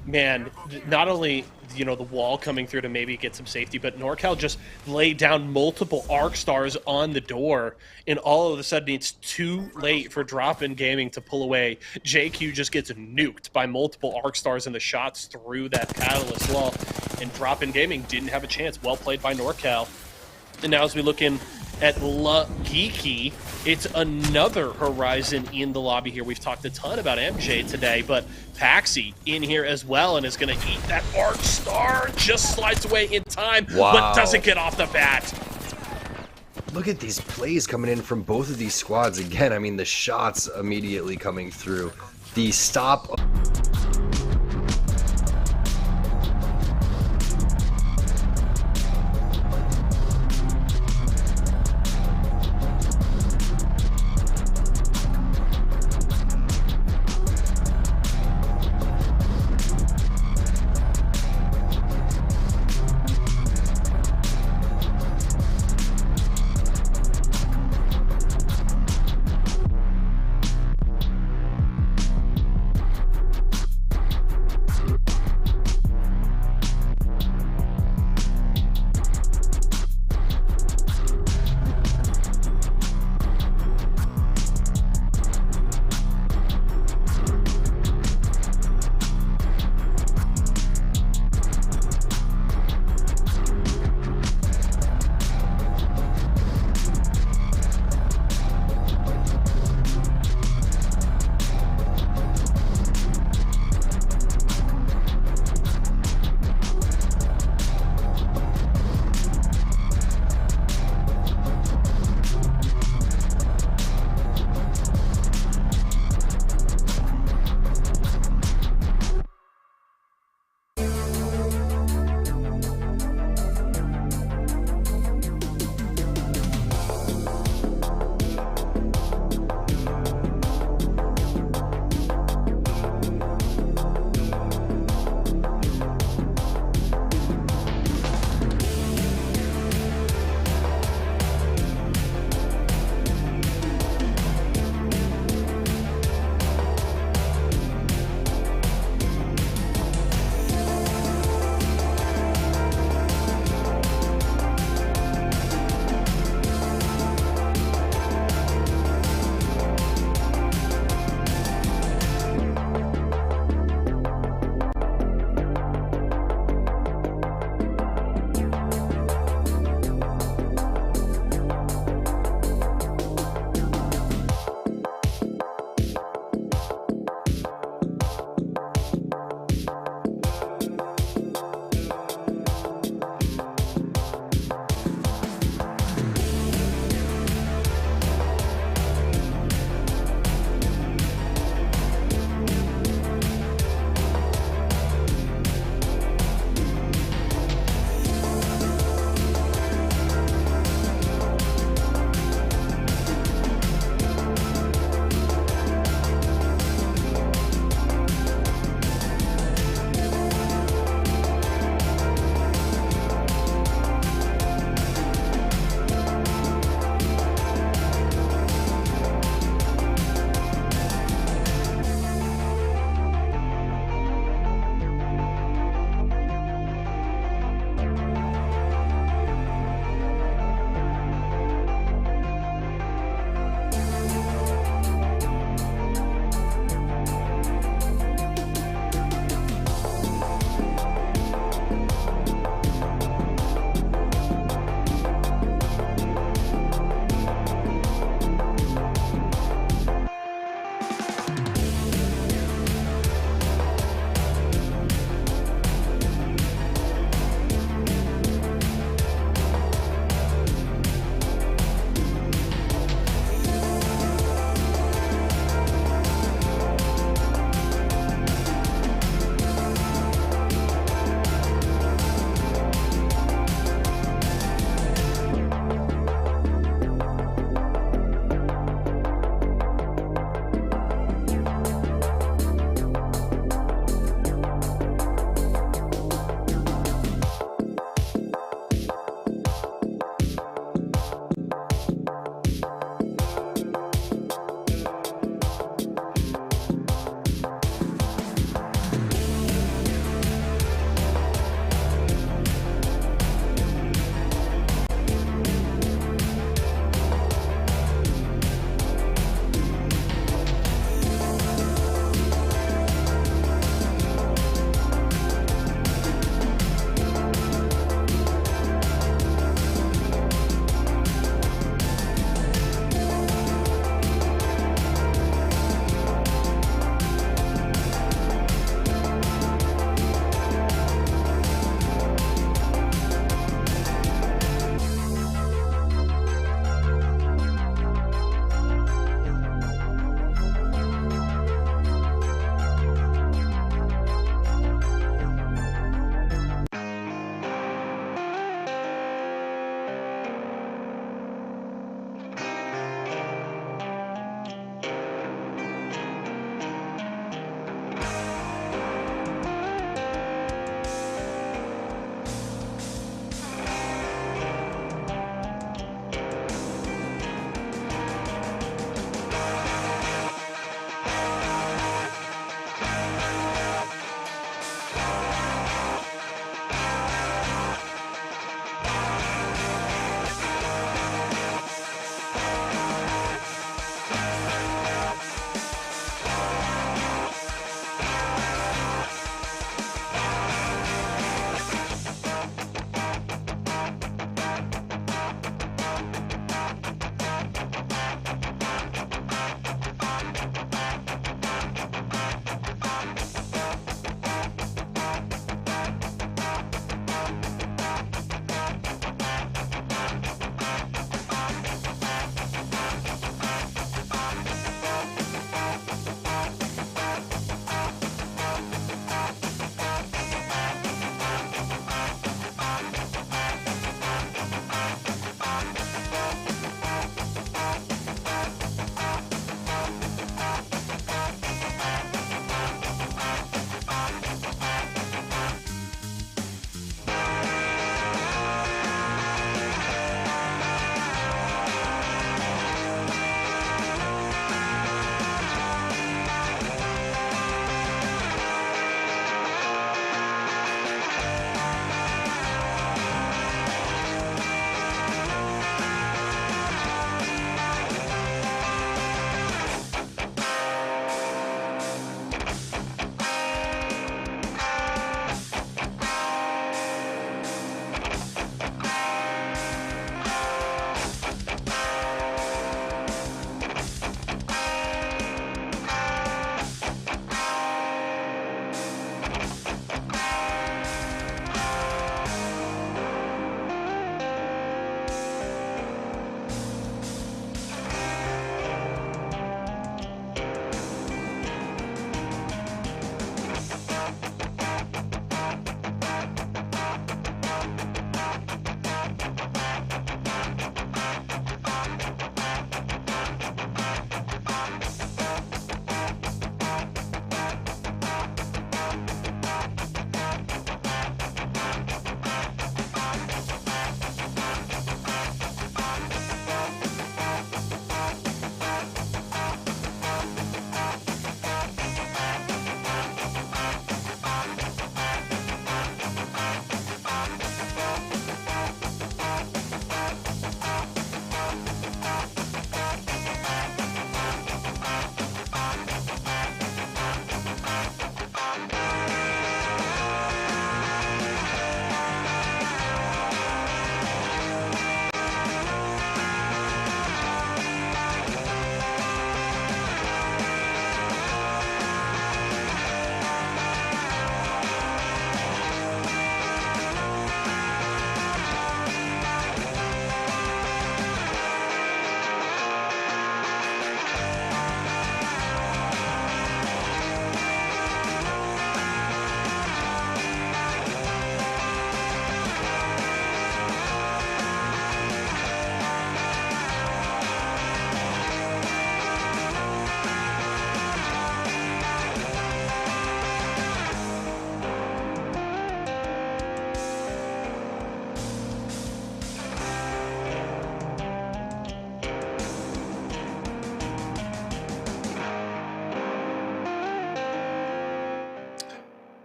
Man, not only the wall coming through to maybe get some safety, but NorCal just laid down multiple Arc Stars on the door, and all of a sudden it's too late for Drop-In Gaming to pull away. JQ just gets nuked by multiple Arc Stars and the shots through that Catalyst wall, and Drop-In Gaming didn't have a chance. Well played by NorCal. And now as we look in at La Geeky, it's another Horizon in the lobby here. We've talked a ton about MJ today, but Paxi in here as well, and is going to eat that Arc Star. Just slides away in time, but doesn't get off the bat. Look at these plays coming in from both of these squads. Again, I mean, the shots immediately coming through. The stop...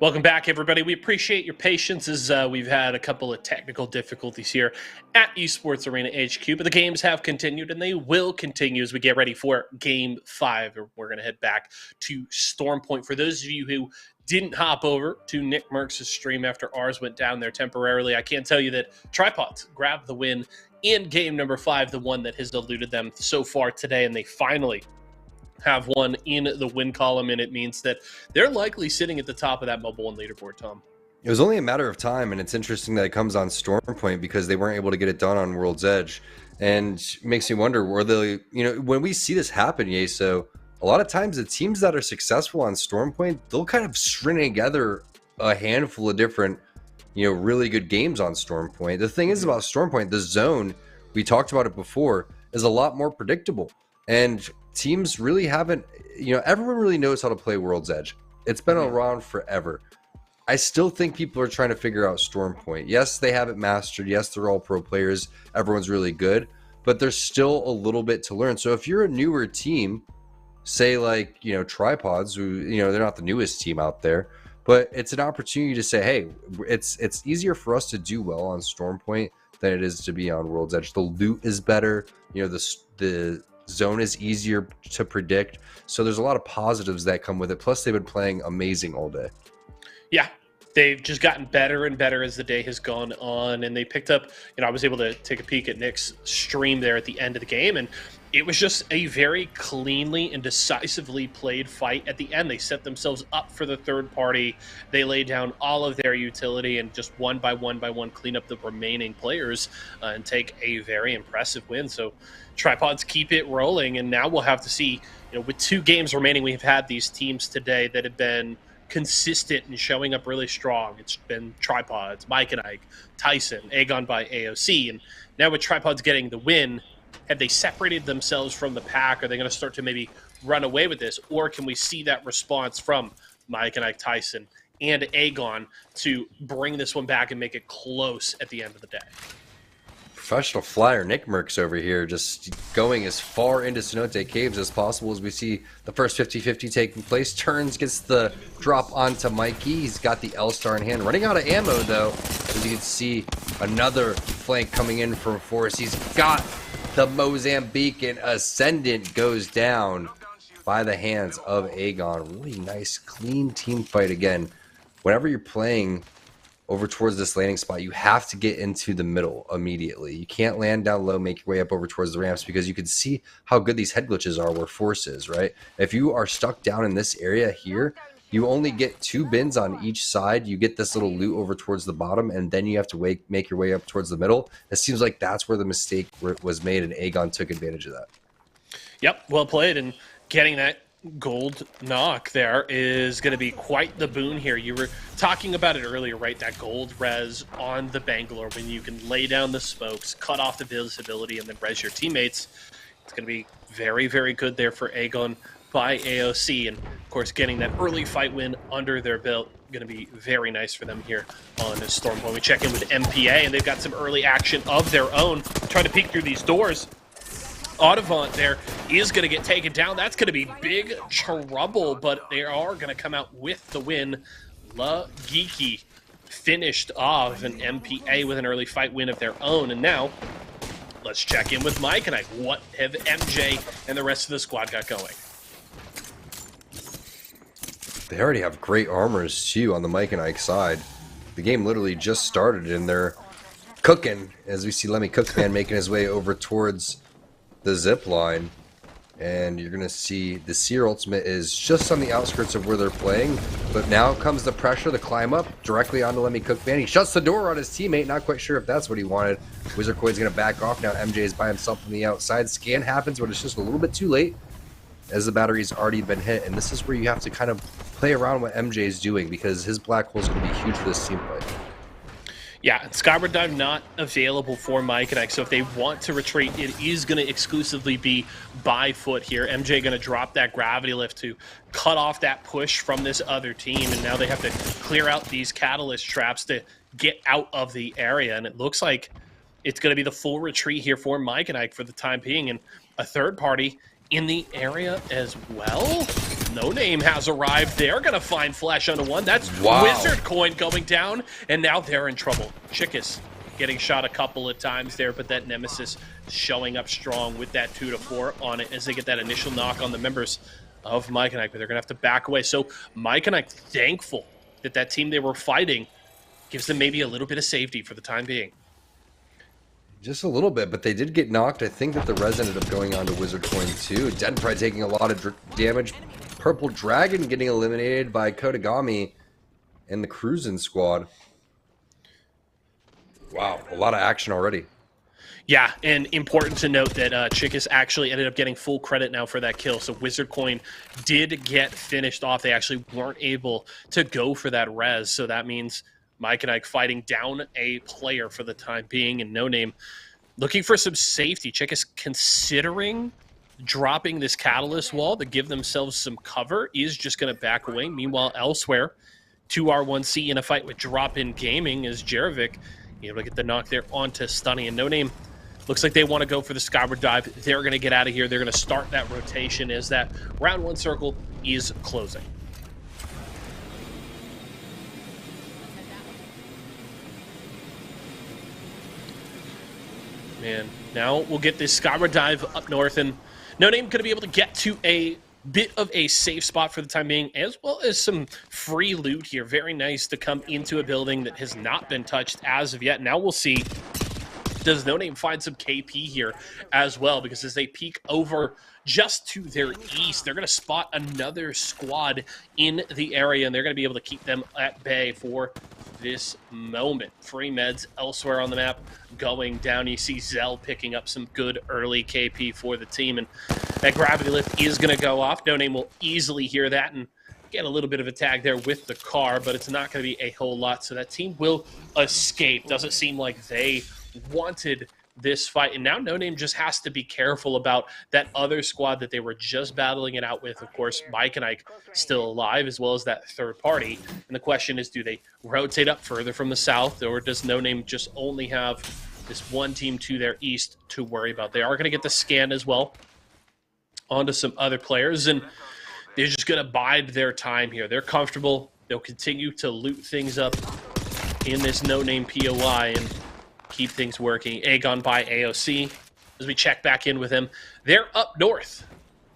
Welcome back, everybody. We appreciate your patience as we've had a couple of technical difficulties here at Esports Arena HQ, but the games have continued and they will continue as we get ready for Game 5. We're going to head back to Storm Point. For those of you who didn't hop over to Nick Merckx' stream after ours went down there temporarily, I can tell you that Tripods grabbed the win in game number 5, the one that has eluded them so far today, and they finally have one in the win column, and it means that they're likely sitting at the top of that mobile one leaderboard, Tom. It was only a matter of time, and it's interesting that it comes on Storm Point because they weren't able to get it done on World's Edge, and makes me wonder, were they, when we see this happen, Yeso, a lot of times the teams that are successful on Storm Point, they'll kind of string together a handful of different, really good games on Storm Point. The thing is about Storm Point, the zone, we talked about it before, is a lot more predictable, and teams really haven't, everyone really knows how to play World's Edge. It's been around forever. I still think people are trying to figure out Storm Point. Yes, they have it mastered. Yes, they're all pro players. Everyone's really good, but there's still a little bit to learn. So if you're a newer team, say like, Tripods, who, they're not the newest team out there, but it's an opportunity to say, hey, it's easier for us to do well on Storm Point than it is to be on World's Edge. The loot is better. The zone is easier to predict, so there's a lot of positives that come with it. Plus, they've been playing amazing all day. Yeah, they've just gotten better and better as the day has gone on, and they picked up, I was able to take a peek at Nick's stream there at the end of the game, and it was just a very cleanly and decisively played fight at the end. They set themselves up for the third party. They laid down all of their utility and just one by one clean up the remaining players and take a very impressive win. So Tripods keep it rolling, and now we'll have to see, with 2 games remaining, we've had these teams today that have been consistent and showing up really strong. It's been Tripods, Mike and Ike, Tyson, Aegon by AOC, and now with Tripods getting the win, have they separated themselves from the pack? Are they going to start to maybe run away with this? Or can we see that response from Mike and Ike Tyson and Aegon to bring this one back and make it close at the end of the day? Professional flyer Nick Merckx over here just going as far into Cenote Caves as possible as we see the first 50-50 taking place. Turns, gets the drop onto Mikey. He's got the L-Star in hand. Running out of ammo, though, as you can see another flank coming in from Forrest. He's got the Mozambique, and Ascendant goes down by the hands of Aegon. Really nice, clean team fight again. Whenever you're playing over towards this landing spot, you have to get into the middle immediately. You can't land down low, make your way up over towards the ramps, because you can see how good these head glitches are where Force is, right? If you are stuck down in this area here, you only get 2 bins on each side. You get this little loot over towards the bottom, and then you have to make your way up towards the middle. It seems like that's where the mistake was made, and Aegon took advantage of that. Yep, well played, and getting that gold knock there is going to be quite the boon here. You were talking about it earlier, right? That gold res on the Bangalore, when you can lay down the smokes, cut off the visibility, and then res your teammates. It's going to be very, very good there for Aegon by AOC, and of course getting that early fight win under their belt, going to be very nice for them here on this Storm Point. We check in with MPA, and they've got some early action of their own, trying to peek through these doors. Audavant there is going to get taken down. That's going to be big trouble, but they are going to come out with the win. La Geeky finished off an MPA with an early fight win of their own, and now let's check in with Mike and Ike. What have MJ and the rest of the squad got going? They already have great armors, too, on the Mike and Ike side. The game literally just started, and they're cooking, as we see Lemmy Cookman making his way over towards the zip line. And you're going to see the Seer ultimate is just on the outskirts of where they're playing. But now comes the pressure, the climb up directly onto Lemmy Cookman. He shuts the door on his teammate, not quite sure if that's what he wanted. Wizardcoin's going to back off now. MJ is by himself on the outside. Scan happens, but it's just a little bit too late, as the battery's already been hit. And this is where you have to kind of play around what MJ is doing, because his black hole is going to be huge for this team play. Yeah, Skyward Dive not available for Mike and Ike, so if they want to retreat, it is going to exclusively be by foot here. MJ going to drop that gravity lift to cut off that push from this other team, and now they have to clear out these catalyst traps to get out of the area, and it looks like it's going to be the full retreat here for Mike and Ike for the time being, and a third party in the area as well. No Name has arrived. They're going to find Flesh on a one. That's Wow. Wizard Coin going down, and now they're in trouble. Chickus getting shot a couple of times there, but that Nemesis showing up strong with that 2 to 4 on it as they get that initial knock on the members of Mike and Ike, but they're going to have to back away. So Mike and Ike thankful that that team they were fighting gives them maybe a little bit of safety for the time being. Just a little bit, but they did get knocked. I think that the res ended up going on to Wizard Coin too. Denpride taking a lot of damage. Purple Dragon getting eliminated by Kodagami and the Cruisin' Squad. Wow, a lot of action already. Yeah, and important to note that Chickus actually ended up getting full credit now for that kill. So Wizard Coin did get finished off. They actually weren't able to go for that res. So that means Mike and Ike fighting down a player for the time being, and No Name looking for some safety. Chickus considering dropping this catalyst wall to give themselves some cover, is just going to back away. Meanwhile, elsewhere, 2R1C in a fight with Drop-In Gaming as Jerovic able to get the knock there onto Stunny, and No Name looks like they want to go for the Skyward Dive. They're going to get out of here. They're going to start that rotation as that round 1 circle is closing. Man, now we'll get this Skyward Dive up north, and No Name going to be able to get to a bit of a safe spot for the time being, as well as some free loot here. Very nice to come into a building that has not been touched as of yet. Now we'll see, does No Name find some KP here as well, because as they peek over just to their east, they're going to spot another squad in the area, and they're going to be able to keep them at bay for this moment. Free meds elsewhere on the map going down. You see Zell picking up some good early KP for the team, and that gravity lift is going to go off. No Name will easily hear that and get a little bit of a tag there with the car, but it's not going to be a whole lot, so that team will escape. Doesn't seem like they wanted this fight, and now No Name just has to be careful about that other squad that they were just battling it out with. Of course, Mike and Ike still alive, as well as that third party, and the question is, do they rotate up further from the south, or does No Name just only have this one team to their east to worry about? They are going to get the scan as well onto some other players, and they're just going to bide their time here. They're comfortable. They'll continue to loot things up in this No Name POI and keep things working. Aegon by AOC, as we check back in with him, they're up north.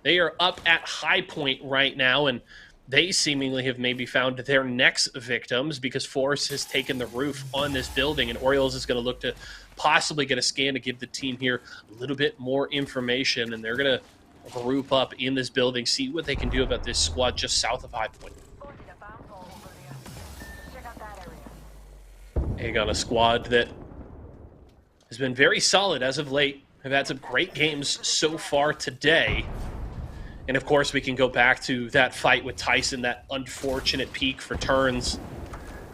They are up at High Point right now, and they seemingly have maybe found their next victims, because Force has taken the roof on this building, and Orioles is going to look to possibly get a scan to give the team here a little bit more information, and they're going to group up in this building, see what they can do about this squad just south of High Point. Aegon, a squad that has been very solid as of late. Have had some great games so far today. And of course, we can go back to that fight with Tyson, that unfortunate peak for turns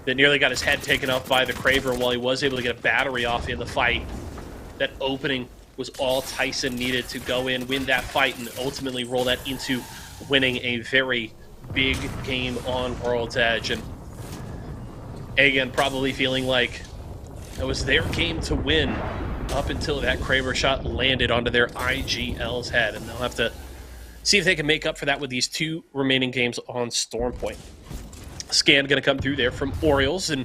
that nearly got his head taken off by the Craver. And while he was able to get a battery off in the fight, that opening was all Tyson needed to go in, win that fight, and ultimately roll that into winning a very big game on World's Edge. And again, probably feeling like it was their game to win up until that Craver shot landed onto their IGL's head, and they'll have to see if they can make up for that with these 2 remaining games on Storm Point. Scan going to come through there from Orioles, and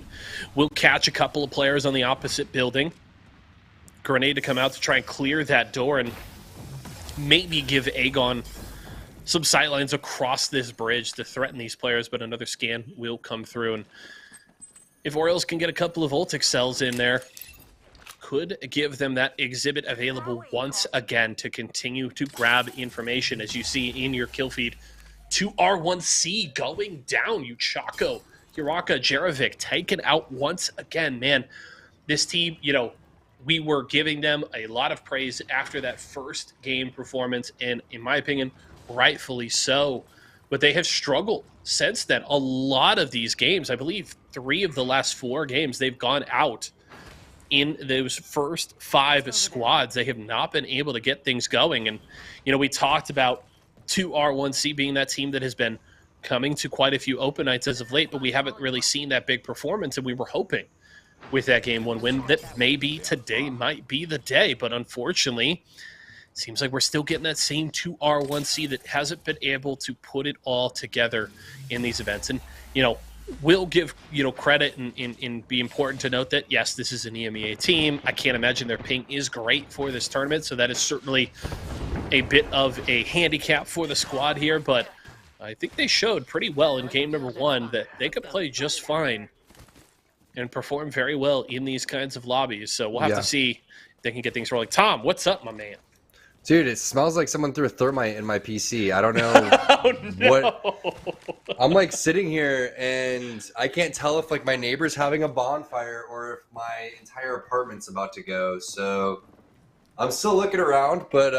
we'll catch a couple of players on the opposite building. Grenade to come out to try and clear that door and maybe give Aegon some sightlines across this bridge to threaten these players, but another scan will come through, and if Orioles can get a couple of Voltic cells in there, could give them that exhibit available once again to continue to grab information. As you see in your kill feed, 2R1C going down. Uchako, Hiraka, Jerovic taken out once again. Man, this team, you know, we were giving them a lot of praise after that first game performance, and in my opinion, rightfully so. But they have struggled since then. A lot of these games, I believe 3 of the last 4 games, they've gone out in those first 5 squads. They have not been able to get things going. And, you know, we talked about 2R1C being that team that has been coming to quite a few open nights as of late, but we haven't really seen that big performance, and we were hoping with that game 1 win that maybe today might be the day. But unfortunately, seems like we're still getting that same 2R1C that hasn't been able to put it all together in these events. And, we'll give, credit and be important to note that, yes, this is an EMEA team. I can't imagine their ping is great for this tournament, so that is certainly a bit of a handicap for the squad here, but I think they showed pretty well in game number 1 that they could play just fine and perform very well in these kinds of lobbies. So we'll have to see if they can get things rolling. Tom, what's up, my man? Dude, it smells like someone threw a thermite in my PC. I don't know what. I'm like sitting here and I can't tell if like my neighbor's having a bonfire or if my entire apartment's about to go. So I'm still looking around, but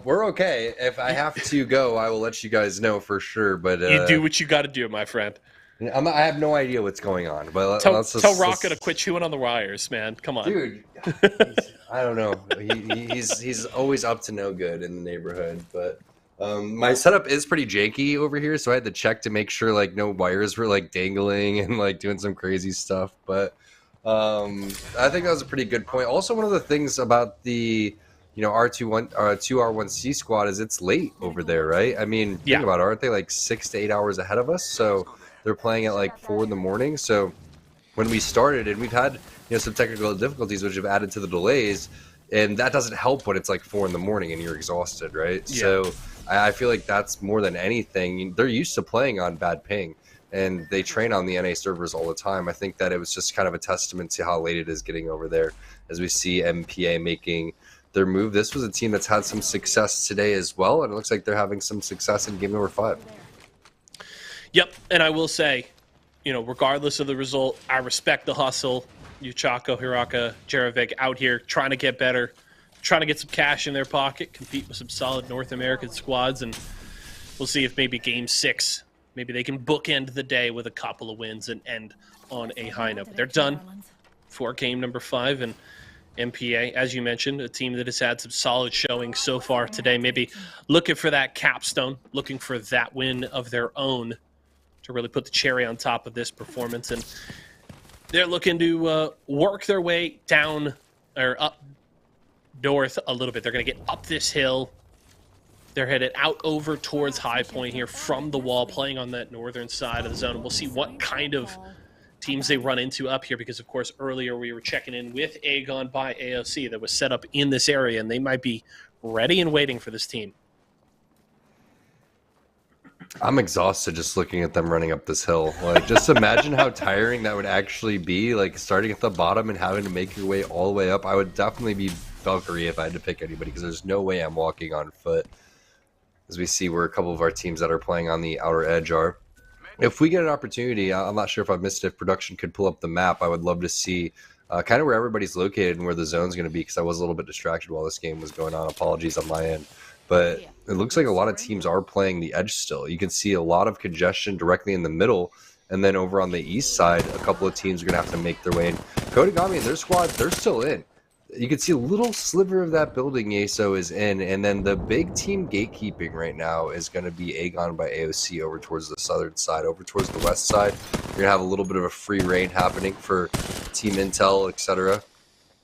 we're okay. If I have to go, I will let you guys know for sure. But you do what you got to do, my friend. I have no idea what's going on, but tell Rocket to quit chewing on the wires, man. Come on, dude. I don't know. He's always up to no good in the neighborhood. But my setup is pretty janky over here, so I had to check to make sure like no wires were like dangling and like doing some crazy stuff. But I think that was a pretty good point. Also, one of the things about the R2R1C squad is it's late over there, right? I mean, think about it, aren't they like 6 to 8 hours ahead of us? So they're playing at like 4 in the morning. So when we started, and we've had some technical difficulties which have added to the delays, and that doesn't help when it's like 4 in the morning and you're exhausted, right? Yeah. So I feel like that's more than anything. They're used to playing on bad ping, and they train on the NA servers all the time. I think that it was just kind of a testament to how late it is getting over there as we see MPA making their move. This was a team that's had some success today as well, and it looks like they're having some success in game number 5. Yep, and I will say, regardless of the result, I respect the hustle. Uchako, Hiraka, Jaravik out here trying to get better, trying to get some cash in their pocket, compete with some solid North American squads, and we'll see if maybe Game 6, maybe they can bookend the day with a couple of wins and end on a high note. But they're done for game number 5, and MPA, as you mentioned, a team that has had some solid showing so far today, maybe looking for that capstone, looking for that win of their own to really put the cherry on top of this performance. And they're looking to work their way down or up north a little bit. They're going to get up this hill. They're headed out over towards High Point here from the wall, playing on that northern side of the zone. And we'll see what kind of teams they run into up here, because, of course, earlier we were checking in with Aegon by AOC that was set up in this area, and they might be ready and waiting for this team. I'm exhausted just looking at them running up this hill. Like, just imagine how tiring that would actually be, like starting at the bottom and having to make your way all the way up. I would definitely be Valkyrie if I had to pick anybody, because there's no way I'm walking on foot. As we see where a couple of our teams that are playing on the outer edge are. If we get an opportunity, I'm not sure if I missed it, if production could pull up the map, I would love to see kind of where everybody's located and where the zone's going to be, because I was a little bit distracted while this game was going on. Apologies on my end. But it looks like a lot of teams are playing the edge still. You can see a lot of congestion directly in the middle, and then over on the east side, a couple of teams are going to have to make their way in. Kodagami and their squad, they're still in. You can see a little sliver of that building Yeso is in, and then the big team gatekeeping right now is going to be Aegon by AOC over towards the southern side. Over towards the west side, you're going to have a little bit of a free reign happening for Team Intel, etc.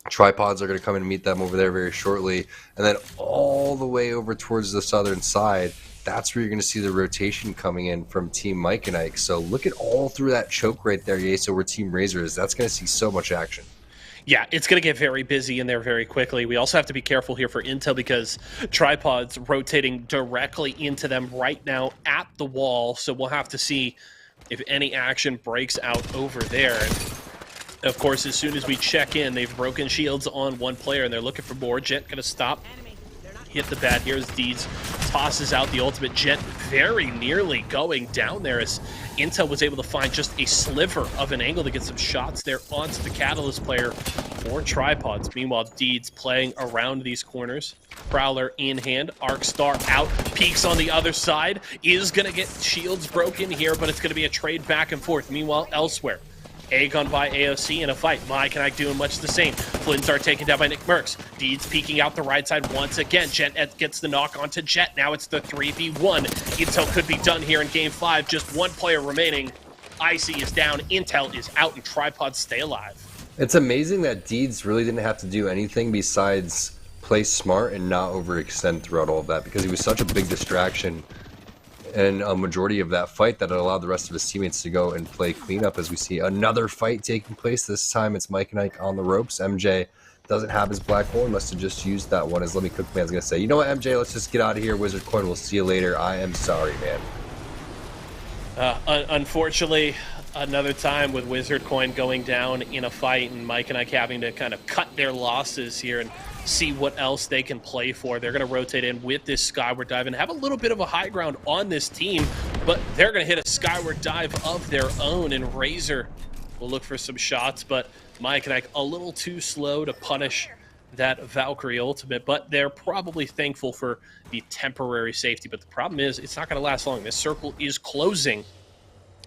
Tripods are going to come and meet them over there very shortly. And then all the way over towards the southern side, that's where you're going to see the rotation coming in from Team Mike and Ike. So look at all through that choke right there, Yeso, where Team Razor is. That's going to see so much action. Yeah, it's going to get very busy in there very quickly. We also have to be careful here for Intel, because Tripod's rotating directly into them right now at the wall. So we'll have to see if any action breaks out over there. And of course, as soon as we check in, they've broken shields on one player, and they're looking for more. Jet going to stop. Hit the bat here as Deeds tosses out the ultimate. Jet very nearly going down there as Intel was able to find just a sliver of an angle to get some shots there onto the Catalyst player for Tripods. Meanwhile, Deeds playing around these corners. Prowler in hand. Arcstar out. Peeks on the other side. Is going to get shields broken here, but it's going to be a trade back and forth. Meanwhile, elsewhere, Aegon by AOC in a fight. Mike and Ike doing much the same. Flints taken down by Nick Merckx. Deeds peeking out the right side once again. Jet gets the knock onto Jet. Now it's the 3v1. Intel could be done here in game 5. Just one player remaining. Icy is down. Intel is out, and Tripods stay alive. It's amazing that Deeds really didn't have to do anything besides play smart and not overextend throughout all of that, because he was such a big distraction and a majority of that fight that it allowed the rest of his teammates to go and play cleanup. As we see another fight taking place, this time it's Mike and Ike on the ropes. MJ doesn't have his black hole, must have just used that one. As Let Me Cook Man's gonna say, you know what, MJ, let's just get out of here. Wizard Coin, we'll see you later. I am sorry, man. Unfortunately, another time with Wizard Coin going down in a fight, and Mike and Ike having to kind of cut their losses here and see what else they can play for. They're going to rotate in with this skyward dive and have a little bit of a high ground on this team, but they're going to hit a skyward dive of their own, and Razor will look for some shots, but Mike and Ike a little too slow to punish that Valkyrie ultimate, but they're probably thankful for the temporary safety. But the problem is, it's not going to last long. This circle is closing,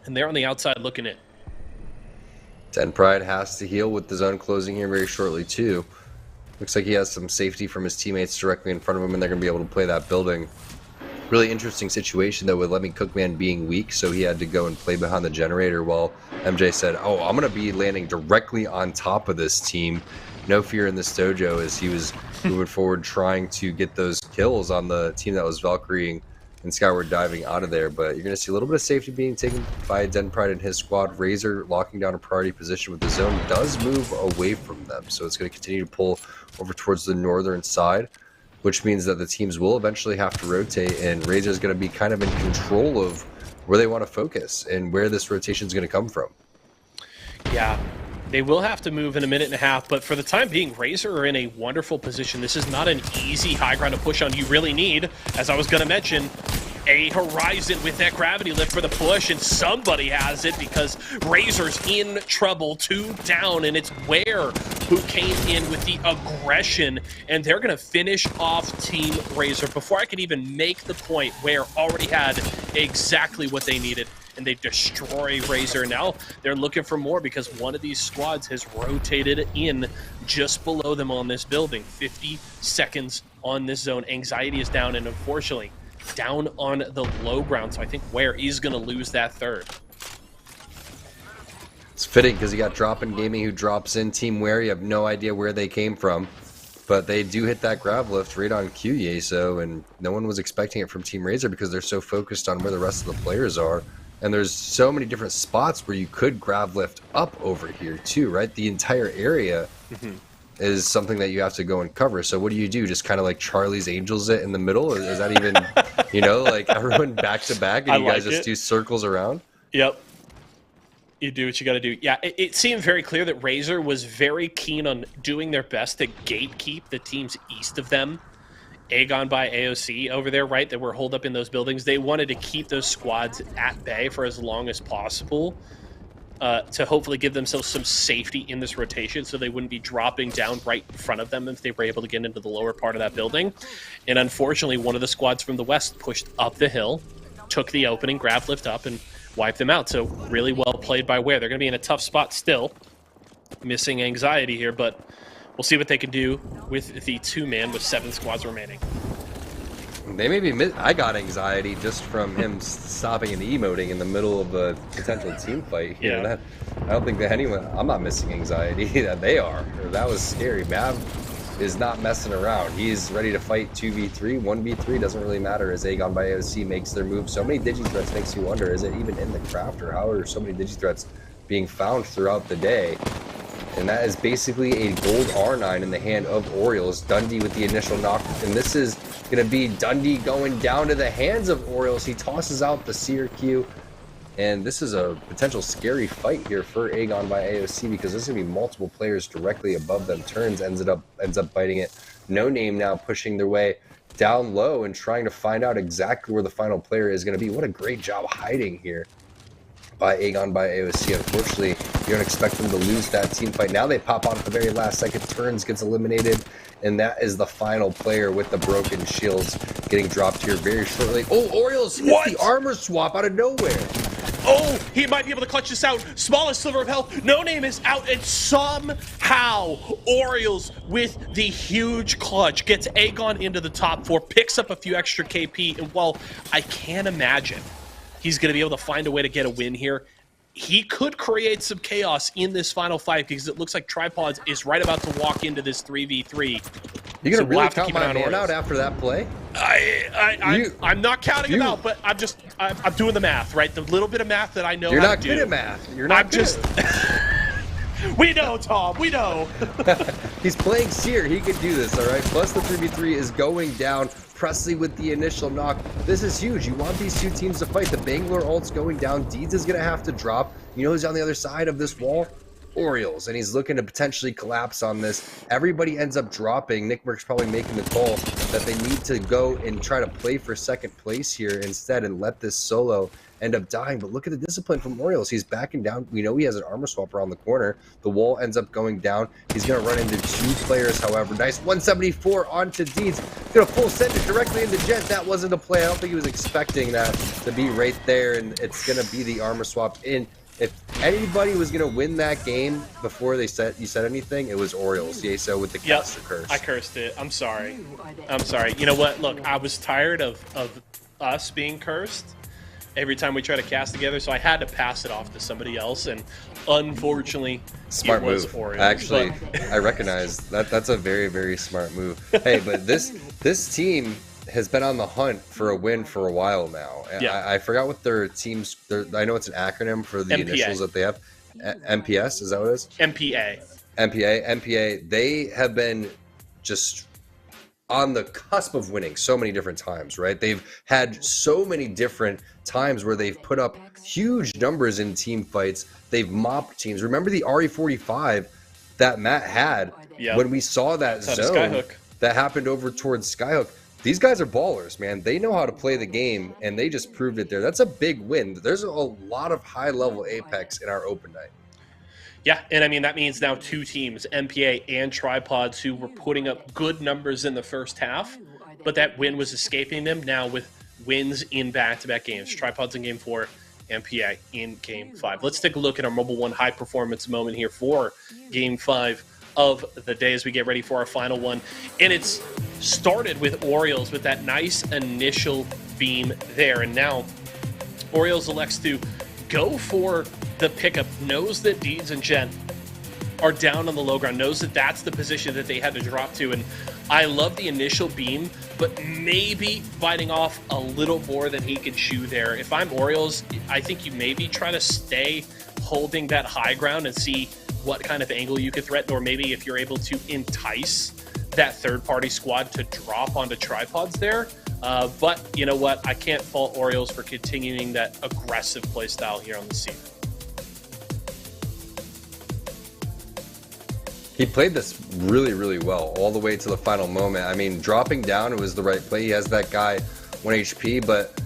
and they're on the outside looking in. Den Pride has to heal with the zone closing here very shortly too. Looks like he has some safety from his teammates directly in front of him, and they're going to be able to play that building. Really interesting situation though with Let Me Cook Man being weak, so he had to go and play behind the generator while MJ said, oh, I'm going to be landing directly on top of this team. No fear in this dojo, as he was moving forward trying to get those kills on the team that was Valkyrieing and skyward diving out of there. But you're going to see a little bit of safety being taken by Den Pride and his squad. Razor locking down a priority position with the zone does move away from them, so it's going to continue to pull over towards the northern side, which means that the teams will eventually have to rotate, and Razor is going to be kind of in control of where they want to focus and where this rotation is going to come from. Yeah, they will have to move in a minute and a half, but for the time being, Razor are in a wonderful position. This is not an easy high ground to push on. You really need, as I was going to mention, a horizon with that gravity lift for the push, and somebody has it because Razor's in trouble. 2 down, and it's Ware who came in with the aggression, and they're going to finish off Team Razor. Before I could even make the point, Ware already had exactly what they needed, and they destroy Razor. Now they're looking for more because one of these squads has rotated in just below them on this building. 50 seconds on this zone. Anxiety is down, and unfortunately down on the low ground, so I think Ware is going to lose that third. It's fitting because you got Drop In Gaming who drops in. Team Ware, you have no idea where they came from, but they do hit that grab lift right on cue, Yeso, and no one was expecting it from Team Razor because they're so focused on where the rest of the players are. And there's so many different spots where you could grab lift up over here too, right? The entire area is something that you have to go and cover. So what do? Just kind of like Charlie's Angels it in the middle? Or is that even, you know, like everyone back to back and you guys just do circles around? Yep. You do what you got to do. Yeah, it seemed very clear that Razor was very keen on doing their best to gatekeep the teams east of them. Aegon by AOC over there, right, that were holed up in those buildings. They wanted to keep those squads at bay for as long as possible to hopefully give themselves some safety in this rotation so they wouldn't be dropping down right in front of them if they were able to get into the lower part of that building. And unfortunately, one of the squads from the west pushed up the hill, took the opening, grabbed lift up, and wiped them out. So really well played by Ware. They're going to be in a tough spot still. Missing Anxiety here, but we'll see what they can do with the 2-man with 7 squads remaining. They may be. I got Anxiety just from him stopping and emoting in the middle of a potential team fight. Yeah. I don't think that anyone. I'm not missing Anxiety. That they are. That was scary. Mav is not messing around. He's ready to fight 2v3, 1v3. Doesn't really matter as Aegon by AOC makes their move. So many digi-threats makes you wonder, is it even in the craft, or how are so many digi-threats being found throughout the day? And that is basically a gold R9 in the hand of Orioles. Dundee with the initial knock. And this is going to be Dundee going down to the hands of Orioles. He tosses out the Seer Q. And this is a potential scary fight here for Aegon by AOC because there's going to be multiple players directly above them. Turns ends up biting it. No Name now pushing their way down low and trying to find out exactly where the final player is going to be. What a great job hiding here by Aegon by AOC. Unfortunately, you don't expect them to lose that team fight. Now they pop out at the very last second. Turns gets eliminated, and that is the final player with the broken shields getting dropped here very shortly. Oh, Orioles hits the armor swap out of nowhere. Oh, he might be able to clutch this out. Smallest sliver of health. No Name is out, and somehow Orioles with the huge clutch gets Aegon into the top 4, picks up a few extra KP, and while I can't imagine he's going to be able to find a way to get a win here, he could create some chaos in this final fight because it looks like Tripods is right about to walk into this 3v3. You gonna So we'll really have to count keep an my eye on man Orioles. out after that play? I'm not counting him out, but I'm doing the math, right? The little bit of math that I know You're how not to good do. at math. You're not good. We know, Tom. We know. He's playing Seer. He can do this, all right? Plus the 3v3 is going down. Presley with the initial knock. This is huge. You want these two teams to fight. The Bangalore ult's going down. Deeds is going to have to drop. You know who's on the other side of this wall? Orioles, and he's looking to potentially collapse on this. Everybody ends up dropping. Nick Burke's probably making the call that they need to go and try to play for second place here instead and let this solo end up dying. But look at the discipline from Orioles. He's backing down. We know he has an armor swap around the corner. The wall ends up going down. He's going to run into two players, however. Nice 174 onto Deeds. Going to full send it directly into Jet. That wasn't a play. I don't think he was expecting that to be right there, and it's going to be the armor swap in. If anybody was going to win that game before you said anything, it was Orioles. Yeso with the caster curse. I cursed it. I'm sorry. I'm sorry. You know what? Look, I was tired of us being cursed every time we try to cast together, so I had to pass it off to somebody else, and unfortunately, smart it was move. Orioles. Actually, I recognize that. That's a very, very smart move. Hey, but this team has been on the hunt for a win for a while now. Yeah. I forgot what their teams. I know it's an acronym for the MPA. initials that they have. MPS, is that what it is? MPA. MPA. They have been just on the cusp of winning so many different times, right? They've had so many different times where they've put up huge numbers in team fights. They've mopped teams. Remember the RE45 that Matt had when we saw that zone that happened over towards Skyhook? These guys are ballers, man. They know how to play the game, and they just proved it there. That's a big win. There's a lot of high-level Apex in our open night. Yeah, and I mean, that means now two teams, MPA and Tripods, who were putting up good numbers in the first half, but that win was escaping them now with wins in back-to-back games. Tripods in Game 4, MPA in Game 5. Let's take a look at our Mobile One high-performance moment here for Game 5 of the day as we get ready for our final one. And it's started with Orioles with that nice initial beam there. And now Orioles elects to go for the pickup, knows that Deeds and Jen are down on the low ground, knows that that's the position that they had to drop to. And I love the initial beam, but maybe biting off a little more than he could chew there. If I'm Orioles, I think you maybe try to stay holding that high ground and see what kind of angle you could threaten, or maybe if you're able to entice that third-party squad to drop onto Tripods there. But you know what? I can't fault Orioles for continuing that aggressive play style here on the scene. He played this really, really well all the way to the final moment. I mean, dropping down, it was the right play. He has that guy 1 HP, but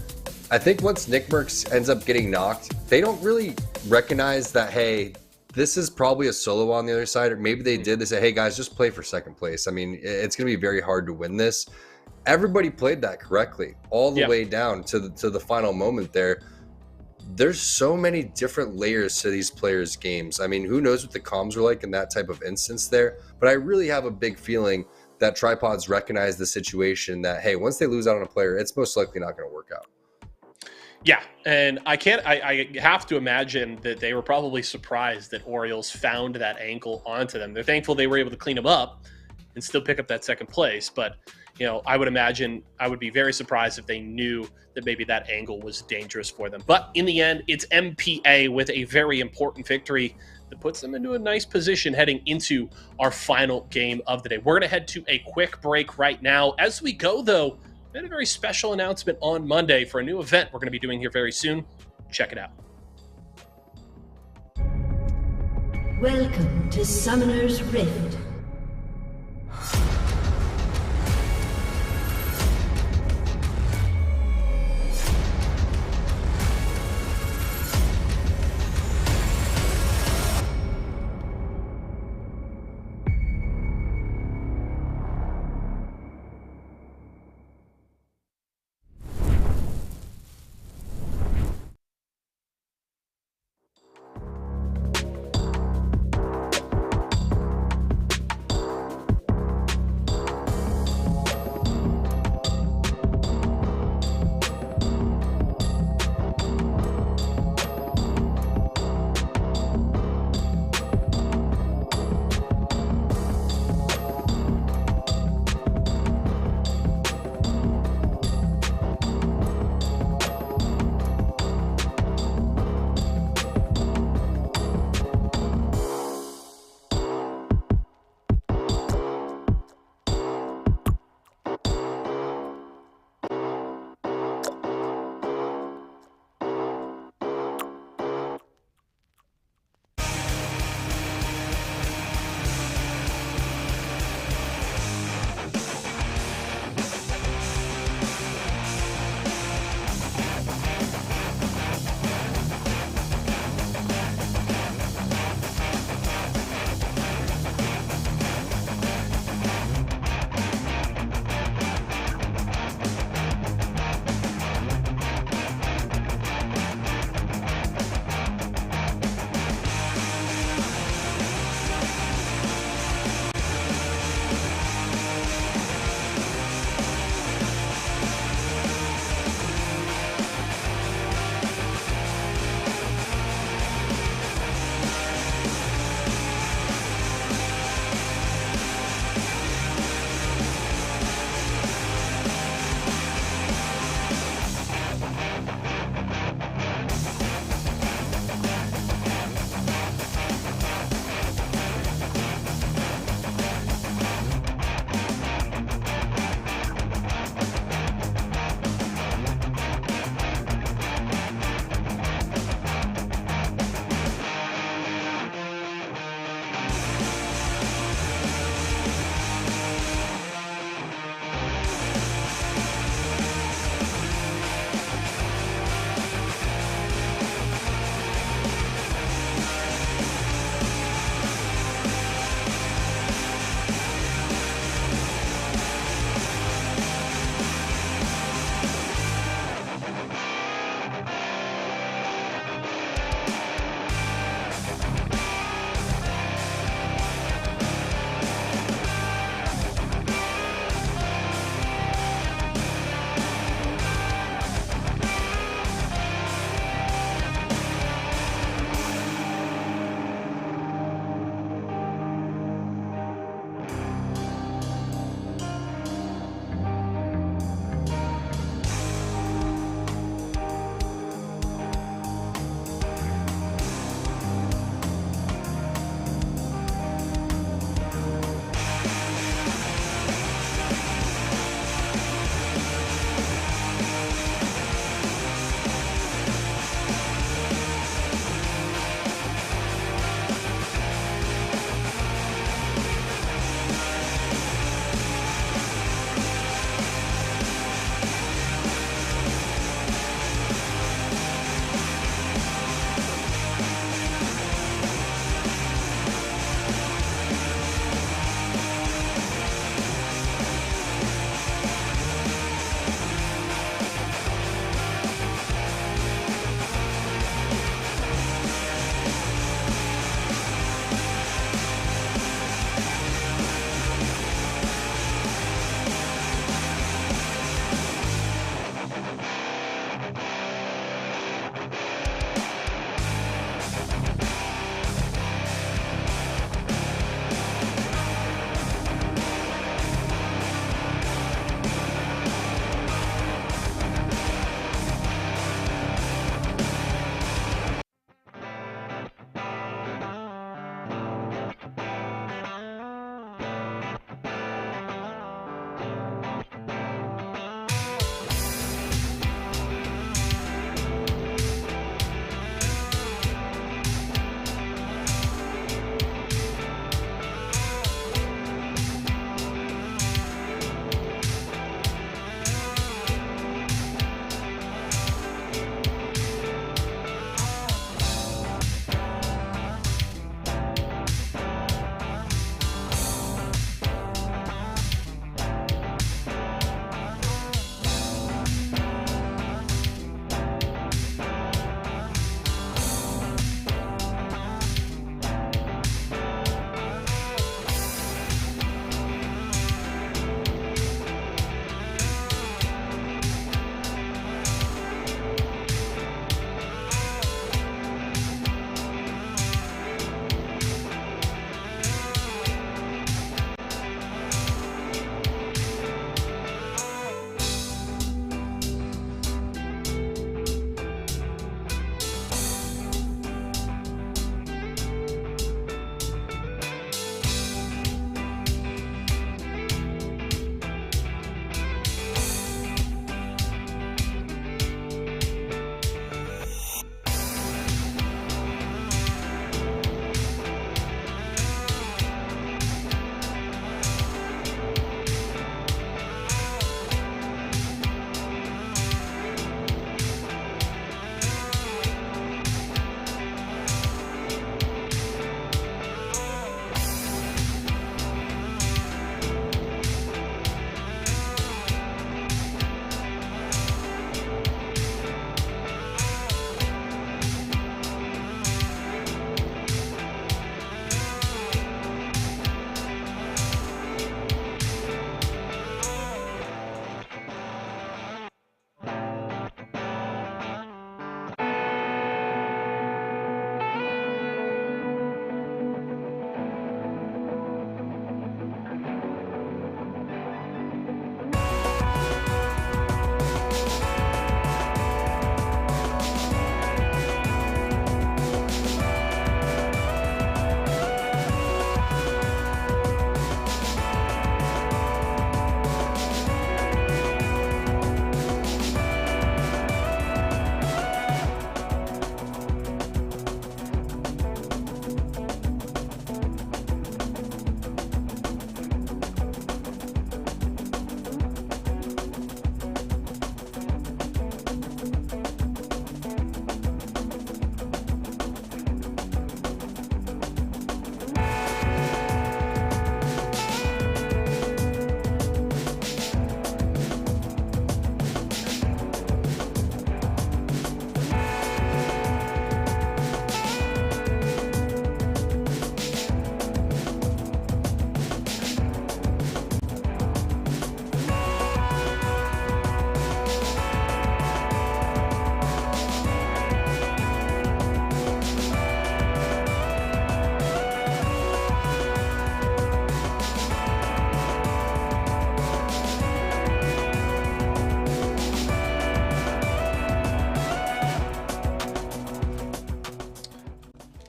I think once Nick Merckx ends up getting knocked, they don't really recognize that, hey, this is probably a solo on the other side, or maybe they did. They say, hey, guys, just play for second place. I mean, it's going to be very hard to win this. Everybody played that correctly all the way down to the final moment there. There's so many different layers to these players' games. I mean, who knows what the comms were like in that type of instance there, but I really have a big feeling that Tripods recognize the situation that, hey, once they lose out on a player, it's most likely not going to work out. Yeah, and I have to imagine that they were probably surprised that Orioles found that ankle onto them. They're thankful they were able to clean them up and still pick up that second place. But, you know, I would imagine I would be very surprised if they knew that maybe that angle was dangerous for them. But in the end, it's MPA with a very important victory that puts them into a nice position heading into our final game of the day. We're going to head to a quick break right now. As we go, though, we had a very special announcement on Monday for a new event we're going to be doing here very soon. Check it out. Welcome to Summoner's Rift.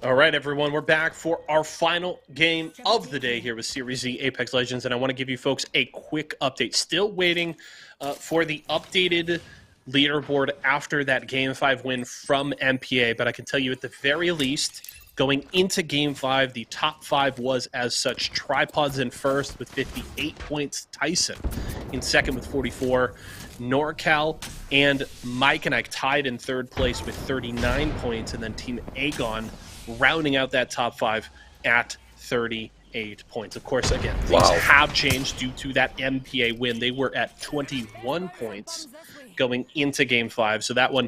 All right, everyone, we're back for our final game of the day here with Series Z Apex Legends, and I want to give you folks a quick update. Still waiting for the updated leaderboard after that Game 5 win from MPA, but I can tell you at the very least, going into Game 5, the top 5 was as such. Tripods in first with 58 points, Tyson in second with 44, NorCal and Mike and Ike tied in third place with 39 points, and then Team Aegon rounding out that top 5 at 38 points. Of course, again, things have changed due to that MPA win. They were at 21 points going into Game 5, so that one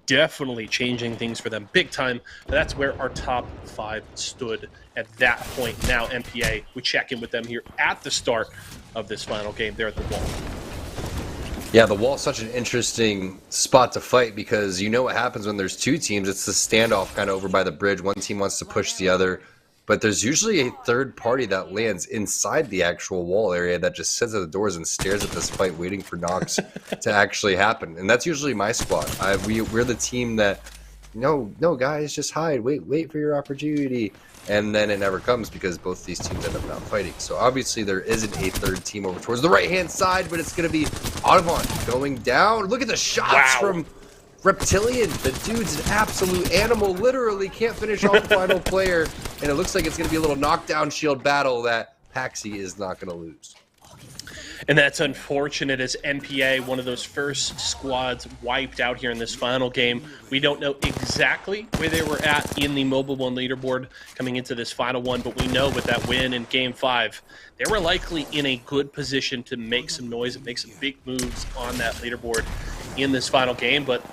definitely changing things for them big time. But that's where our top 5 stood at that point. Now MPA, we check in with them here at the start of this final game. They're at the wall. Yeah, the wall's such an interesting spot to fight because you know what happens when there's two teams. It's the standoff kind of over by the bridge. One team wants to push the other, but there's usually a third party that lands inside the actual wall area that just sits at the doors and stares at this fight waiting for knocks to actually happen. And that's usually my squad. We're the team that, no guys, just hide. Wait for your opportunity. And then it never comes because both these teams end up not fighting. So obviously there isn't a third team over towards the right-hand side, but it's going to be Audubon going down. Look at the shots from Reptilian. The dude's an absolute animal. Literally can't finish off the final player. And it looks like it's going to be a little knockdown shield battle that Paxi is not going to lose. And that's unfortunate as NPA, one of those first squads, wiped out here in this final game. We don't know exactly where they were at in the Mobile 1 leaderboard coming into this final one, but we know with that win in Game 5, they were likely in a good position to make some noise and make some big moves on that leaderboard in this final game, but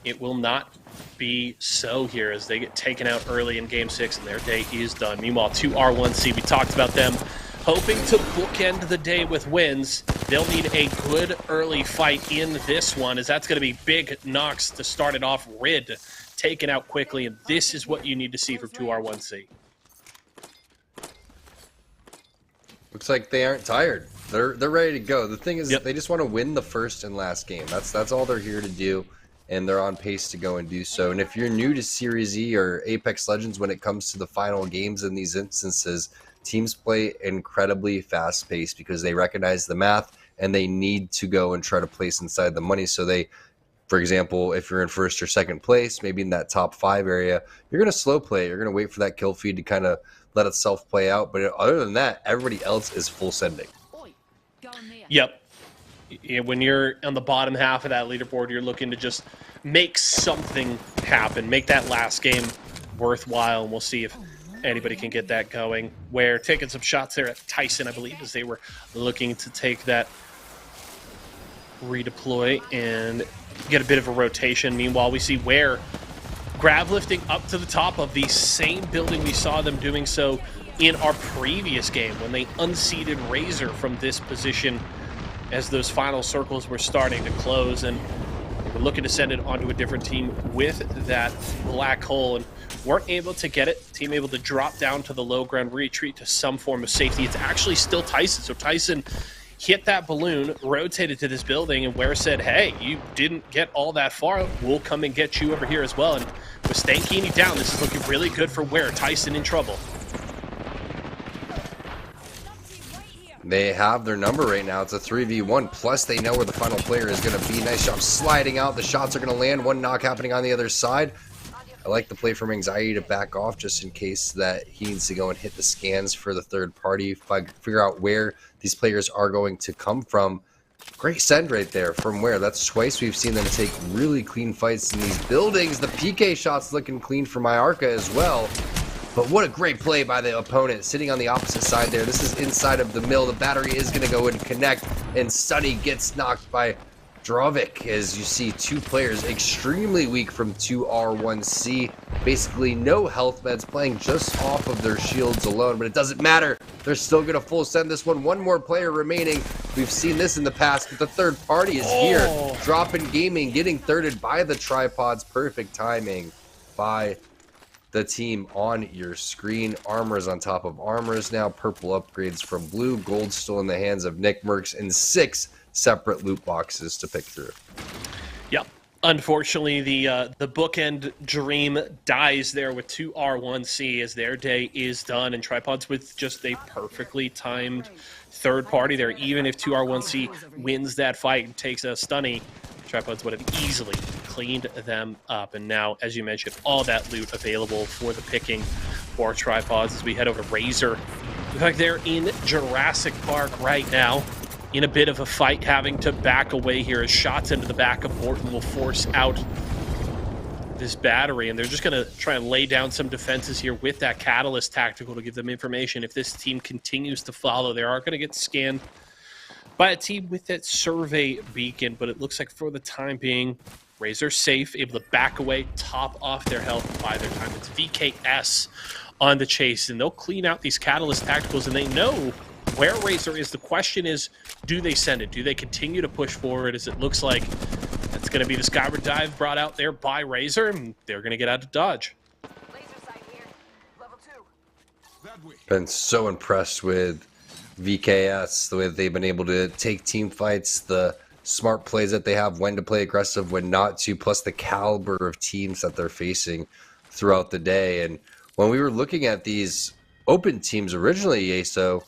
it will not be so here as they get taken out early in Game 6 and their day is done. Meanwhile, 2R1C, we talked about them hoping to bookend the day with wins. They'll need a good early fight in this one, as that's going to be big knocks to start it off. Rid taken out quickly, and this is what you need to see from 2R1C. Looks like they aren't tired. They're ready to go. The thing is, they just want to win the first and last game. That's all they're here to do, and they're on pace to go and do so. And if you're new to Series E or Apex Legends when it comes to the final games in these instances, teams play incredibly fast-paced because they recognize the math and they need to go and try to place inside the money. So they, for example, if you're in first or second place, maybe in that top 5 area, you're going to slow play. You're going to wait for that kill feed to kind of let itself play out. But other than that, everybody else is full sending. Yep. When you're on the bottom half of that leaderboard, you're looking to just make something happen, make that last game worthwhile, and we'll see if anybody can get that going. We're taking some shots there at Tyson, I believe, as they were looking to take that redeploy and get a bit of a rotation. Meanwhile, we see Ware grab lifting up to the top of the same building we saw them doing so in our previous game when they unseated Razor from this position as those final circles were starting to close, and we're looking to send it onto a different team with that black hole, and weren't able to get it. Team able to drop down to the low ground, retreat to some form of safety. It's actually still Tyson. So Tyson hit that balloon, rotated to this building, and Ware said, hey, you didn't get all that far. We'll come and get you over here as well. And with Stankini down, this is looking really good for Ware. Tyson in trouble. They have their number right now. It's a 3v1, plus they know where the final player is going to be. Nice job sliding out. The shots are going to land. One knock happening on the other side. I like the play from Anxiety to back off just in case that he needs to go and hit the scans for the third party, figure out where these players are going to come from. Great send right there from Ware. That's twice we've seen them take really clean fights in these buildings. The PK shot's looking clean for Myarka as well. But what a great play by the opponent, sitting on the opposite side there. This is inside of the mill. The battery is going to go and connect, and Sunny gets knocked by Drovic, as you see two players extremely weak from 2R1C. Basically no health meds, playing just off of their shields alone, but it doesn't matter. They're still going to full send this one. One more player remaining. We've seen this in the past, but the third party is here. Dropping Gaming, getting thirded by the Tripods. Perfect timing by the team on your screen. Armors on top of armors now. Purple upgrades from blue. Gold still in the hands of Nick Merckx, and 6 separate loot boxes to pick through. Yep. Unfortunately, the bookend dream dies there with 2R1C as their day is done, and Tripods with just a perfectly timed third party there. Even if 2R1C wins that fight and takes a stunny, Tripods would have easily cleaned them up. And now, as you mentioned, all that loot available for the picking for Tripods as we head over to Razor. In fact, they're in Jurassic Park right now, in a bit of a fight, having to back away here as shots into the back of Morton will force out this battery, and they're just going to try and lay down some defenses here with that Catalyst tactical to give them information. If this team continues to follow, they are going to get scanned by a team with that survey beacon, but it looks like for the time being, Razor safe, able to back away, top off their health by their time. It's VKS on the chase, and they'll clean out these Catalyst tacticals, and they know where Razor is. The question is, do they send it? Do they continue to push forward, as it looks like it's going to be the Skyward Dive brought out there by Razor, and they're going to get out of dodge. Been so impressed with VKS, the way that they've been able to take team fights, the smart plays that they have, when to play aggressive, when not to, plus the caliber of teams that they're facing throughout the day. And when we were looking at these open teams originally, Yeso,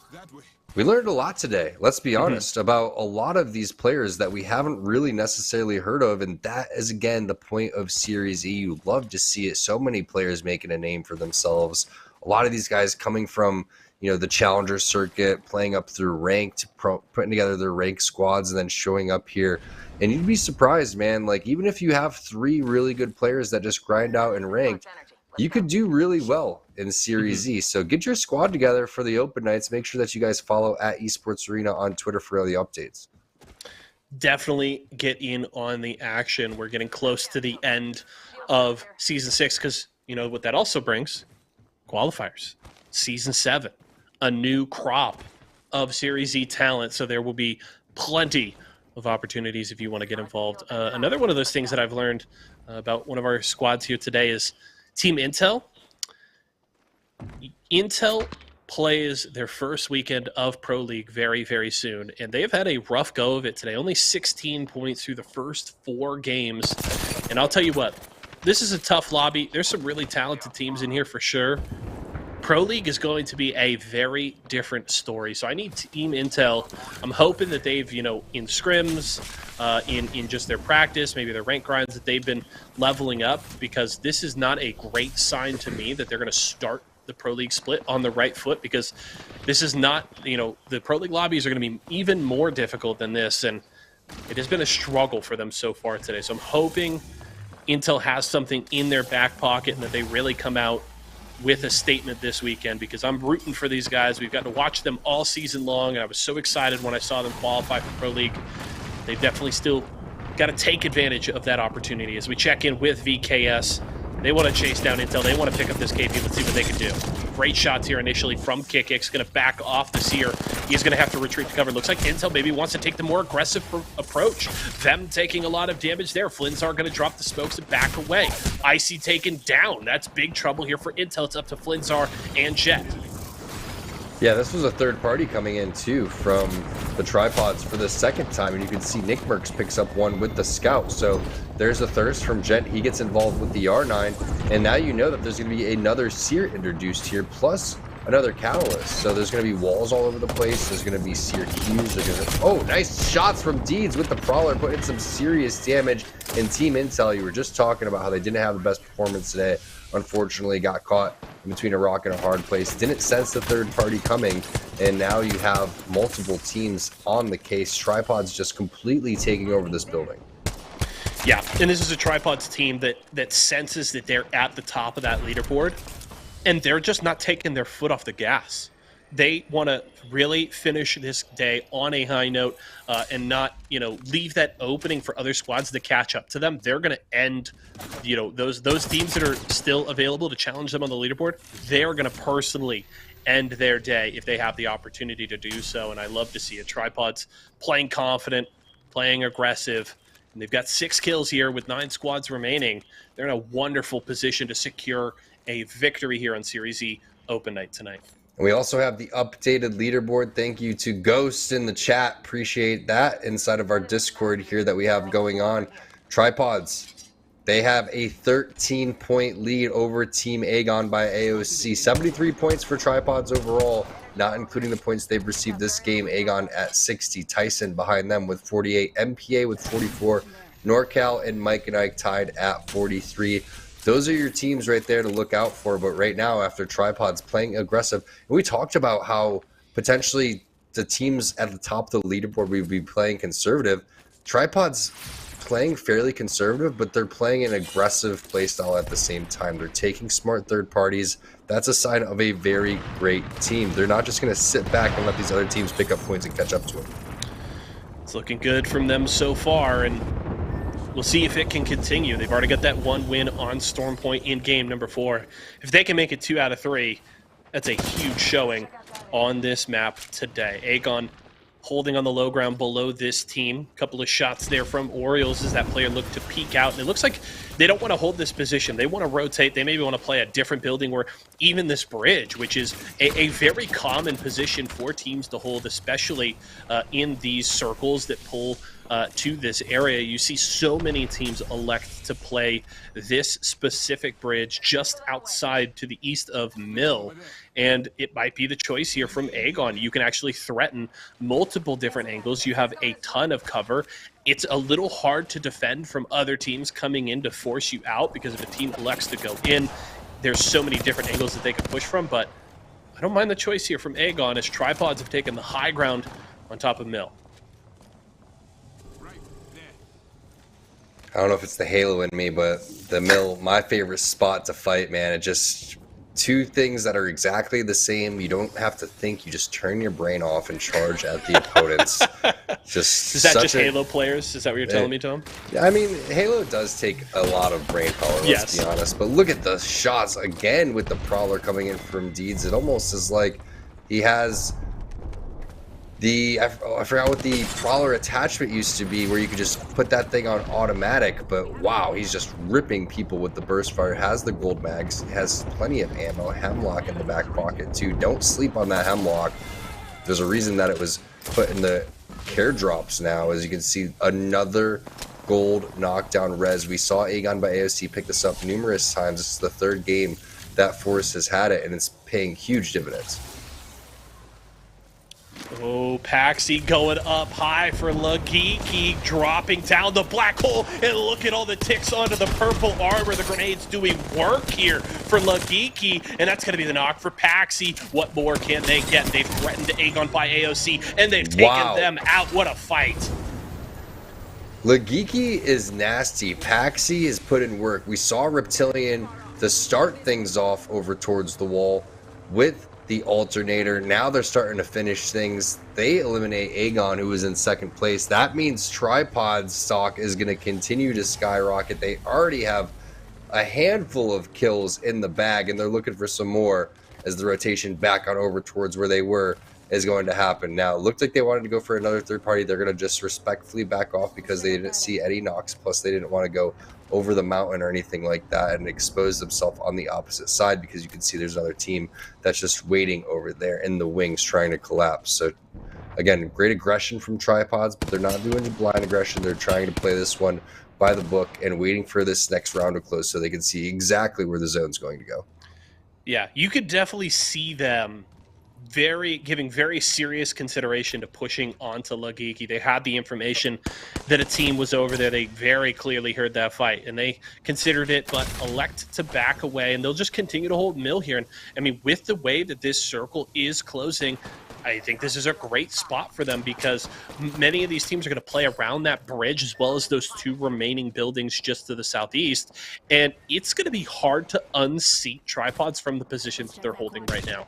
we learned a lot today, let's be honest, about a lot of these players that we haven't really necessarily heard of. And that is, again, the point of Series E. You love to see it. So many players making a name for themselves. A lot of these guys coming from, the challenger circuit, playing up through ranked, putting together their ranked squads, and then showing up here. And you'd be surprised, man. Like, even if you have 3 really good players that just grind out in ranked, you could do really well in Series E. So get your squad together for the open nights. Make sure that you guys follow at Esports Arena on Twitter for all the updates. Definitely get in on the action. We're getting close to the end of Season 6 because, what that also brings? Qualifiers. Season 7. A new crop of Series E talent. So there will be plenty of opportunities if you want to get involved. Another one of those things that I've learned about one of our squads here today is Team Intel. Intel plays their first weekend of Pro League very, very soon, and they have had a rough go of it today. Only 16 points through the first 4 games, and I'll tell you what, this is a tough lobby. There's some really talented teams in here for sure. Pro League is going to be a very different story, so I need Team Intel. I'm hoping that they've, in scrims, in just their practice, maybe their rank grinds, that they've been leveling up, because this is not a great sign to me that they're going to start the Pro League split on the right foot, because this is not, the Pro League lobbies are going to be even more difficult than this, and it has been a struggle for them so far today. So I'm hoping Intel has something in their back pocket and that they really come out with a statement this weekend, because I'm rooting for these guys. We've got to watch them all season long, and I was so excited when I saw them qualify for Pro League. They've definitely still got to take advantage of that opportunity. As we check in with VKS, they want to chase down Intel. They want to pick up this KP. Let's see what they can do. Great shots here initially from Kikix. Going to back off the Seer. He's going to have to retreat to cover. Looks like Intel maybe wants to take the more aggressive approach. Them taking a lot of damage there. Flinzar going to drop the smokes and back away. Icy taken down. That's big trouble here for Intel. It's up to Flinzar and Jet. Yeah, this was a third party coming in too from the Tripods for the second time, and you can see Nick Merckx picks up one with the Scout. So there's a thirst from Jet. He gets involved with the R9, and now you know that there's going to be another Seer introduced here, plus another Catalyst. So there's going to be walls all over the place. There's going to be Seer Qs. Oh, nice shots from Deeds with the Prowler, putting in some serious damage. And Team Intel, you were just talking about how they didn't have the best performance today. Unfortunately, got caught in between a rock and a hard place. Didn't sense the third party coming, and now you have multiple teams on the case. Tripods just completely taking over this building. Yeah, and this is a Tripods team that senses that they're at the top of that leaderboard, and they're just not taking their foot off the gas. They want to really finish this day on a high note and not, leave that opening for other squads to catch up to them. They're going to end, those teams that are still available to challenge them on the leaderboard. They're going to personally end their day if they have the opportunity to do so. And I love to see it. Tripods playing confident, playing aggressive. And they've got 6 kills here with 9 squads remaining. They're in a wonderful position to secure a victory here on Series E Open Night tonight. And we also have the updated leaderboard. Thank you to Ghost in the chat. Appreciate that inside of our Discord here that we have going on. Tripods, they have a 13-point lead over Team Aegon by AOC. 73 points for Tripods overall, not including the points they've received this game. Aegon at 60. Tyson behind them with 48. MPA with 44. NorCal and Mike and Ike tied at 43. Those are your teams right there to look out for. But right now, after Tripods playing aggressive, and we talked about how potentially the teams at the top of the leaderboard would be playing conservative. Tripods playing fairly conservative, but they're playing an aggressive playstyle at the same time. They're taking smart third parties. That's a sign of a very great team. They're not just going to sit back and let these other teams pick up points and catch up to them. It's looking good from them so far, and we'll see if it can continue. They've already got that one win on Storm Point in game number 4. If they can make it 2 out of 3, that's a huge showing on this map today. Aegon holding on the low ground below this team. A couple of shots there from Orioles as that player looked to peek out. And it looks like they don't want to hold this position. They want to rotate. They maybe want to play a different building or even this bridge, which is a very common position for teams to hold, especially in these circles that pull to this area. You see so many teams elect to play this specific bridge just outside to the east of Mill, and it might be the choice here from Aegon. You can actually threaten multiple different angles. You have a ton of cover. It's a little hard to defend from other teams coming in to force you out, because if a team elects to go in, there's so many different angles that they can push from. But I don't mind the choice here from Aegon, as Tripods have taken the high ground on top of Mill. I don't know if it's the Halo in me, but the Mill, my favorite spot to fight, man. It just, two things that are exactly the same. You don't have to think. You just turn your brain off and charge at the opponents. Just is that just Halo players? Is that what you're telling me, Tom? I mean, Halo does take a lot of brain power, let's be honest. But look at the shots again with the Prowler coming in from Deeds. It almost is like he has I forgot what the Prowler attachment used to be, where you could just put that thing on automatic, but wow, he's just ripping people with the burst fire. Has the gold mags, has plenty of ammo, Hemlock in the back pocket too. Don't sleep on that Hemlock. There's a reason that it was put in the care drops now. As you can see, another gold knockdown res. We saw Aegon by AOC pick this up numerous times. This is the 3rd game that Force has had it, and it's paying huge dividends. Oh, Paxi going up high for Lagiki, dropping down the black hole, and look at all the ticks onto the purple armor. The grenade's doing work here for Lagiki, and that's going to be the knock for Paxi. What more can they get? They've threatened Aegon by AOC, and they've taken them out. What a fight. Lagiki is nasty. Paxi is put in work. We saw Reptilian to start things off over towards the wall with the alternator. Now they're starting to finish things. They eliminate Aegon, who was in 2nd place. That means Tripod's stock is going to continue to skyrocket. They already have a handful of kills in the bag, and they're looking for some more as the rotation back on over towards where they were is going to happen. Now, it looked like they wanted to go for another third party. They're going to just respectfully back off because they didn't see Eddie Knox, plus they didn't want to go over the mountain or anything like that and expose themselves on the opposite side, because you can see there's another team that's just waiting over there in the wings trying to collapse. So again, great aggression from Tripods, but they're not doing blind aggression. They're trying to play this one by the book and waiting for this next round to close so they can see exactly where the zone's going to go. Yeah, you could definitely see them giving very serious consideration to pushing onto Lagiki. They had the information that a team was over there. They very clearly heard that fight, and they considered it, but elect to back away, and they'll just continue to hold Mill here. And I mean, with the way that this circle is closing, I think this is a great spot for them, because many of these teams are going to play around that bridge as well as those 2 remaining buildings just to the southeast, and it's going to be hard to unseat Tripods from the positions they're holding right now.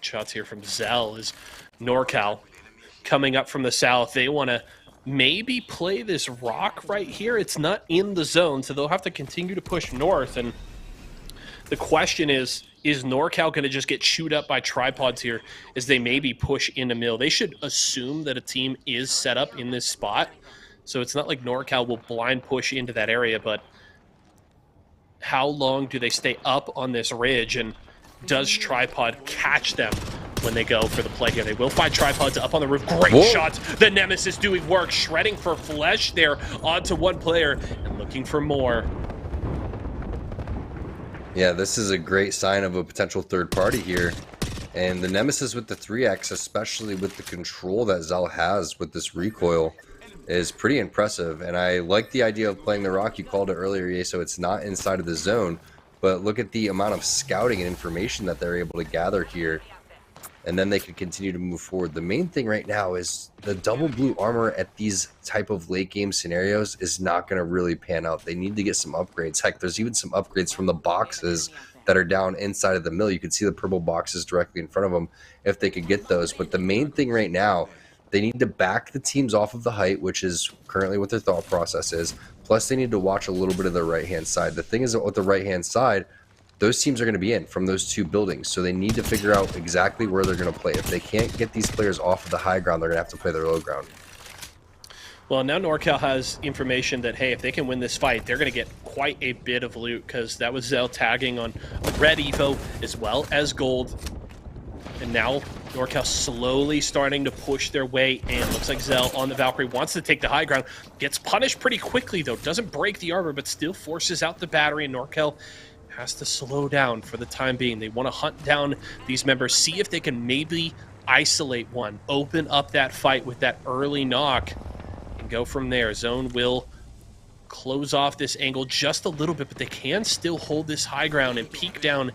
Shots here from Zell is NorCal coming up from the south. They want to maybe play this rock right here. It's not in the zone, so they'll have to continue to push north. And the question is NorCal going to just get chewed up by Tripods here as they maybe push into Mill? They should assume that a team is set up in this spot, so it's not like NorCal will blind push into that area, but how long do they stay up on this ridge, and does Tripod catch them when they go for the play here. They will find tripods up on the roof. Great Whoa. shot. The Nemesis doing work, shredding for flesh there onto one player and looking for more. Yeah, this is a great sign of a potential third party here. And the Nemesis with the 3x, especially with the control that Zell has with this recoil, is pretty impressive. And I like the idea of playing the rock. You called it earlier, yeah, so it's not inside of the zone. But look at the amount of scouting and information that they're able to gather here. And then they can continue to move forward. The main thing right now is the double blue armor at these type of late game scenarios is not going to really pan out. They need to get some upgrades. Heck, there's even some upgrades from the boxes that are down inside of the mill. You can see the purple boxes directly in front of them if they could get those. But the main thing right now, they need to back the teams off of the height, which is currently what their thought process is. Plus, they need to watch a little bit of the right-hand side. The thing is that with the right-hand side, those teams are going to be in from those two buildings. So they need to figure out exactly where they're going to play. If they can't get these players off of the high ground, they're going to have to play their low ground. Well, now NorCal has information that, hey, if they can win this fight, they're going to get quite a bit of loot, because that was Zell tagging on red Evo as well as gold. And now NorCal slowly starting to push their way in. Looks like Zell on the Valkyrie wants to take the high ground. Gets punished pretty quickly, though. Doesn't break the armor, but still forces out the battery, and NorCal has to slow down for the time being. They want to hunt down these members, see if they can maybe isolate one, open up that fight with that early knock, and go from there. Zone will close off this angle just a little bit, but they can still hold this high ground and peek down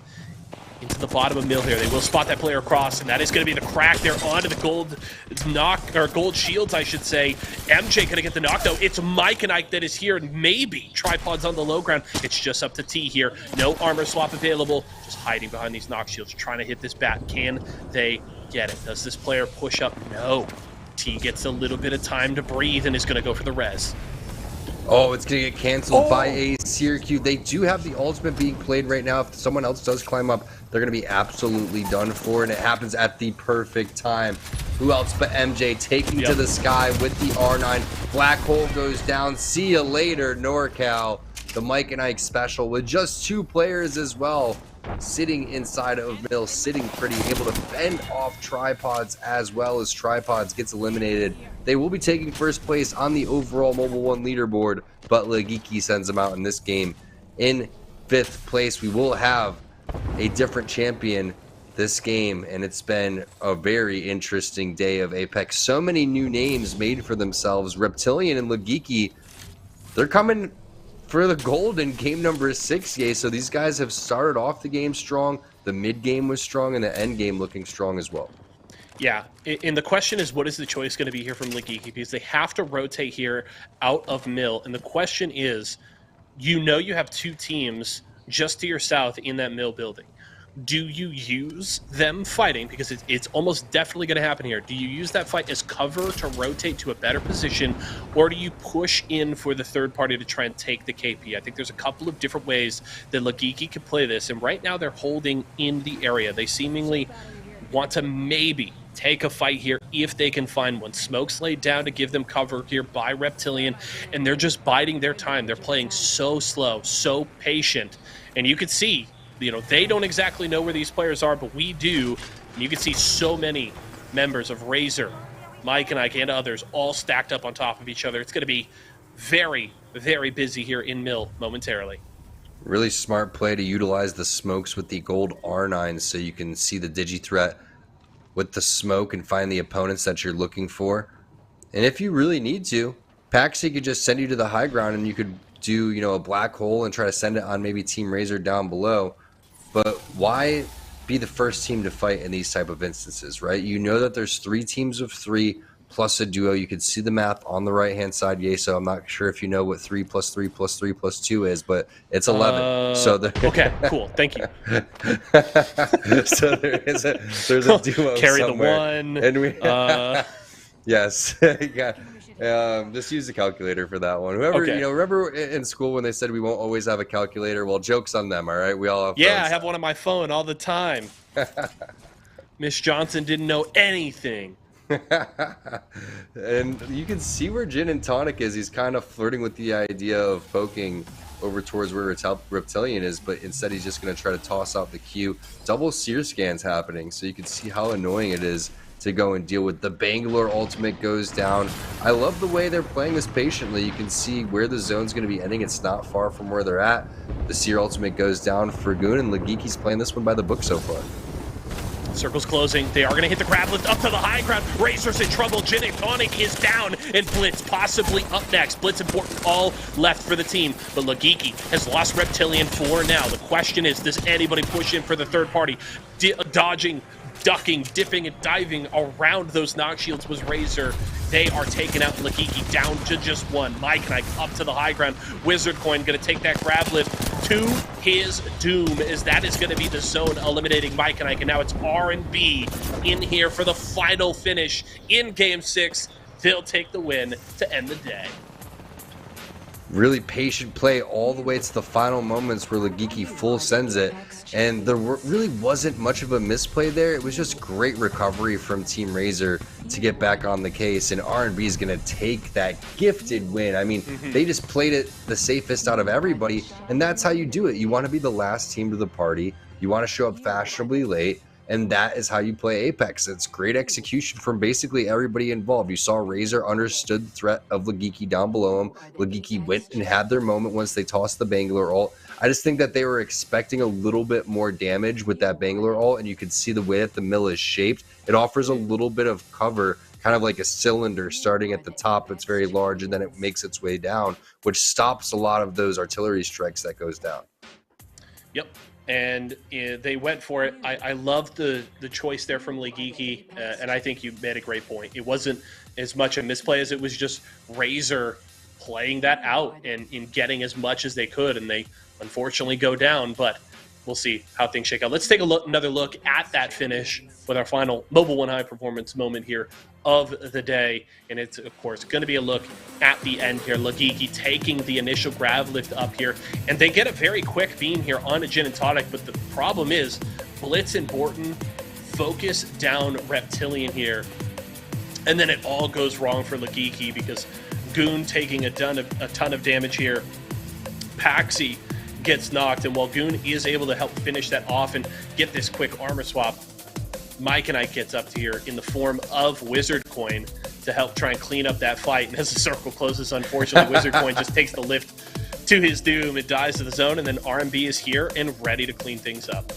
into the bottom of mill here. They will spot that player across, and that is going to be the crack there onto the gold knock, or gold shields, I should say. MJ going to get the knock, though. It's Mike and Ike that is here, and maybe tripods on the low ground. It's just up to T here. No armor swap available. Just hiding behind these knock shields, trying to hit this bat. Can they get it? Does this player push up? No. T gets a little bit of time to breathe and is going to go for the res. Oh, it's going to get canceled by a Syracuse. They do have the ultimate being played right now. If someone else does climb up, they're going to be absolutely done for, and it happens at the perfect time. Who else but MJ taking to the sky with the R9. Black hole goes down. See you later, NorCal. The Mike and Ike special with just two players as well, sitting inside of mill, sitting pretty, able to fend off tripods as well as tripods gets eliminated. They will be taking first place on the overall Mobile 1 leaderboard, but Legiki sends them out in this game in 5th place. We will have a different champion this game, and it's been a very interesting day of Apex. So many new names made for themselves. Reptilian and Legiki, they're coming for the gold in game number 6, yay. So these guys have started off the game strong. The mid game was strong, and the end game looking strong as well. Yeah, and the question is, what is the choice going to be here from Legiki? Because they have to rotate here out of mill, and the question is, you know you have two teams just to your south in that mill building. Do you use them fighting? Because it's almost definitely going to happen here. Do you use that fight as cover to rotate to a better position, or do you push in for the third party to try and take the KP? I think there's a couple of different ways that Legiki could play this, and right now they're holding in the area. They seemingly want to maybe take a fight here if they can find one. Smoke's laid down to give them cover here by Reptilian, and they're just biding their time. They're playing so slow, so patient, and you can see, you know, they don't exactly know where these players are, but we do. And you can see so many members of Razor, Mike and Ike, and others all stacked up on top of each other. It's going to be very, very busy here in Mill momentarily. Really smart play to utilize the smokes with the gold R9 so you can see the digi threat with the smoke and find the opponents that you're looking for. And if you really need to, Paxi could just send you to the high ground, and you could do, you know, a black hole and try to send it on maybe Team Razor down below. But why be the first team to fight in these type of instances, right? You know that there's 3 teams of 3 plus a duo. You can see the math on the right-hand side. Yeah, so I'm not sure if you know what 3 plus 3 plus 3 plus 2 is, but it's 11. So okay, cool. Thank you. So there's a duo Carry somewhere. the 1. And we yes. Yeah. Just use the calculator for that one. Whoever, you know, remember in school when they said we won't always have a calculator? Well, joke's on them, all right? We all have phones. I have one on my phone all the time. Miss Johnson didn't know anything. And you can see where Gin and Tonic is. He's kind of flirting with the idea of poking over towards where Reptilian is, but instead he's just going to try to toss out the Q. Double sear scans happening, so you can see how annoying it is to go and deal with. The Bangalore ultimate goes down. I love the way they're playing this patiently. You can see where the zone's going to be ending. It's not far from where they're at. The seer ultimate goes down for Goon, and Lagiki's playing this one by the book so far. Circle's closing. They are going to hit the grab lift up to the high ground. Razor's in trouble. Gin and Tonic is down, and Blitz possibly up next. Blitz important call left for the team, but Lagiki has lost Reptilian for now. The question is, does anybody push in for the third party? Dodging, ducking, dipping, and diving around those knock shields was Razor. They are taking out Lagiki down to just one. Mike Knight up to the high ground. Wizard Coin going to take that grab lift to his doom, as that is going to be the zone eliminating Mike Knight. And now it's R&B in here for the final finish in Game 6. They'll take the win to end the day. Really patient play all the way to the final moments where Lagiki full sends it, and there really wasn't much of a misplay there. It was just great recovery from Team Razor to get back on the case, and R&B is going to take that gifted win. I mean, they just played it the safest out of everybody, and that's how you do it. You want to be the last team to the party. You want to show up fashionably late, and that is how you play Apex. It's great execution from basically everybody involved. You saw Razor understood the threat of Lagiki down below him. Lagiki went and had their moment once they tossed the Bangalore ult. I just think that they were expecting a little bit more damage with that Bangalore ult, and you can see the way that the mill is shaped. It offers a little bit of cover, kind of like a cylinder starting at the top. It's very large, and then it makes its way down, which stops a lot of those artillery strikes that goes down. Yep. And they went for it. I love the choice there from Lagiki, and I think you made a great point. It wasn't as much a misplay as it was just Razor playing that out and in getting as much as they could, and they unfortunately go down, but we'll see how things shake out. Let's take another look at that finish with our final Mobile One High performance moment here of the day, and it's of course going to be a look at the end here. Lagiki taking the initial grab lift up here, and they get a very quick beam here on a Gin and Tonic, but the problem is Blitz and Borton focus down Reptilian here, and then it all goes wrong for Lagiki because Goon taking a ton of damage here. Paxi gets knocked, and while Goon is able to help finish that off and get this quick armor swap, Mike and I gets up to here in the form of Wizard Coin to help try and clean up that fight. And as the circle closes, unfortunately, Wizard Coin just takes the lift to his doom. It dies to the zone, and then R&B is here and ready to clean things up.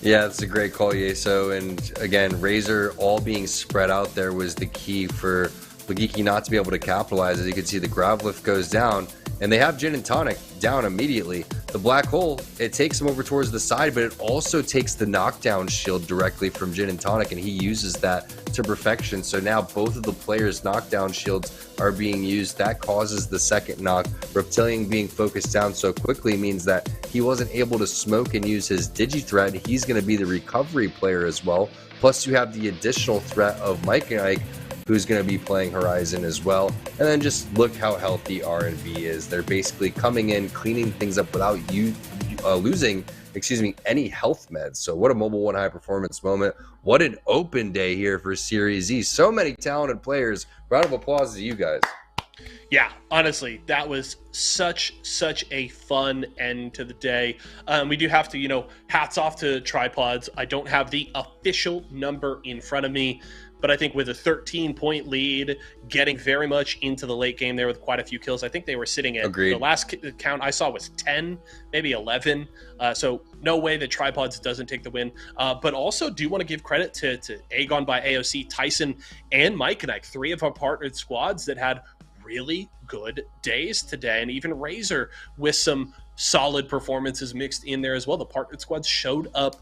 Yeah, that's a great call, Yeso. And again, Razor all being spread out there was the key for Lagiki not to be able to capitalize. As you can see, the grab lift goes down, and they have Gin and Tonic down immediately. The black hole, it takes him over towards the side, but it also takes the knockdown shield directly from Gin and Tonic, and he uses that to perfection. So now both of the players' knockdown shields are being used. That causes the second knock. Reptilian being focused down so quickly means that he wasn't able to smoke and use his digi threat. He's going to be the recovery player as well. Plus you have the additional threat of Mike and Ike, who's going to be playing Horizon as well. And then just look how healthy R&B is. They're basically coming in, cleaning things up without losing any health meds. So what a Mobile One High performance moment. What an open day here for Series E. So many talented players. Round of applause to you guys. Yeah, honestly, that was such a fun end to the day. We do have to, hats off to Tripods. I don't have the official number in front of me, but I think with a 13-point lead, getting very much into the late game there with quite a few kills, I think they were sitting at Agreed. The last count I saw was 10, maybe 11. So no way that Tripods doesn't take the win. But also do want to give credit to Aegon by AOC, Tyson, and Mike and Ike, three of our partnered squads that had really good days today, and even Razor with some solid performances mixed in there as well. The partnered squads showed up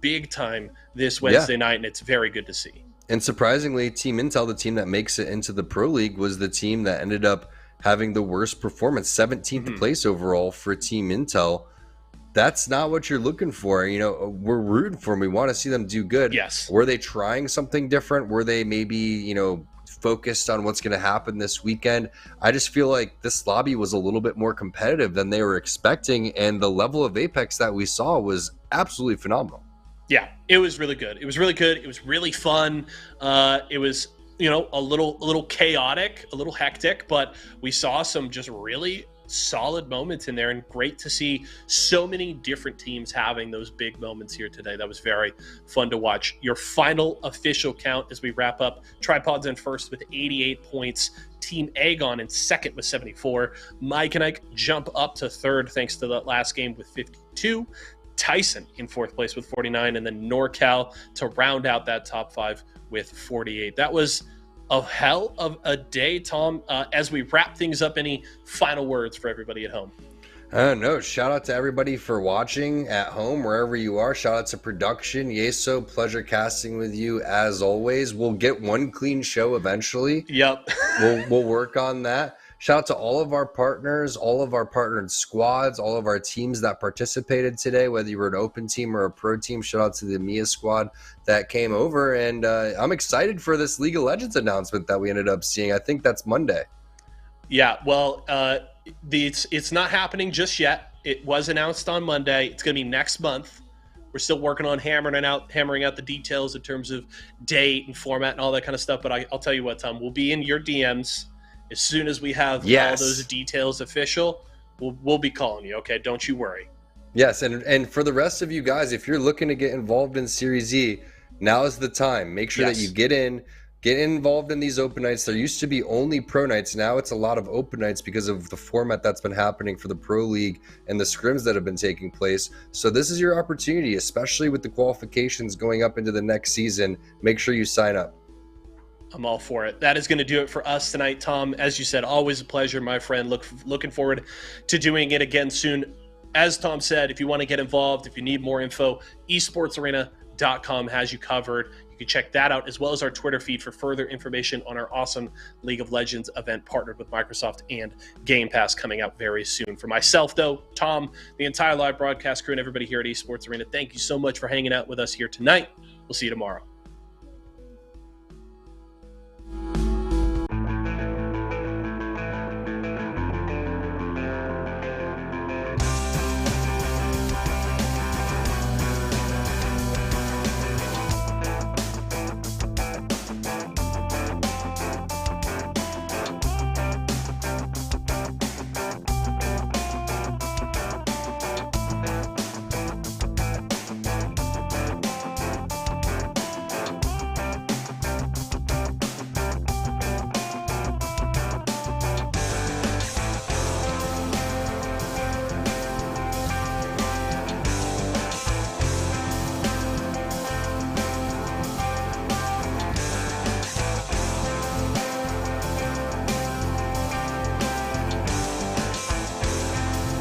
big time this Wednesday night, and it's very good to see. And surprisingly, Team Intel, the team that makes it into the Pro League, was the team that ended up having the worst performance, 17th place overall for Team Intel. That's not what you're looking for. We're rooting for them. We want to see them do good. Yes. Were they trying something different? Were they maybe, focused on what's going to happen this weekend? I just feel like this lobby was a little bit more competitive than they were expecting, and the level of Apex that we saw was absolutely phenomenal. Yeah, it was really good. It was really good. It was really fun. It was, a little chaotic, a little hectic, but we saw some just really solid moments in there, and great to see so many different teams having those big moments here today. That was very fun to watch. Your final official count as we wrap up: Tripods in first with 88 points. Team Aegon in second with 74. Mike and Ike jump up to third thanks to that last game with 52. Tyson in fourth place with 49, and then NorCal to round out that top five with 48. That was a hell of a day, Tom. As we wrap things up, any final words for everybody at home? No, shout out to everybody for watching at home, wherever you are. Shout out to production. Yeso, pleasure casting with you as always. We'll get one clean show eventually. Yep. We'll work on that. Shout out to all of our partners, all of our partnered squads, all of our teams that participated today, whether you were an open team or a pro team. Shout out to the Mia squad that came over. And I'm excited for this League of Legends announcement that we ended up seeing. I think that's Monday. Yeah, well, it's not happening just yet. It was announced on Monday. It's going to be next month. We're still working on hammering out the details in terms of date and format and all that kind of stuff. But I'll tell you what, Tom, we'll be in your DMs as soon as we have all those details official. We'll be calling you. Okay, don't you worry. Yes, and for the rest of you guys, if you're looking to get involved in Series E, now is the time. Make sure that you get involved in these open nights. There used to be only pro nights. Now it's a lot of open nights because of the format that's been happening for the Pro League and the scrims that have been taking place. So this is your opportunity, especially with the qualifications going up into the next season. Make sure you sign up. I'm all for it. That is going to do it for us tonight, Tom. As you said, always a pleasure, my friend. Looking forward to doing it again soon. As Tom said, if you want to get involved, if you need more info, esportsarena.com has you covered. You can check that out, as well as our Twitter feed for further information on our awesome League of Legends event partnered with Microsoft and Game Pass coming out very soon. For myself, though, Tom, the entire live broadcast crew, and everybody here at Esports Arena, thank you so much for hanging out with us here tonight. We'll see you tomorrow.